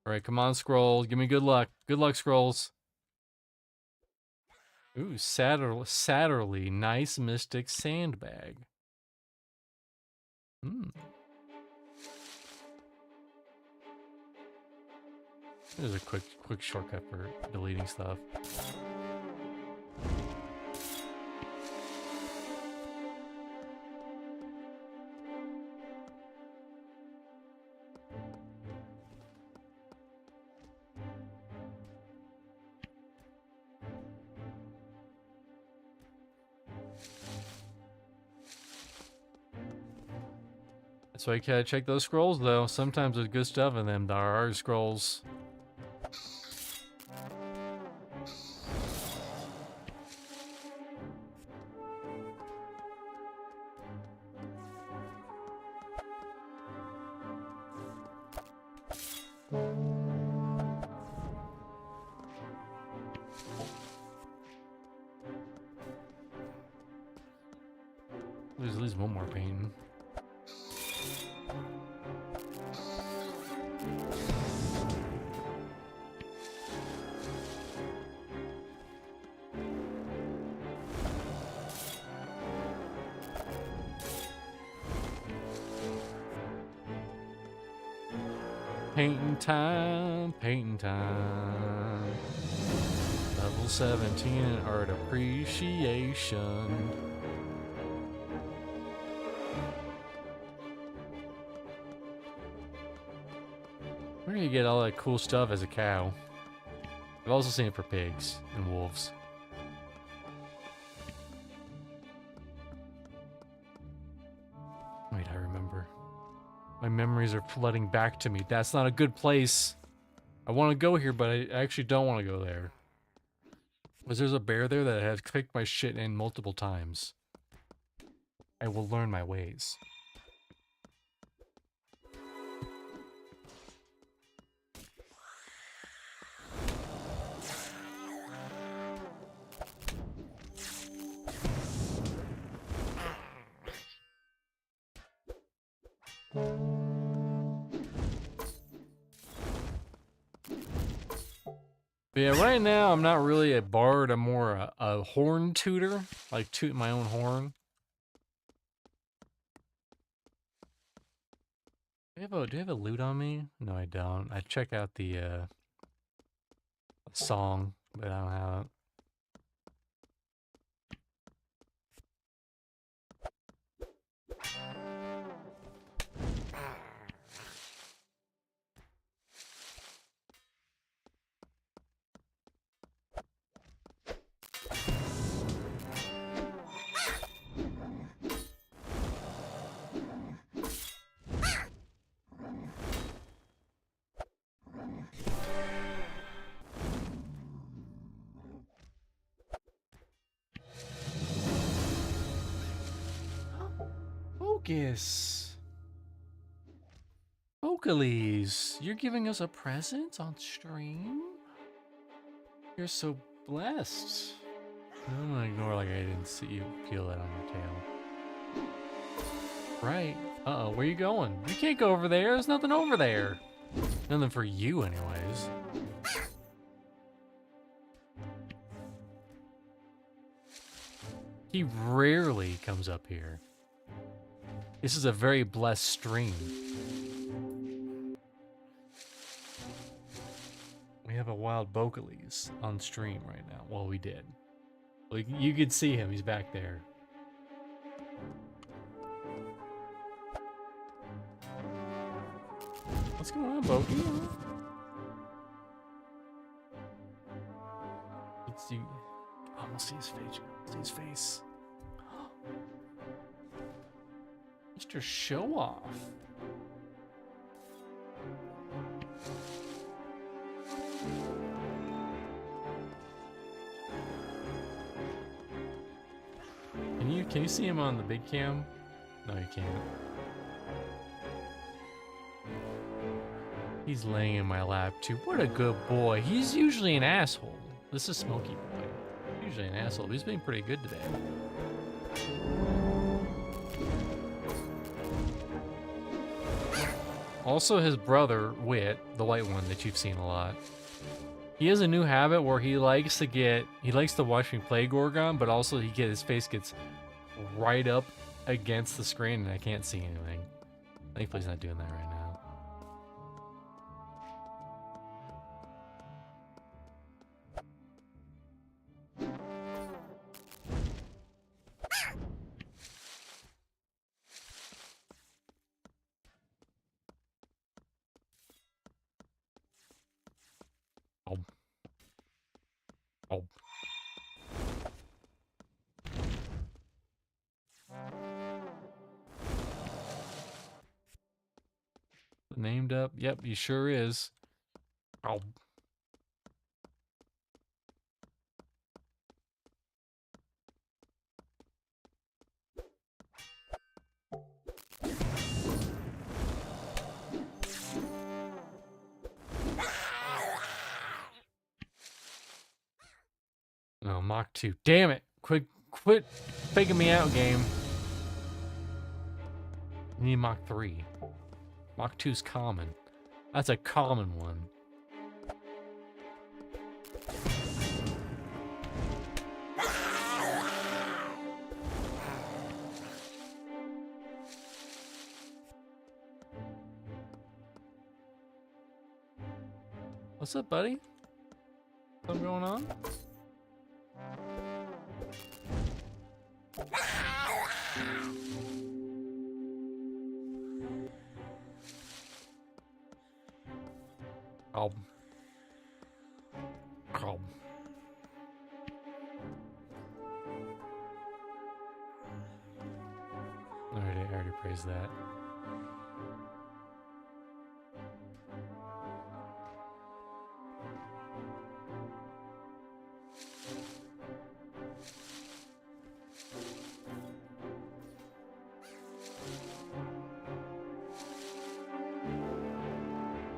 All right, come on, scrolls. Give me good luck. Good luck, scrolls. Ooh, Satterly, nice mystic sandbag. Hmm. There's a quick shortcut for deleting stuff. That's why you gotta check those scrolls, though. Sometimes there's good stuff in them. There are scrolls. There's at least one more painting. Painting time, painting time. Level 17 in art appreciation. Where do you get all that cool stuff as a cow? I've also seen it for pigs and wolves. Wait, I remember. My memories are flooding back to me. That's not a good place. I want to go here, but I actually don't want to go there. Because there's a bear there that has kicked my shit in multiple times. I will learn my ways. But yeah, right now I'm not really a bard. I'm more a horn tutor, like toot my own horn. Do you have a loot on me? No, I don't. I check out the song, but I don't have it. Focus. Vocalies, you're giving us a present on stream? You're so blessed. I'm gonna ignore like I didn't see you peel that on your tail. Right. Uh-oh, where you going? You can't go over there. There's nothing over there. Nothing for you anyways. He rarely comes up here. This is a very blessed stream. We have a wild Vocalies on stream right now. Well, we did. Like, you could see him. He's back there. What's going on, Bogey? It's you. I almost see his face. See his face. Mr. Show Off. Can you see him on the big cam? No, you can't. He's laying in my lap too. What a good boy. He's usually an asshole. This is Smokey Boy. Usually an asshole, but he's been pretty good today. Also his brother, Wit, the white one that you've seen a lot. He has a new habit where he likes to watch me play Gorgon, but also his face gets right up against the screen and I can't see anything. Thankfully he's not doing that right now. Oh. Oh. Named up? Yep, he sure is. Oh. No, Mach 2. Damn it! Quit faking me out, game. You need Mach 3. Mach 2's common. That's a common one. What's up, buddy? What's going on? Oh. Oh. I already praised that.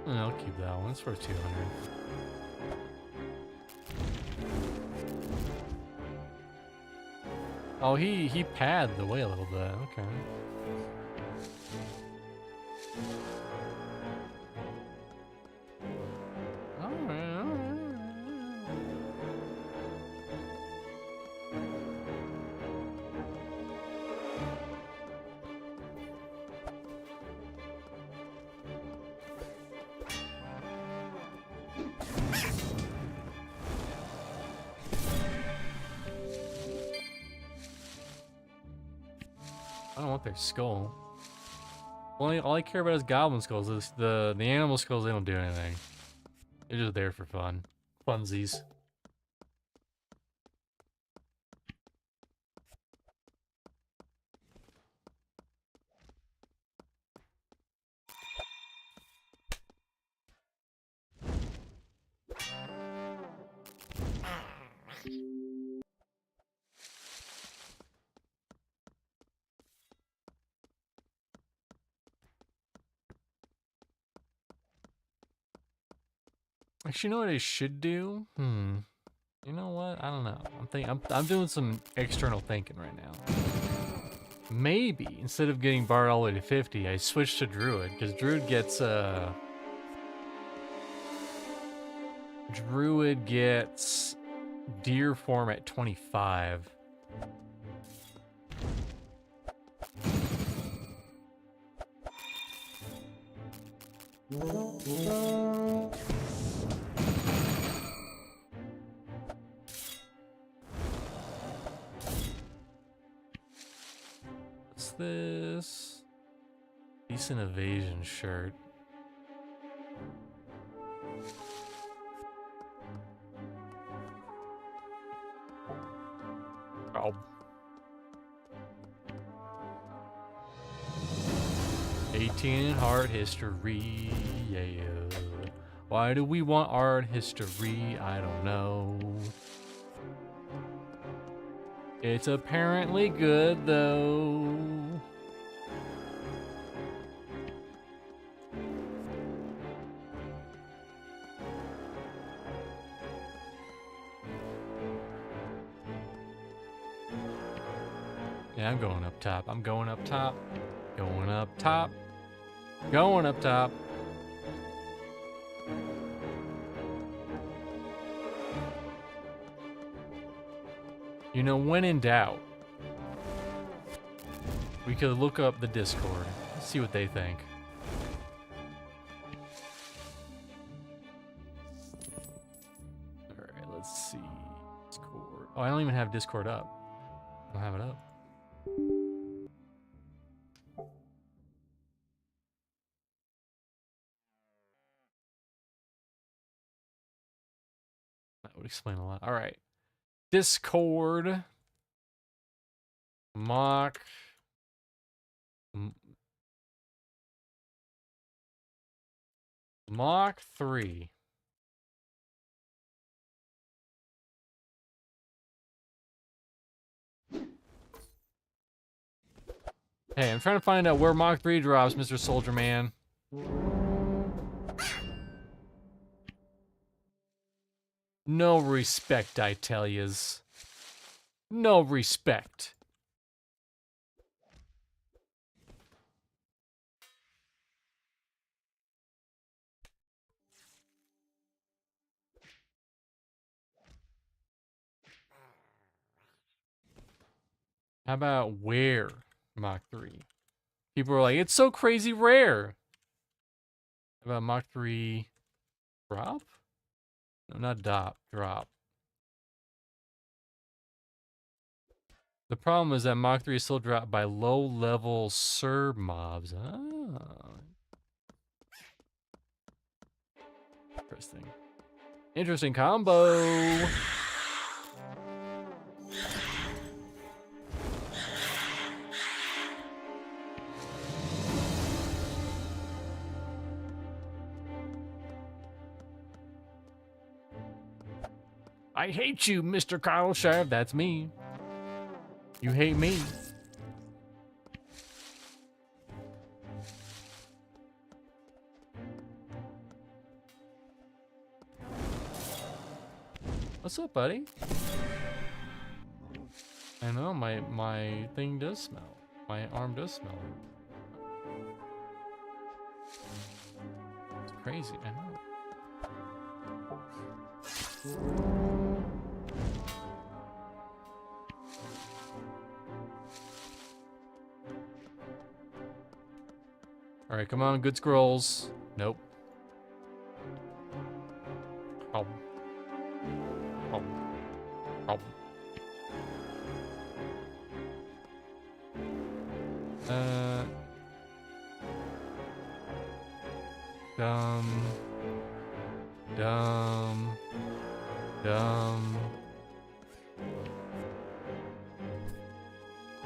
I'll keep that one. It's for 200. Oh, he padded the way a little bit. Okay. All right. I don't want their skull. All I care about is goblin skulls. The animal skulls, they don't do anything. They're just there for fun. Funsies. Actually, you know what I should do? You know what? I don't know. I'm doing some external thinking right now. Maybe instead of getting BARD all the way to 50, I switch to Druid because Druid gets deer form at 25. What's this? Decent evasion shirt. Oh. 18 in art history, yeah. Why do we want art history? I don't know. It's apparently good, though. Yeah, I'm going up top. I'm going up top. Going up top. Going up top. You know, when in doubt, we could look up the Discord, see what they think. Alright, let's see. Discord. Oh, I don't even have Discord up. I don't have it up. That would explain a lot. Alright. Discord. Mach 3. Hey, I'm trying to find out where Mach 3 drops, Mr. Soldier Man. No respect, I tell yous. No respect. How about where Mach 3? People are like, it's so crazy rare. How about Mach 3 drop? No, not dop, drop. The problem is that Mach 3 is still dropped by low-level Serb mobs. Oh. Interesting. Interesting combo. I hate you, Mr. Kyle Shire. That's me. You hate me. What's up, buddy? I know my thing does smell. My arm does smell. It's crazy, I know. All right, come on, good scrolls. Nope. Oh. Oh. Oh. Dumb.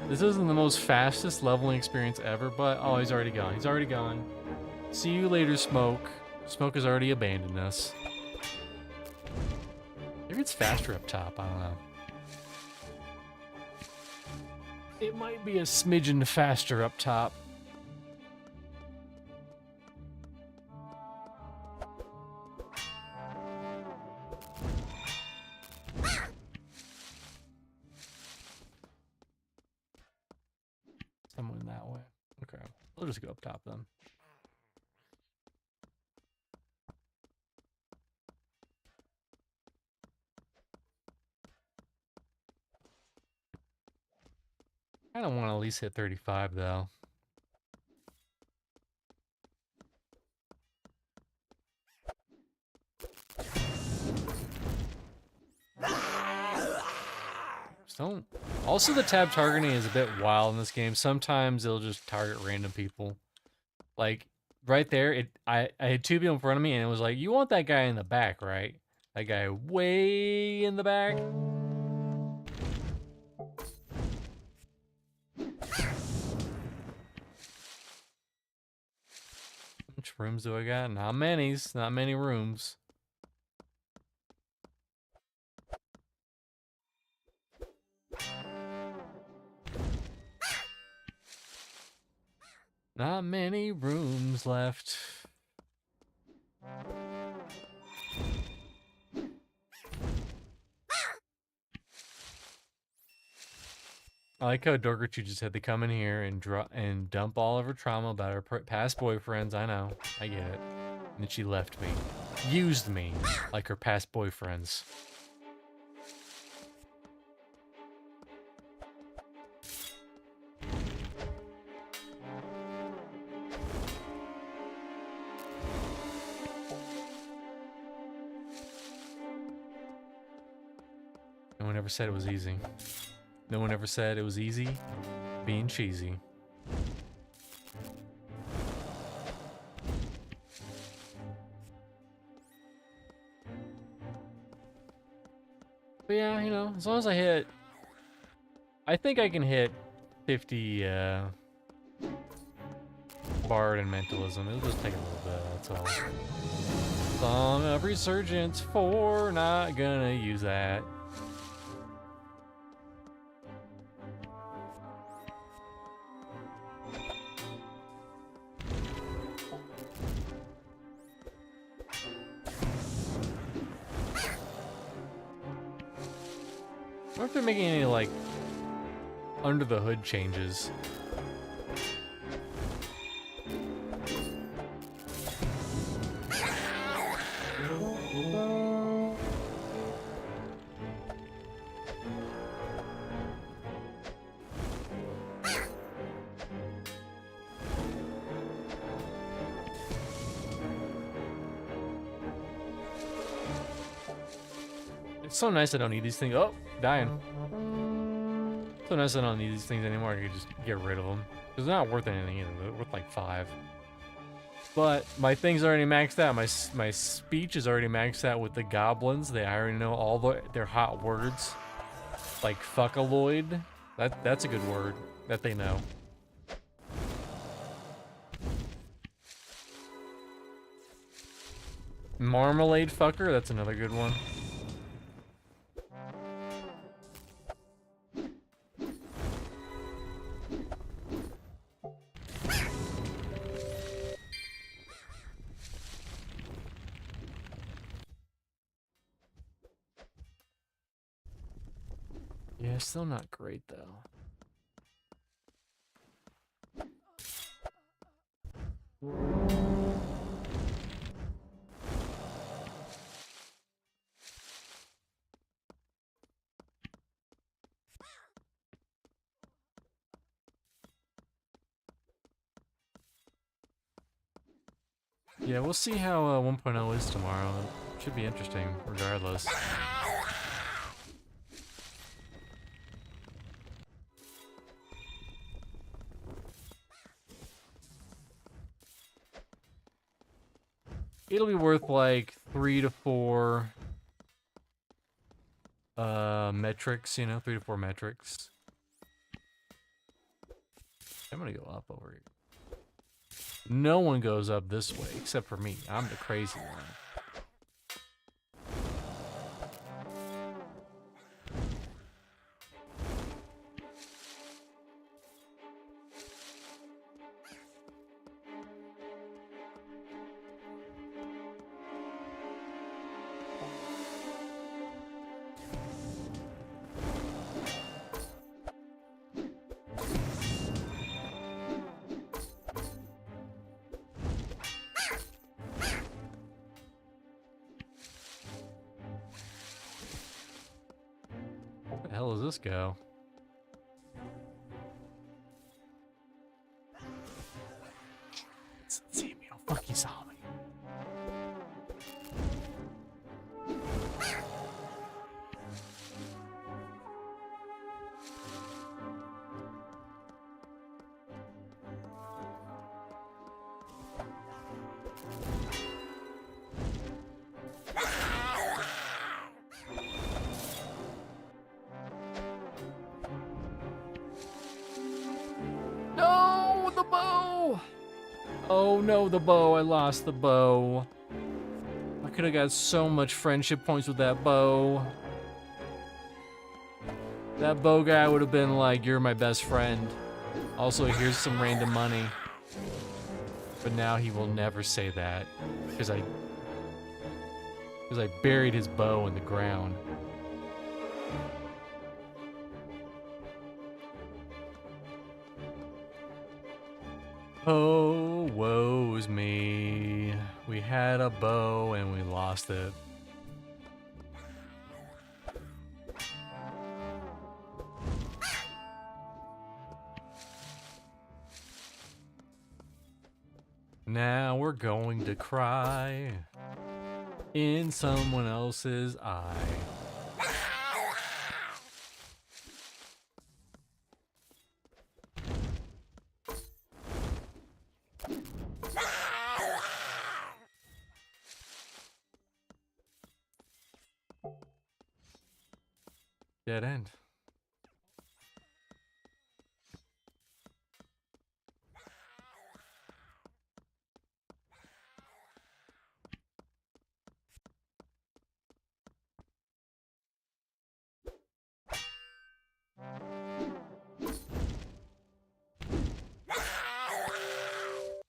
This isn't the most fastest leveling experience ever, but oh, he's already gone. He's already gone. See you later, Smoke. Smoke has already abandoned us. Maybe it's faster up top, I don't know. It might be a smidgen faster up top. Someone that way. Okay, we'll just go up top then. I don't want to at least hit 35 though. Don't. Also, the tab targeting is a bit wild in this game. Sometimes it'll just target random people. Like right there, I had two people in front of me, and it was like, "You want that guy in the back, right? That guy way in the back." Which rooms do I got? Not many. Not many rooms. Not many rooms left. I like how Dorgerchu just had to come in here and dump all of her trauma about her past boyfriends. I know, I get it. And then she left me, used me like her past boyfriends. No one ever said it was easy. No one ever said it was easy being cheesy. But yeah, you know, as long as I hit... I think I can hit 50, BARD and Mentalism. It'll just take a little bit, that's all. Song of Resurgence 4, not gonna use that. I wonder if they're making any, like, under the hood changes. It's so nice I don't need these things. Oh, dying. So nice I don't need these things anymore. I can just get rid of them. They're not worth anything either. They're worth like 5. But my thing's already maxed out. My speech is already maxed out with the goblins. I already know all their hot words. Like fuckaloid. That's a good word that they know. Marmalade fucker, that's another good one. Yeah, still not great though. Yeah, we'll see how 1.0 is tomorrow. It should be interesting, regardless. It'll be worth like 3 to 4 metrics, you know, 3 to 4 metrics. I'm gonna go up over here. No one goes up this way except for me. I'm the crazy one. Where the hell does this go? It's see me. Oh, fuck, he saw me. No, the bow! Oh no, the bow. I lost the bow. I could have got so much friendship points with that bow. That bow guy would have been like, you're my best friend. Also, here's some random money. But now he will never say that. Because I buried his bow in the ground. Oh, woe's me. We had a bow and we lost it. Now we're going to cry in someone else's eye. Dead end.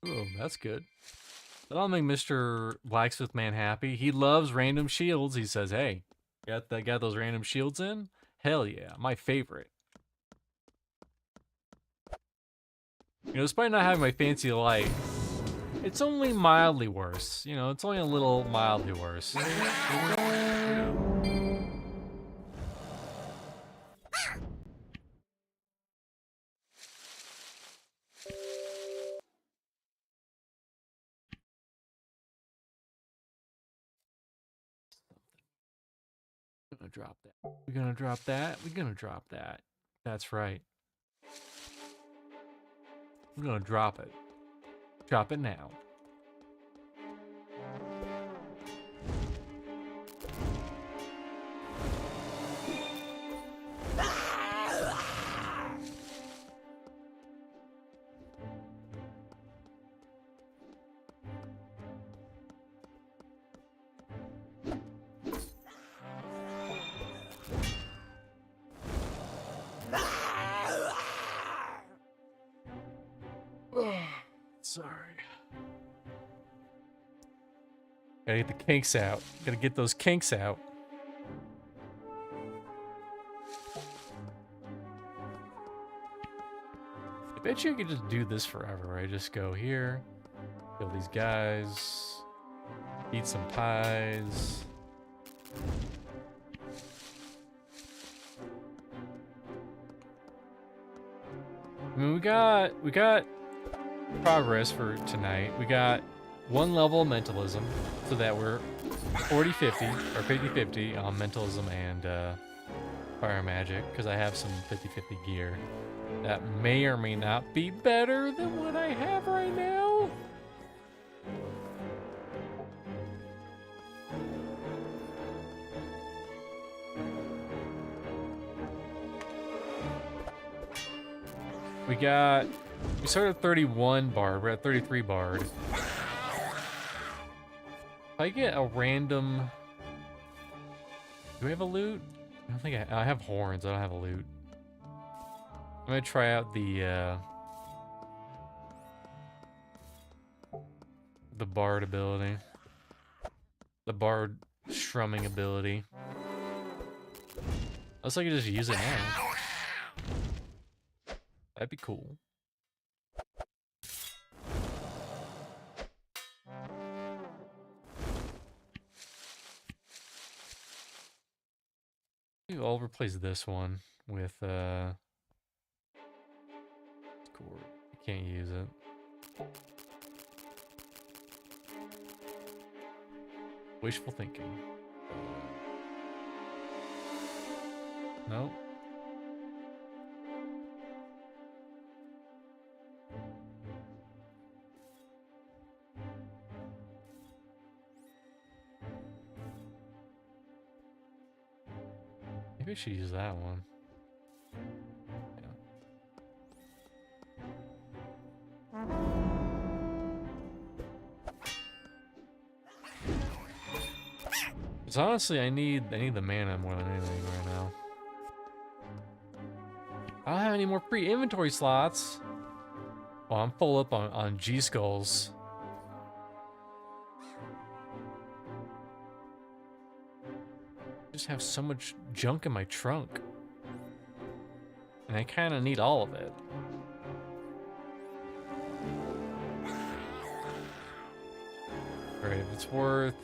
Oh, that's good. That'll make Mr. Blacksmith Man happy. He loves random shields. He says, "Hey, got those random shields in? Hell yeah, my favorite." You know, despite not having my fancy light, it's only mildly worse. You know, it's only a little mildly worse. We're gonna drop that. We're gonna drop that. We're gonna drop that. That's right. We're gonna drop it. Drop it now. Sorry. Gotta get the kinks out. Gotta get those kinks out. I bet you could just do this forever, right? Just go here, kill these guys, eat some pies. I mean, we got progress for tonight. We got one level of mentalism, so that we're 40-50 or 50-50 on mentalism and fire magic, because I have some 50-50 gear that may or may not be better than what I have right now. We started at 31 BARD, we're at 33 BARD. If I get a random... Do we have a loot? I don't think I have horns, I don't have a loot. I'm gonna try out the BARD ability. The BARD strumming ability. Looks like I just use it now. That'd be cool. I'll replace this one with cord. I can't use it. Wishful thinking. Nope. Maybe I should use that one. Yeah. Because honestly, I need the mana more than anything right now. I don't have any more free inventory slots. Oh, I'm full up on G skulls. I just have so much junk in my trunk. And I kind of need all of it. Alright, if it's worth...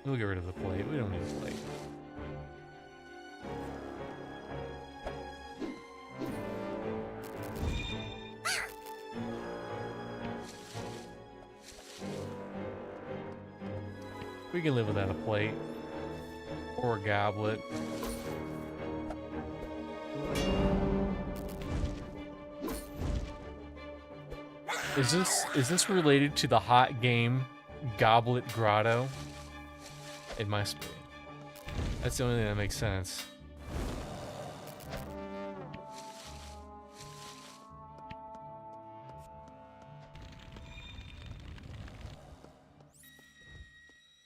We'll get rid of the plate. We don't need a plate. We can live without a plate. Or a goblet. Is this related to the hot game Goblet Grotto? It must be. That's the only thing that makes sense.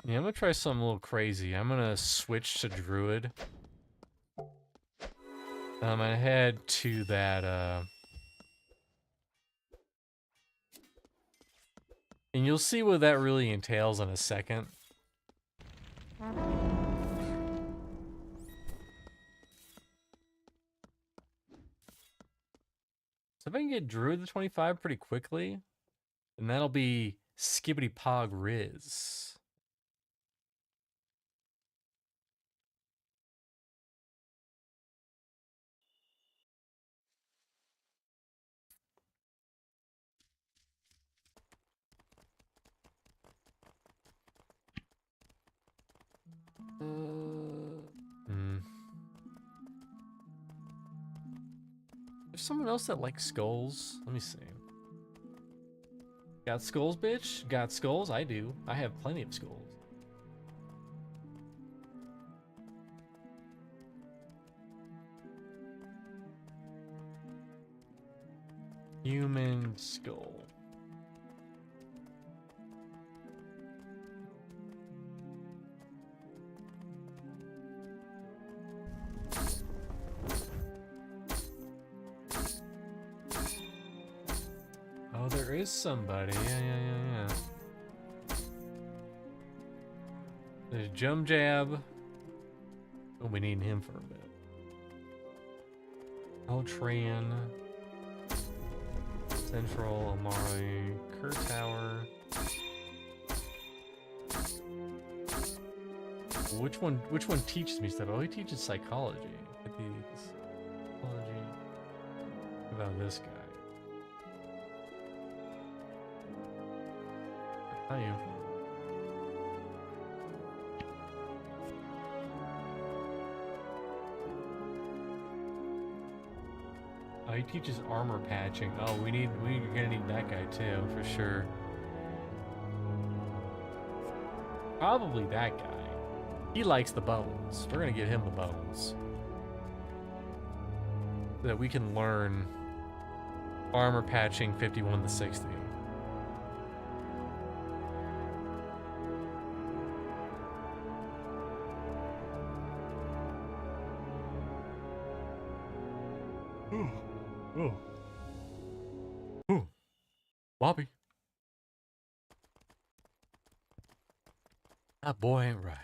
Yeah, I'm gonna try something a little crazy. I'm gonna switch to Druid. I'm gonna head to that, and you'll see what that really entails in a second. So if I can get Druid to 25 pretty quickly, then that'll be Skibbity Pog Riz. There's someone else that likes skulls. Let me see. Got skulls, bitch? Got skulls? I do. I have plenty of skulls. Human skull. Oh, there is somebody. Yeah. There's Jum Jab. Oh, we need him for a bit. Altran. Central, Amari, Tower. Which one teaches me stuff? Oh, he teaches psychology. Psychology. What about this guy? How are you? Oh, he teaches armor patching. Oh, we're gonna need that guy too, for sure. Probably that guy. He likes the bones. We're gonna get him the bones. So that we can learn armor patching 51 to 60. Ooh. Bobby. That boy ain't right.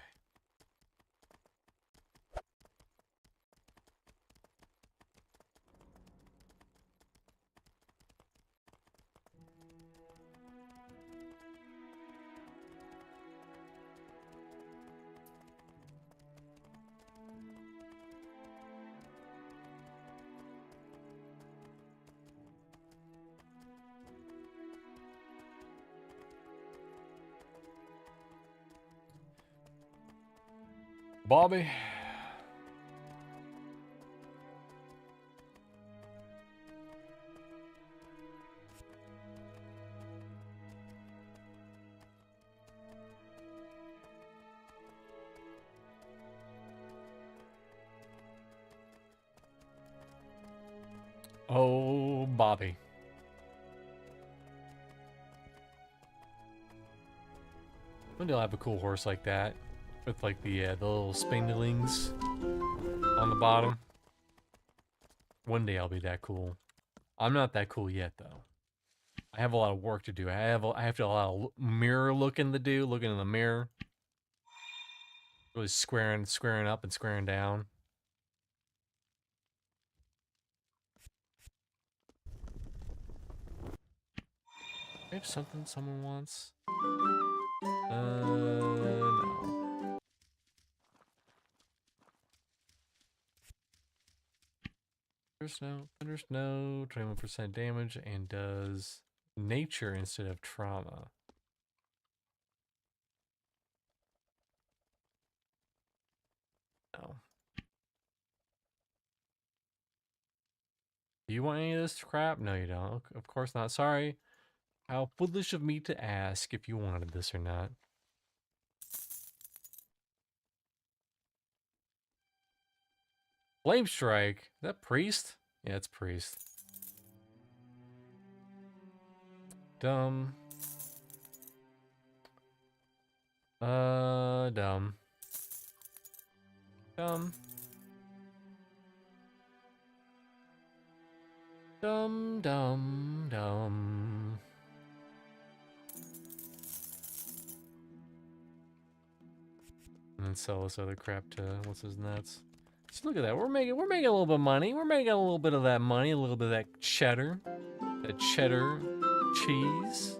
Bobby. Oh, Bobby. One day I'll have a cool horse like that. With like the little spindlings on the bottom. One day I'll be that cool. I'm not that cool yet though. I have a lot of work to do. I have a lot of mirror looking to do, looking in the mirror. Really squaring up and squaring down. I have something someone wants. No. Thunder Snow, 21% damage, and does nature instead of trauma. No. Do you want any of this crap? No, you don't. Of course not. Sorry. How foolish of me to ask if you wanted this or not. Flame Strike. Is that priest? Yeah, it's priest. Dumb. Dumb. Dumb. Dumb, dumb, dumb. And then sell this other crap to what's his nuts. So look at that. We're making a little bit of money. We're making a little bit of that money, a little bit of that cheddar. That cheddar cheese.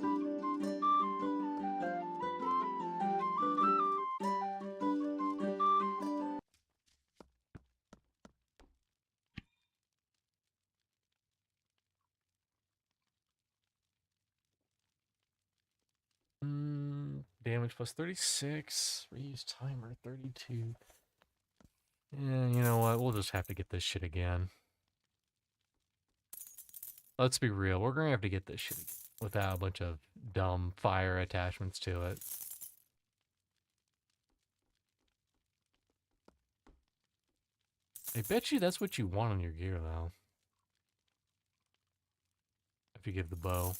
Damage plus 36. Reuse timer 32. Yeah, you know what? We'll just have to get this shit again. Let's be real. We're gonna have to get this shit again without a bunch of dumb fire attachments to it. I bet you that's what you want on your gear, though. If you give the bow.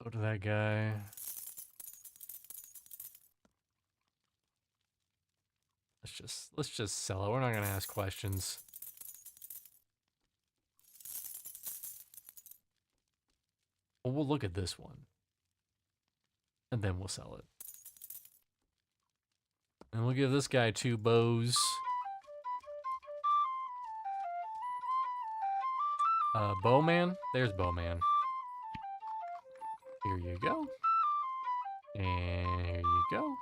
Go to that guy. Let's just sell it. We're not gonna ask questions. Well, we'll look at this one. And then we'll sell it. And we'll give this guy 2 bows. Bowman? There's Bowman. Here you go. And here you go.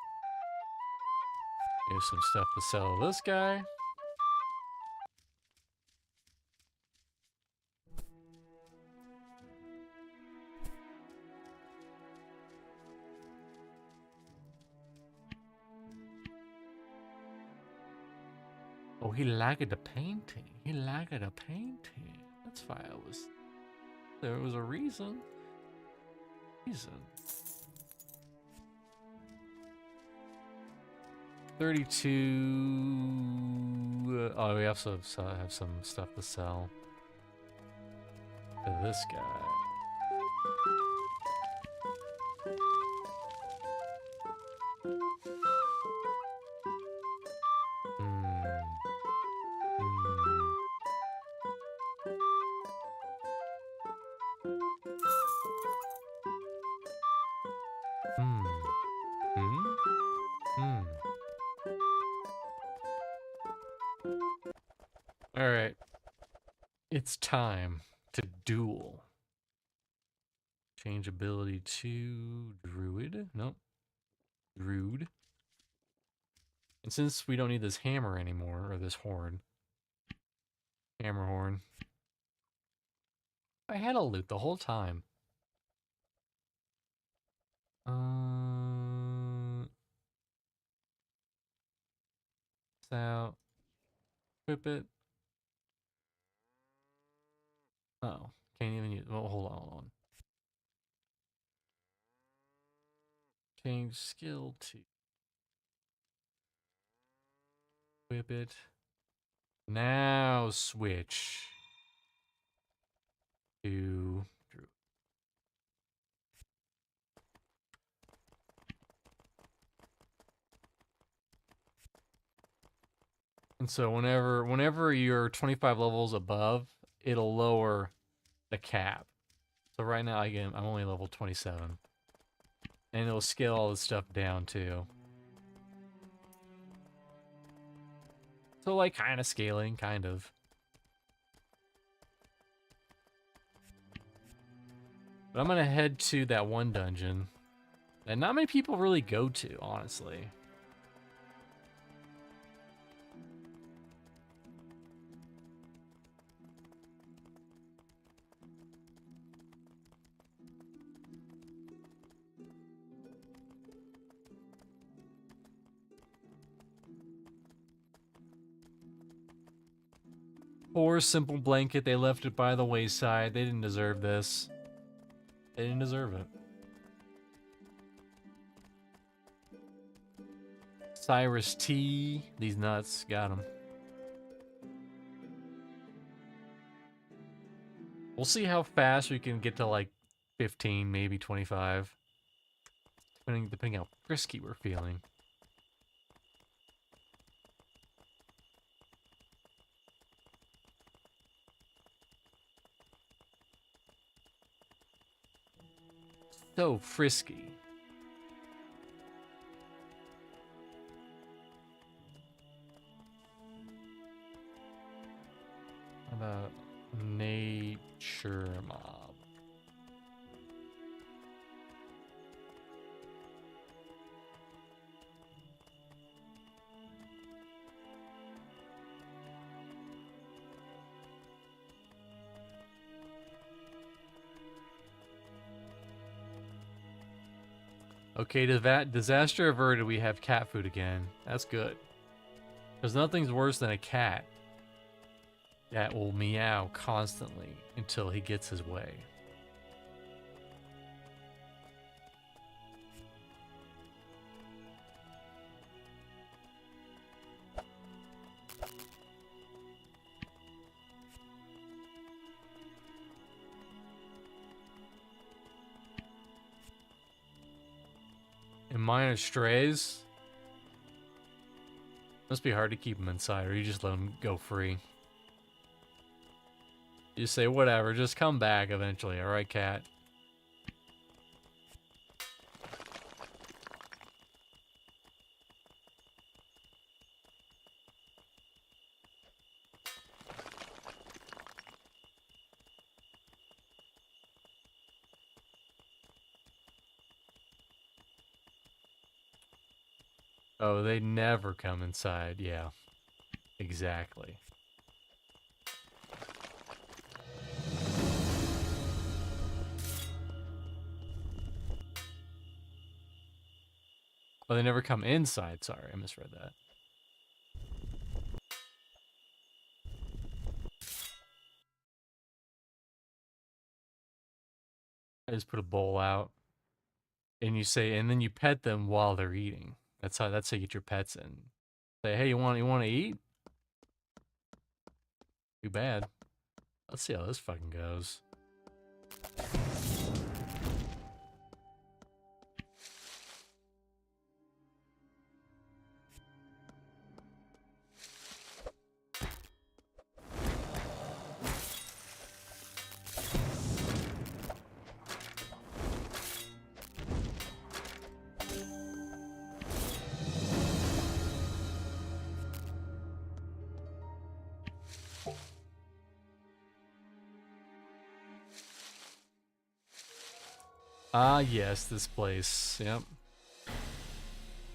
Here's some stuff to sell to this guy. Oh, he lagged a painting. He lagged a painting. That's why I was... There was a reason. Reason. 32... oh, we also have some stuff to sell. To this guy. Alright. It's time to duel. Change ability to Druid. Nope. Druid. And since we don't need this hammer anymore, or this horn. Hammer horn. I had a loot the whole time. So, equip it. Oh, can't even use. Well, hold on. Change skill to equip it. Now switch to Drew. And so whenever you're 25 levels above, it'll lower the cap. So right now I'm only level 27. And it'll scale all this stuff down too. So like kind of scaling, kind of. But I'm gonna head to that one dungeon that not many people really go to, honestly. Poor simple blanket, they left it by the wayside. They didn't deserve this. They didn't deserve it. Cyrus T. These nuts. Got him. We'll see how fast we can get to like 15, maybe 25. depending how frisky we're feeling. So frisky. How about nature mob? Okay, disaster averted, we have cat food again. That's good. Because nothing's worse than a cat that will meow constantly until he gets his way. And mine are strays. Must be hard to keep them inside, or you just let them go free. You say, whatever, just come back eventually, alright, cat? Oh, they never come inside. Yeah, exactly. Oh, they never come inside. Sorry, I misread that. I just put a bowl out, and you say, and then you pet them while they're eating. That's how you get your pets in. Say, hey, you want to eat? Too bad. Let's see how this fucking goes. Ah, yes, this place. Yep.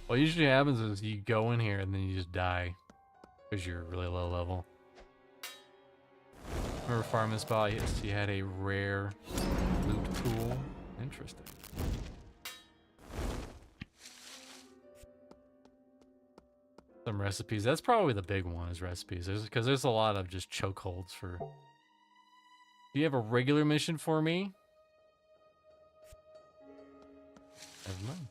What usually happens is you go in here and then you just die because you're really low level. Remember farming this ball? Yes, you had a rare loot pool. Interesting. Some recipes. That's probably the big one is recipes. Because there's a lot of just chokeholds for... Do you have a regular mission for me? Never mind.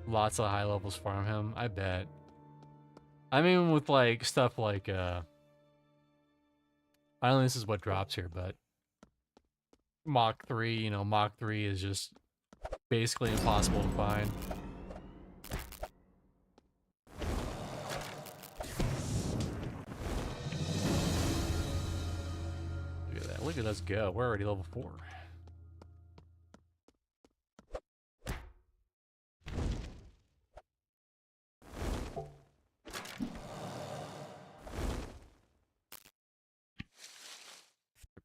Lots of high levels farm him, I bet. I mean, with like stuff like I don't know this is what drops here, but Mach 3, you know, Mach 3 is just basically impossible to find. Look at that. Look at us go. We're already level 4.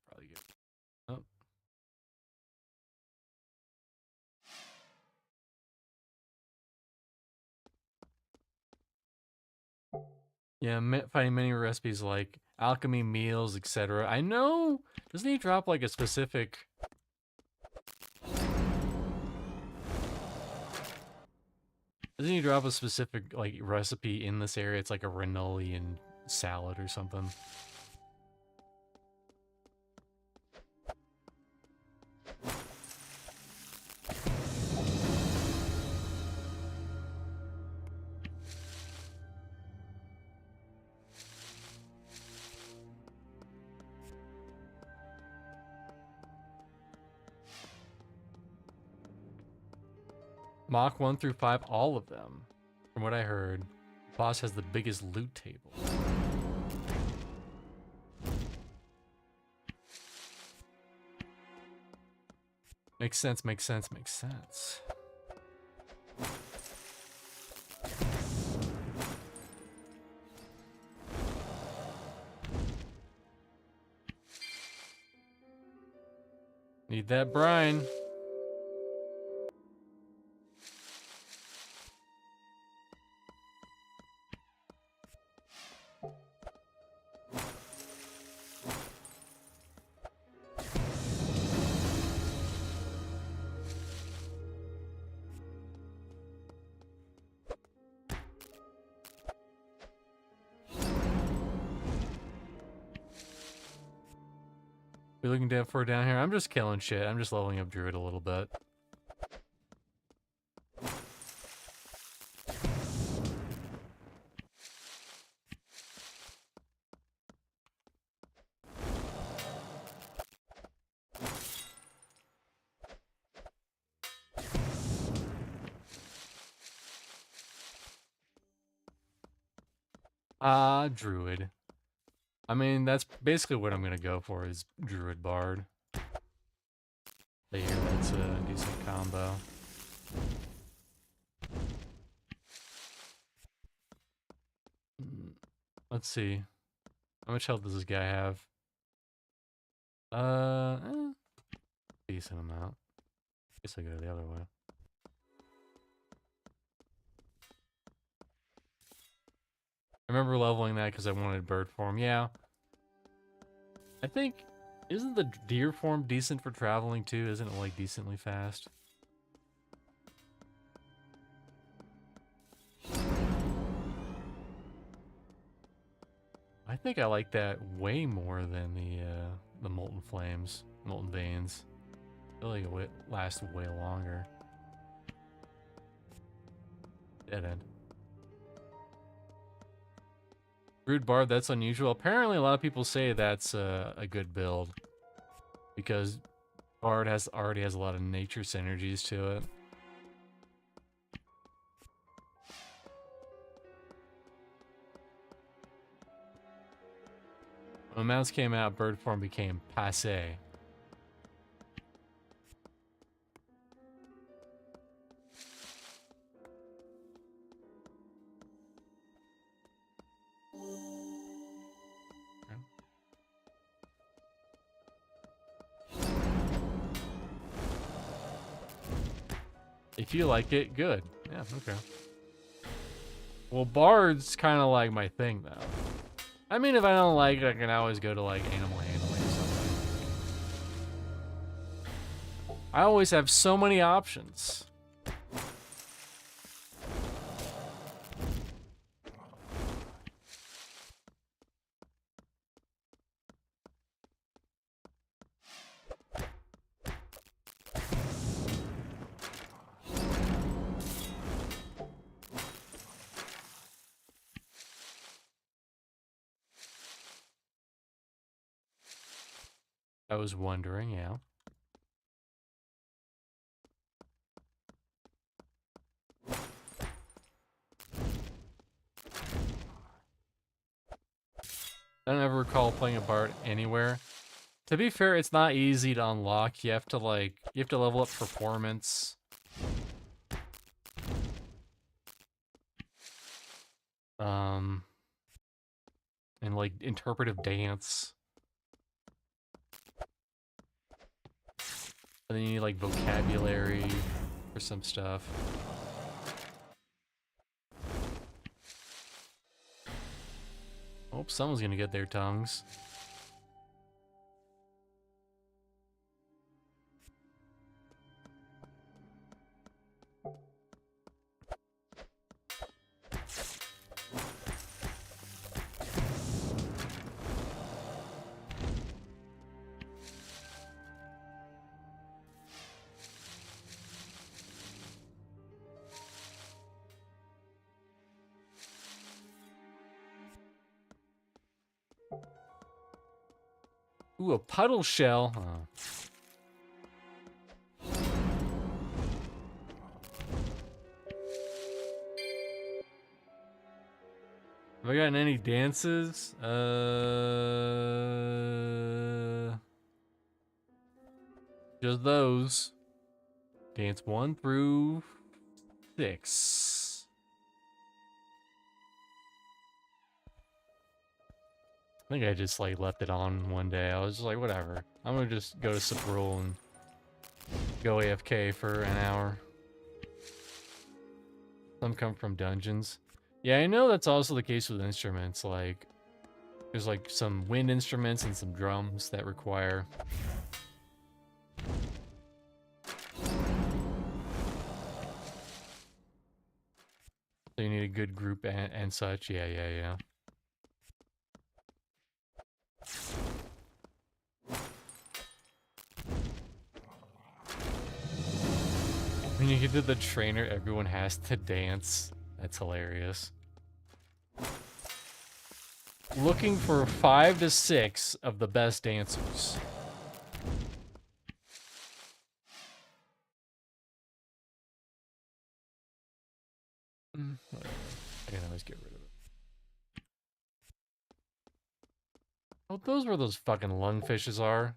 Probably get... Oh. Yeah, finding many recipes like alchemy, meals, etc. I know. Doesn't he drop like a specific... Doesn't he drop a specific like recipe in this area? It's like a Renolian salad or something. Mach 1 through 5, all of them. From what I heard, boss has the biggest loot table. Makes sense, makes sense, makes sense. Need that brine. We're looking for down here. I'm just killing shit. I'm just leveling up Druid a little bit. Druid. I mean, that's basically what I'm gonna go for is Druid Bard. I hear that's a decent combo. Let's see. How much health does this guy have? Decent amount. Guess I go the other way. I remember leveling that because I wanted bird form. Yeah. I think, isn't the deer form decent for traveling too? Isn't it like decently fast? I think I like that way more than the molten flames, molten veins. I feel like it lasts way longer. Dead end. Brood Bard, that's unusual. Apparently a lot of people say that's a good build. Because Bard already has a lot of nature synergies to it. When mounts came out, bird form became passé. If you like it, good. Yeah, okay. Well, Bard's kind of like my thing, though. I mean, if I don't like it, I can always go to, like, animal handling or something. I always have so many options. I was wondering, yeah. I don't ever recall playing a Bard anywhere. To be fair, it's not easy to unlock. You have to level up performance. And like interpretive dance. And then you need like vocabulary for some stuff. Hope someone's gonna get their tongues. Ooh, a puddle shell. Oh. Have I gotten any dances? Just those. Dance 1 through 6. I think I just like left it on one day. I was just like, whatever. I'm gonna just go to Sabrul and go AFK for an hour. Some come from dungeons. Yeah, I know that's also the case with instruments. Like, there's like some wind instruments and some drums that require. So you need a good group and such. Yeah. When you get to the trainer, everyone has to dance. That's hilarious. Looking for 5 to 6 of the best dancers. Whatever. I can always get rid of it. Oh, those where those fucking lungfishes are.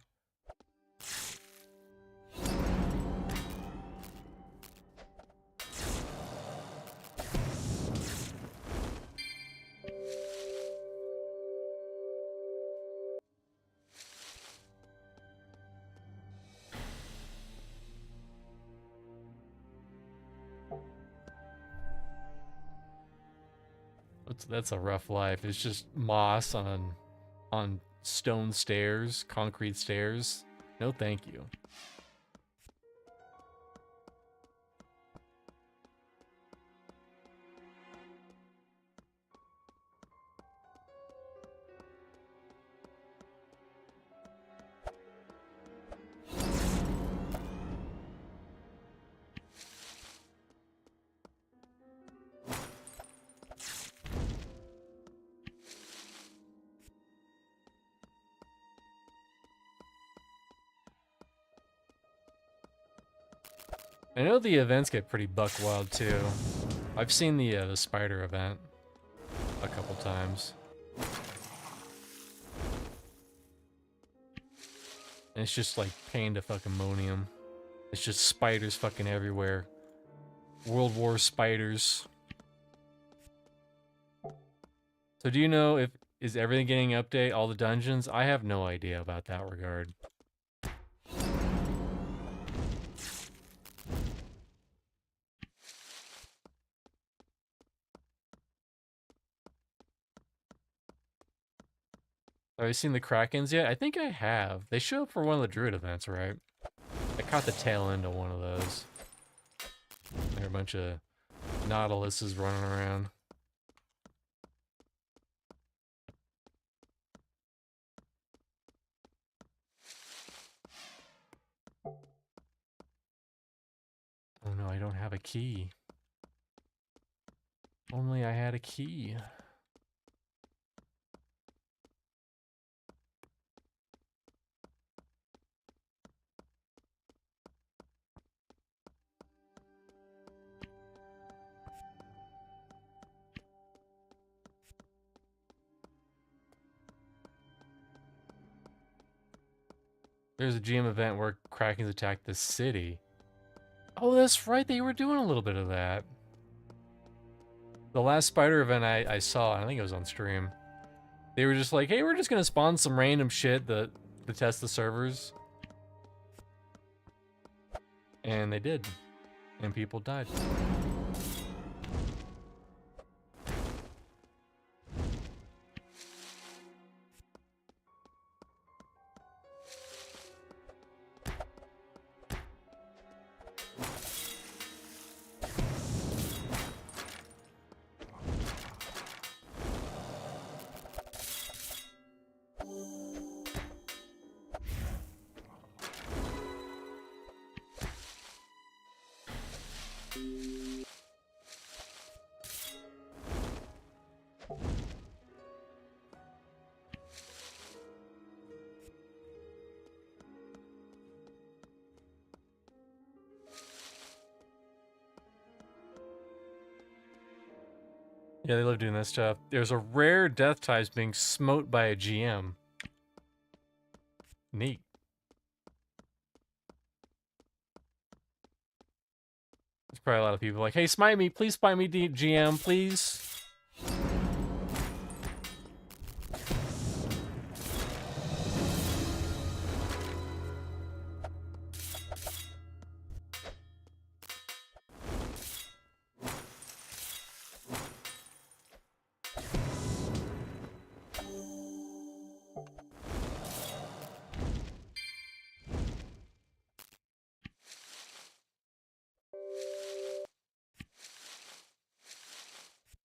That's a rough life. It's just moss on stone stairs, concrete stairs. No, thank you. I know the events get pretty buck wild too. I've seen the spider event a couple times. And it's just like pandemonium. It's just spiders fucking everywhere. World War spiders. So do you know is everything getting an update, all the dungeons? I have no idea about that regard. Have you seen the Krakens yet? I think I have. They show up for one of the Druid events, right? I caught the tail end of one of those. There are a bunch of Nautiluses running around. Oh no, I don't have a key. Only I had a key. There's a GM event where Krakens attacked the city. Oh, that's right, they were doing a little bit of that. The last spider event I saw, I think it was on stream, they were just like, hey, we're just gonna spawn some random shit to test the servers. And they did. And people died. Yeah, they love doing that stuff. There's a rare death types being smote by a GM. Neat. There's probably a lot of people like, hey, smite me, please smite me, GM, please.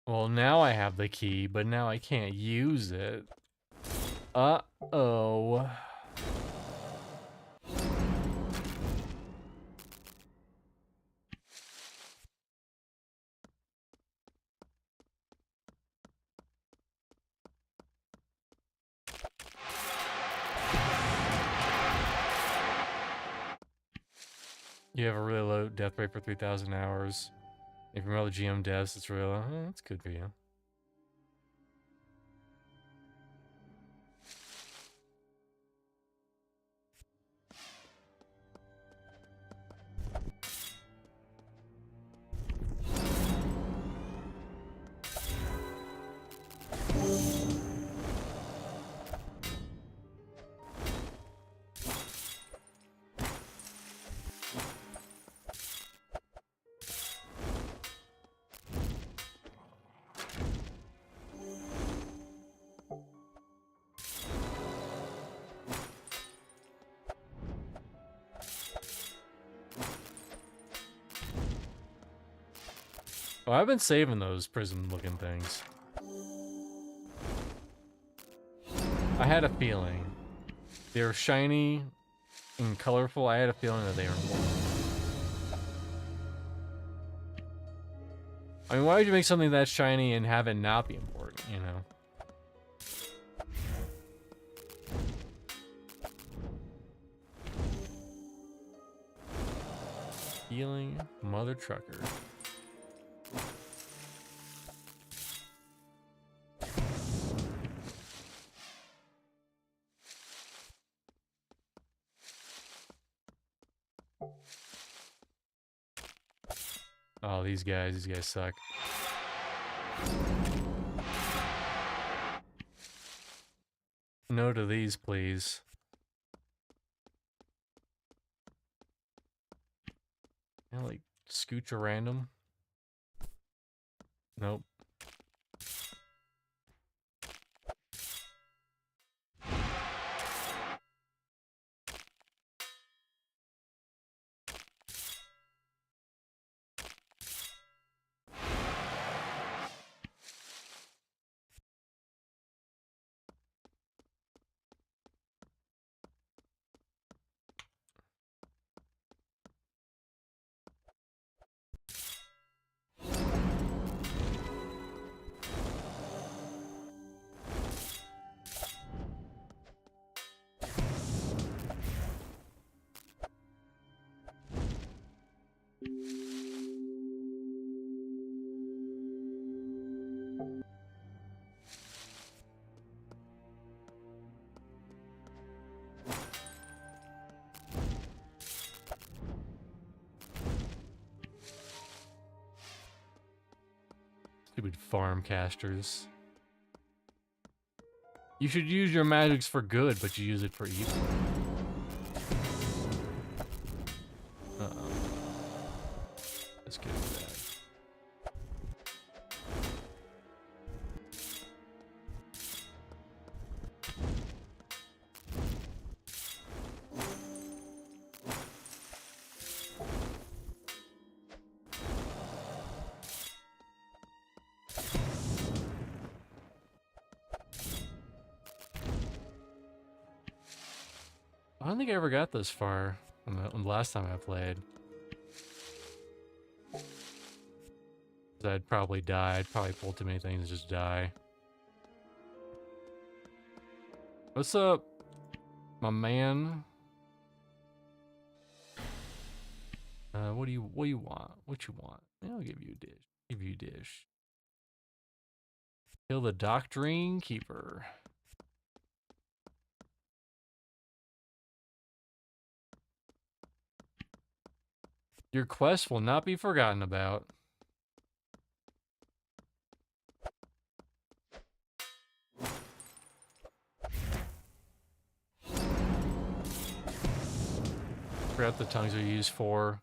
Well, now I have the key, but now I can't use it. Uh-oh. You have a really low death rate for 3,000 hours. If you're the GM deaths, it's really low. Oh, that's good for you. Oh, I've been saving those prism-looking things. I had a feeling. They were shiny and colorful. I had a feeling that they were important. I mean, why would you make something that shiny and have it not be important, you know? Healing mother trucker. Oh, these guys suck. No to these, please. Can I, like, scooch a random? Nope. Stupid farm casters. You should use your magics for good, but you use it for evil. Uh-oh. Let's get rid of that. I don't think I ever got this far when the last time I played. I'd probably die. I'd probably pull too many things and just die. What's up, my man? What do you want? What you want? I'll give you a dish. Give you a dish. Kill the Doctrine Keeper. Your quest will not be forgotten about. Forgot the tongues are used for.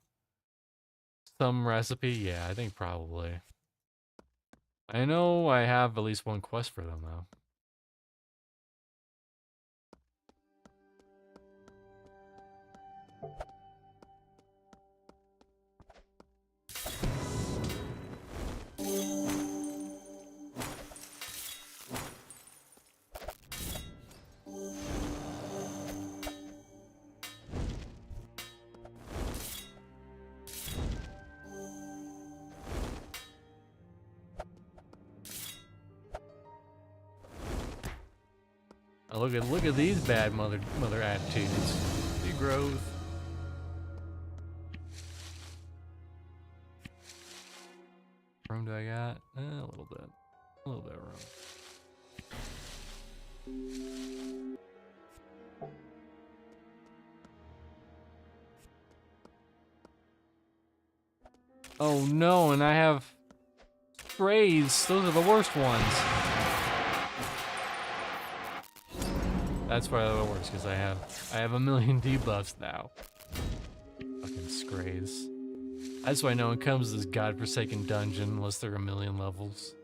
Some recipe? Yeah, I think probably. I know I have at least one quest for them, though. Oh, look at these bad mother attitudes. Degrowth. Room do I got? A little bit. A little bit of room. Oh no, and I have sprays. Those are the worst ones. That's why they're the worst, because I have a million debuffs now. Fucking scrays. That's why no one comes to this godforsaken dungeon unless they're a million levels.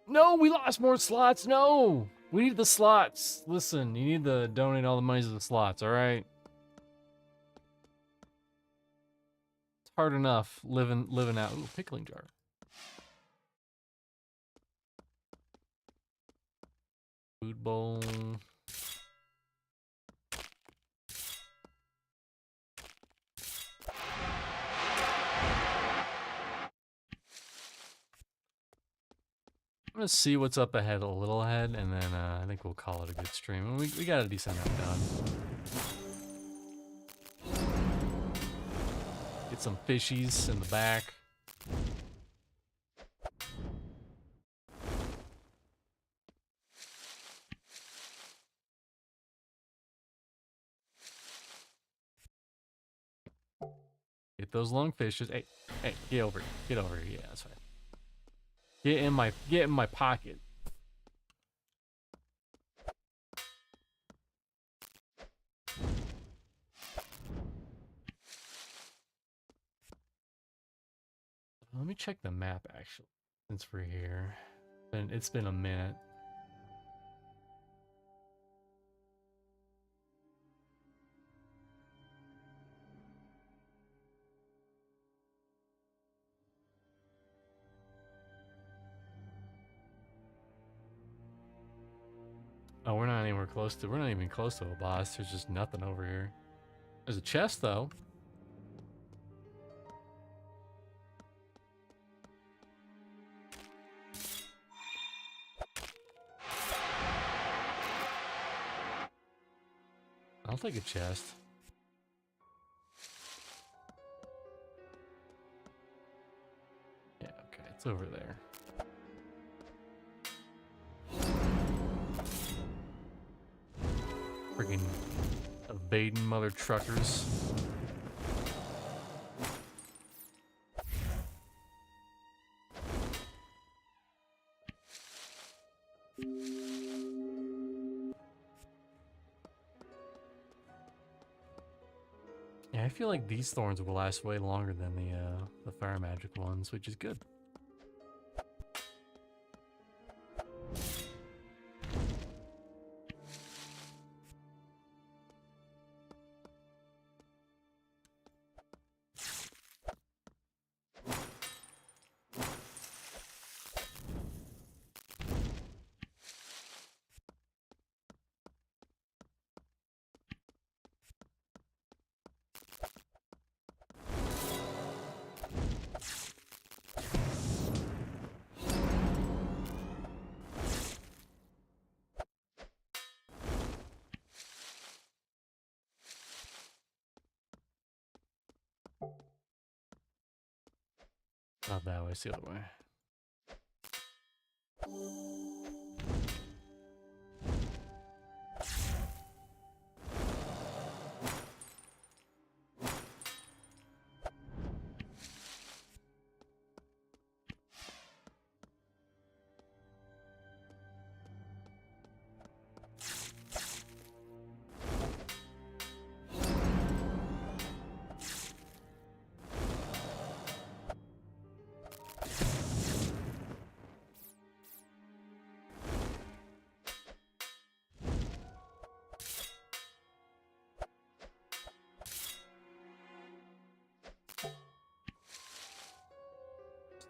No, we lost more slots. No, we need the slots. Listen, you need to donate all the money to the slots. All right. It's hard enough living out. Ooh, pickling jar. Food bowl. I'm gonna see what's up ahead a little ahead, and then I think we'll call it a good stream. We got a decent amount done. Get some fishies in the back. Get those lungfishes. Hey, get over here. Get over here. Yeah, that's right. Get in my pocket. Let me check the map actually, since we're here. It's been a minute. Oh, we're not even close to a boss. There's just nothing over here. There's a chest though. I'll take a chest. Yeah, okay, it's over there. Friggin' evading mother truckers. Yeah, I feel like these thorns will last way longer than the fire magic ones, which is good. Not that way, it's the other way.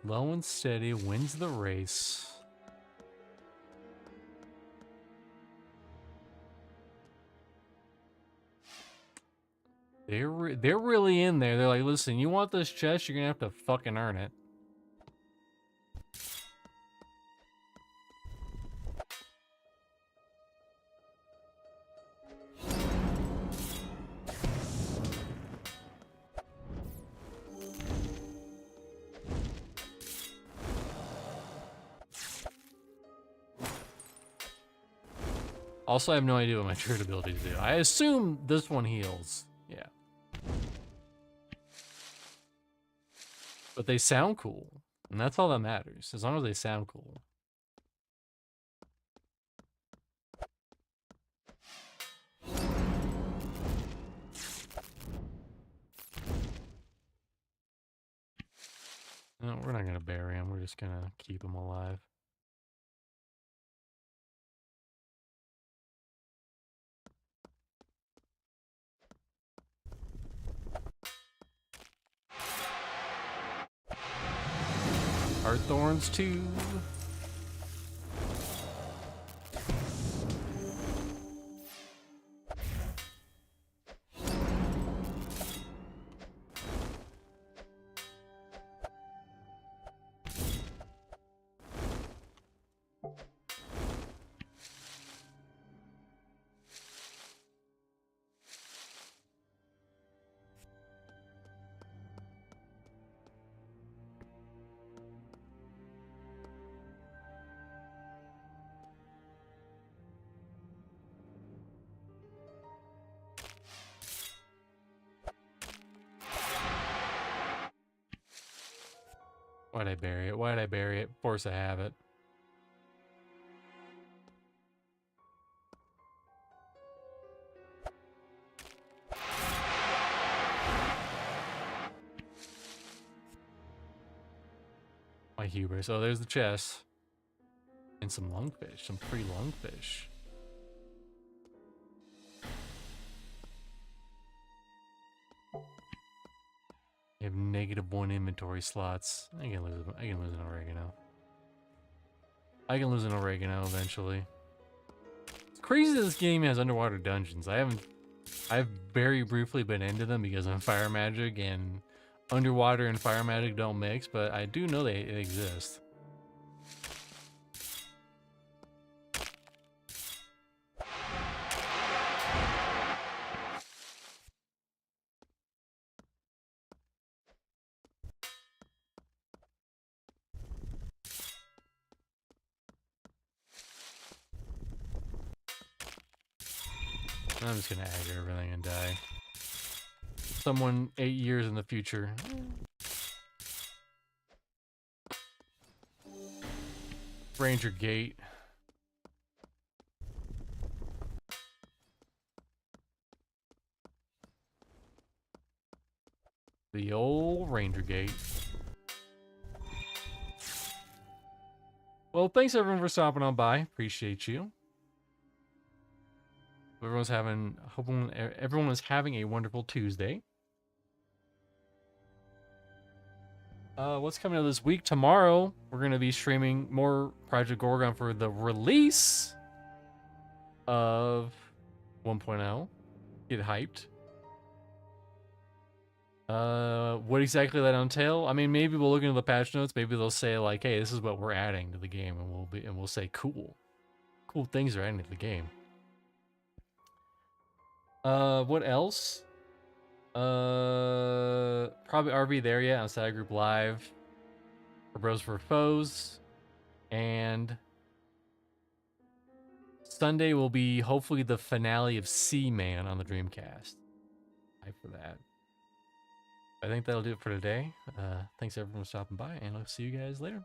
Low and steady wins the race. They're really in there. They're like, listen, you want this chest? You're gonna have to fucking earn it. Also, I have no idea what my trade abilities do. I assume this one heals. Yeah. But they sound cool. And that's all that matters. As long as they sound cool. No, we're not going to bury him. We're just going to keep him alive. Heart thorns too. Why'd I bury it? Why'd I bury it? Force of habit. My hubris. Oh, there's the chest. And some lungfish. Some free lungfish. I have -1 inventory slots. I can lose an oregano. I can lose an oregano eventually. It's crazy that this game has underwater dungeons. I've very briefly been into them because I'm fire magic and underwater and fire magic don't mix, but I do know they exist. I'm just gonna aggro everything and die. Someone 8 years in the future. Ranger Gate. The old Ranger Gate. Well, thanks everyone for stopping on by. Appreciate you. Hoping everyone is having a wonderful Tuesday. What's coming out this week? Tomorrow, we're going to be streaming more Project Gorgon for the release of 1.0. Get hyped. What exactly that entail? I mean, maybe we'll look into the patch notes. Maybe they'll say like, "Hey, this is what we're adding to the game," and we'll say, "Cool, cool things are adding to the game." What else? Probably RV there, yeah, on Side Group Live. for Bros for Foes. And Sunday will be hopefully the finale of Seaman on the Dreamcast. Hype for that. I think that'll do it for today. Thanks everyone for stopping by, and I'll see you guys later.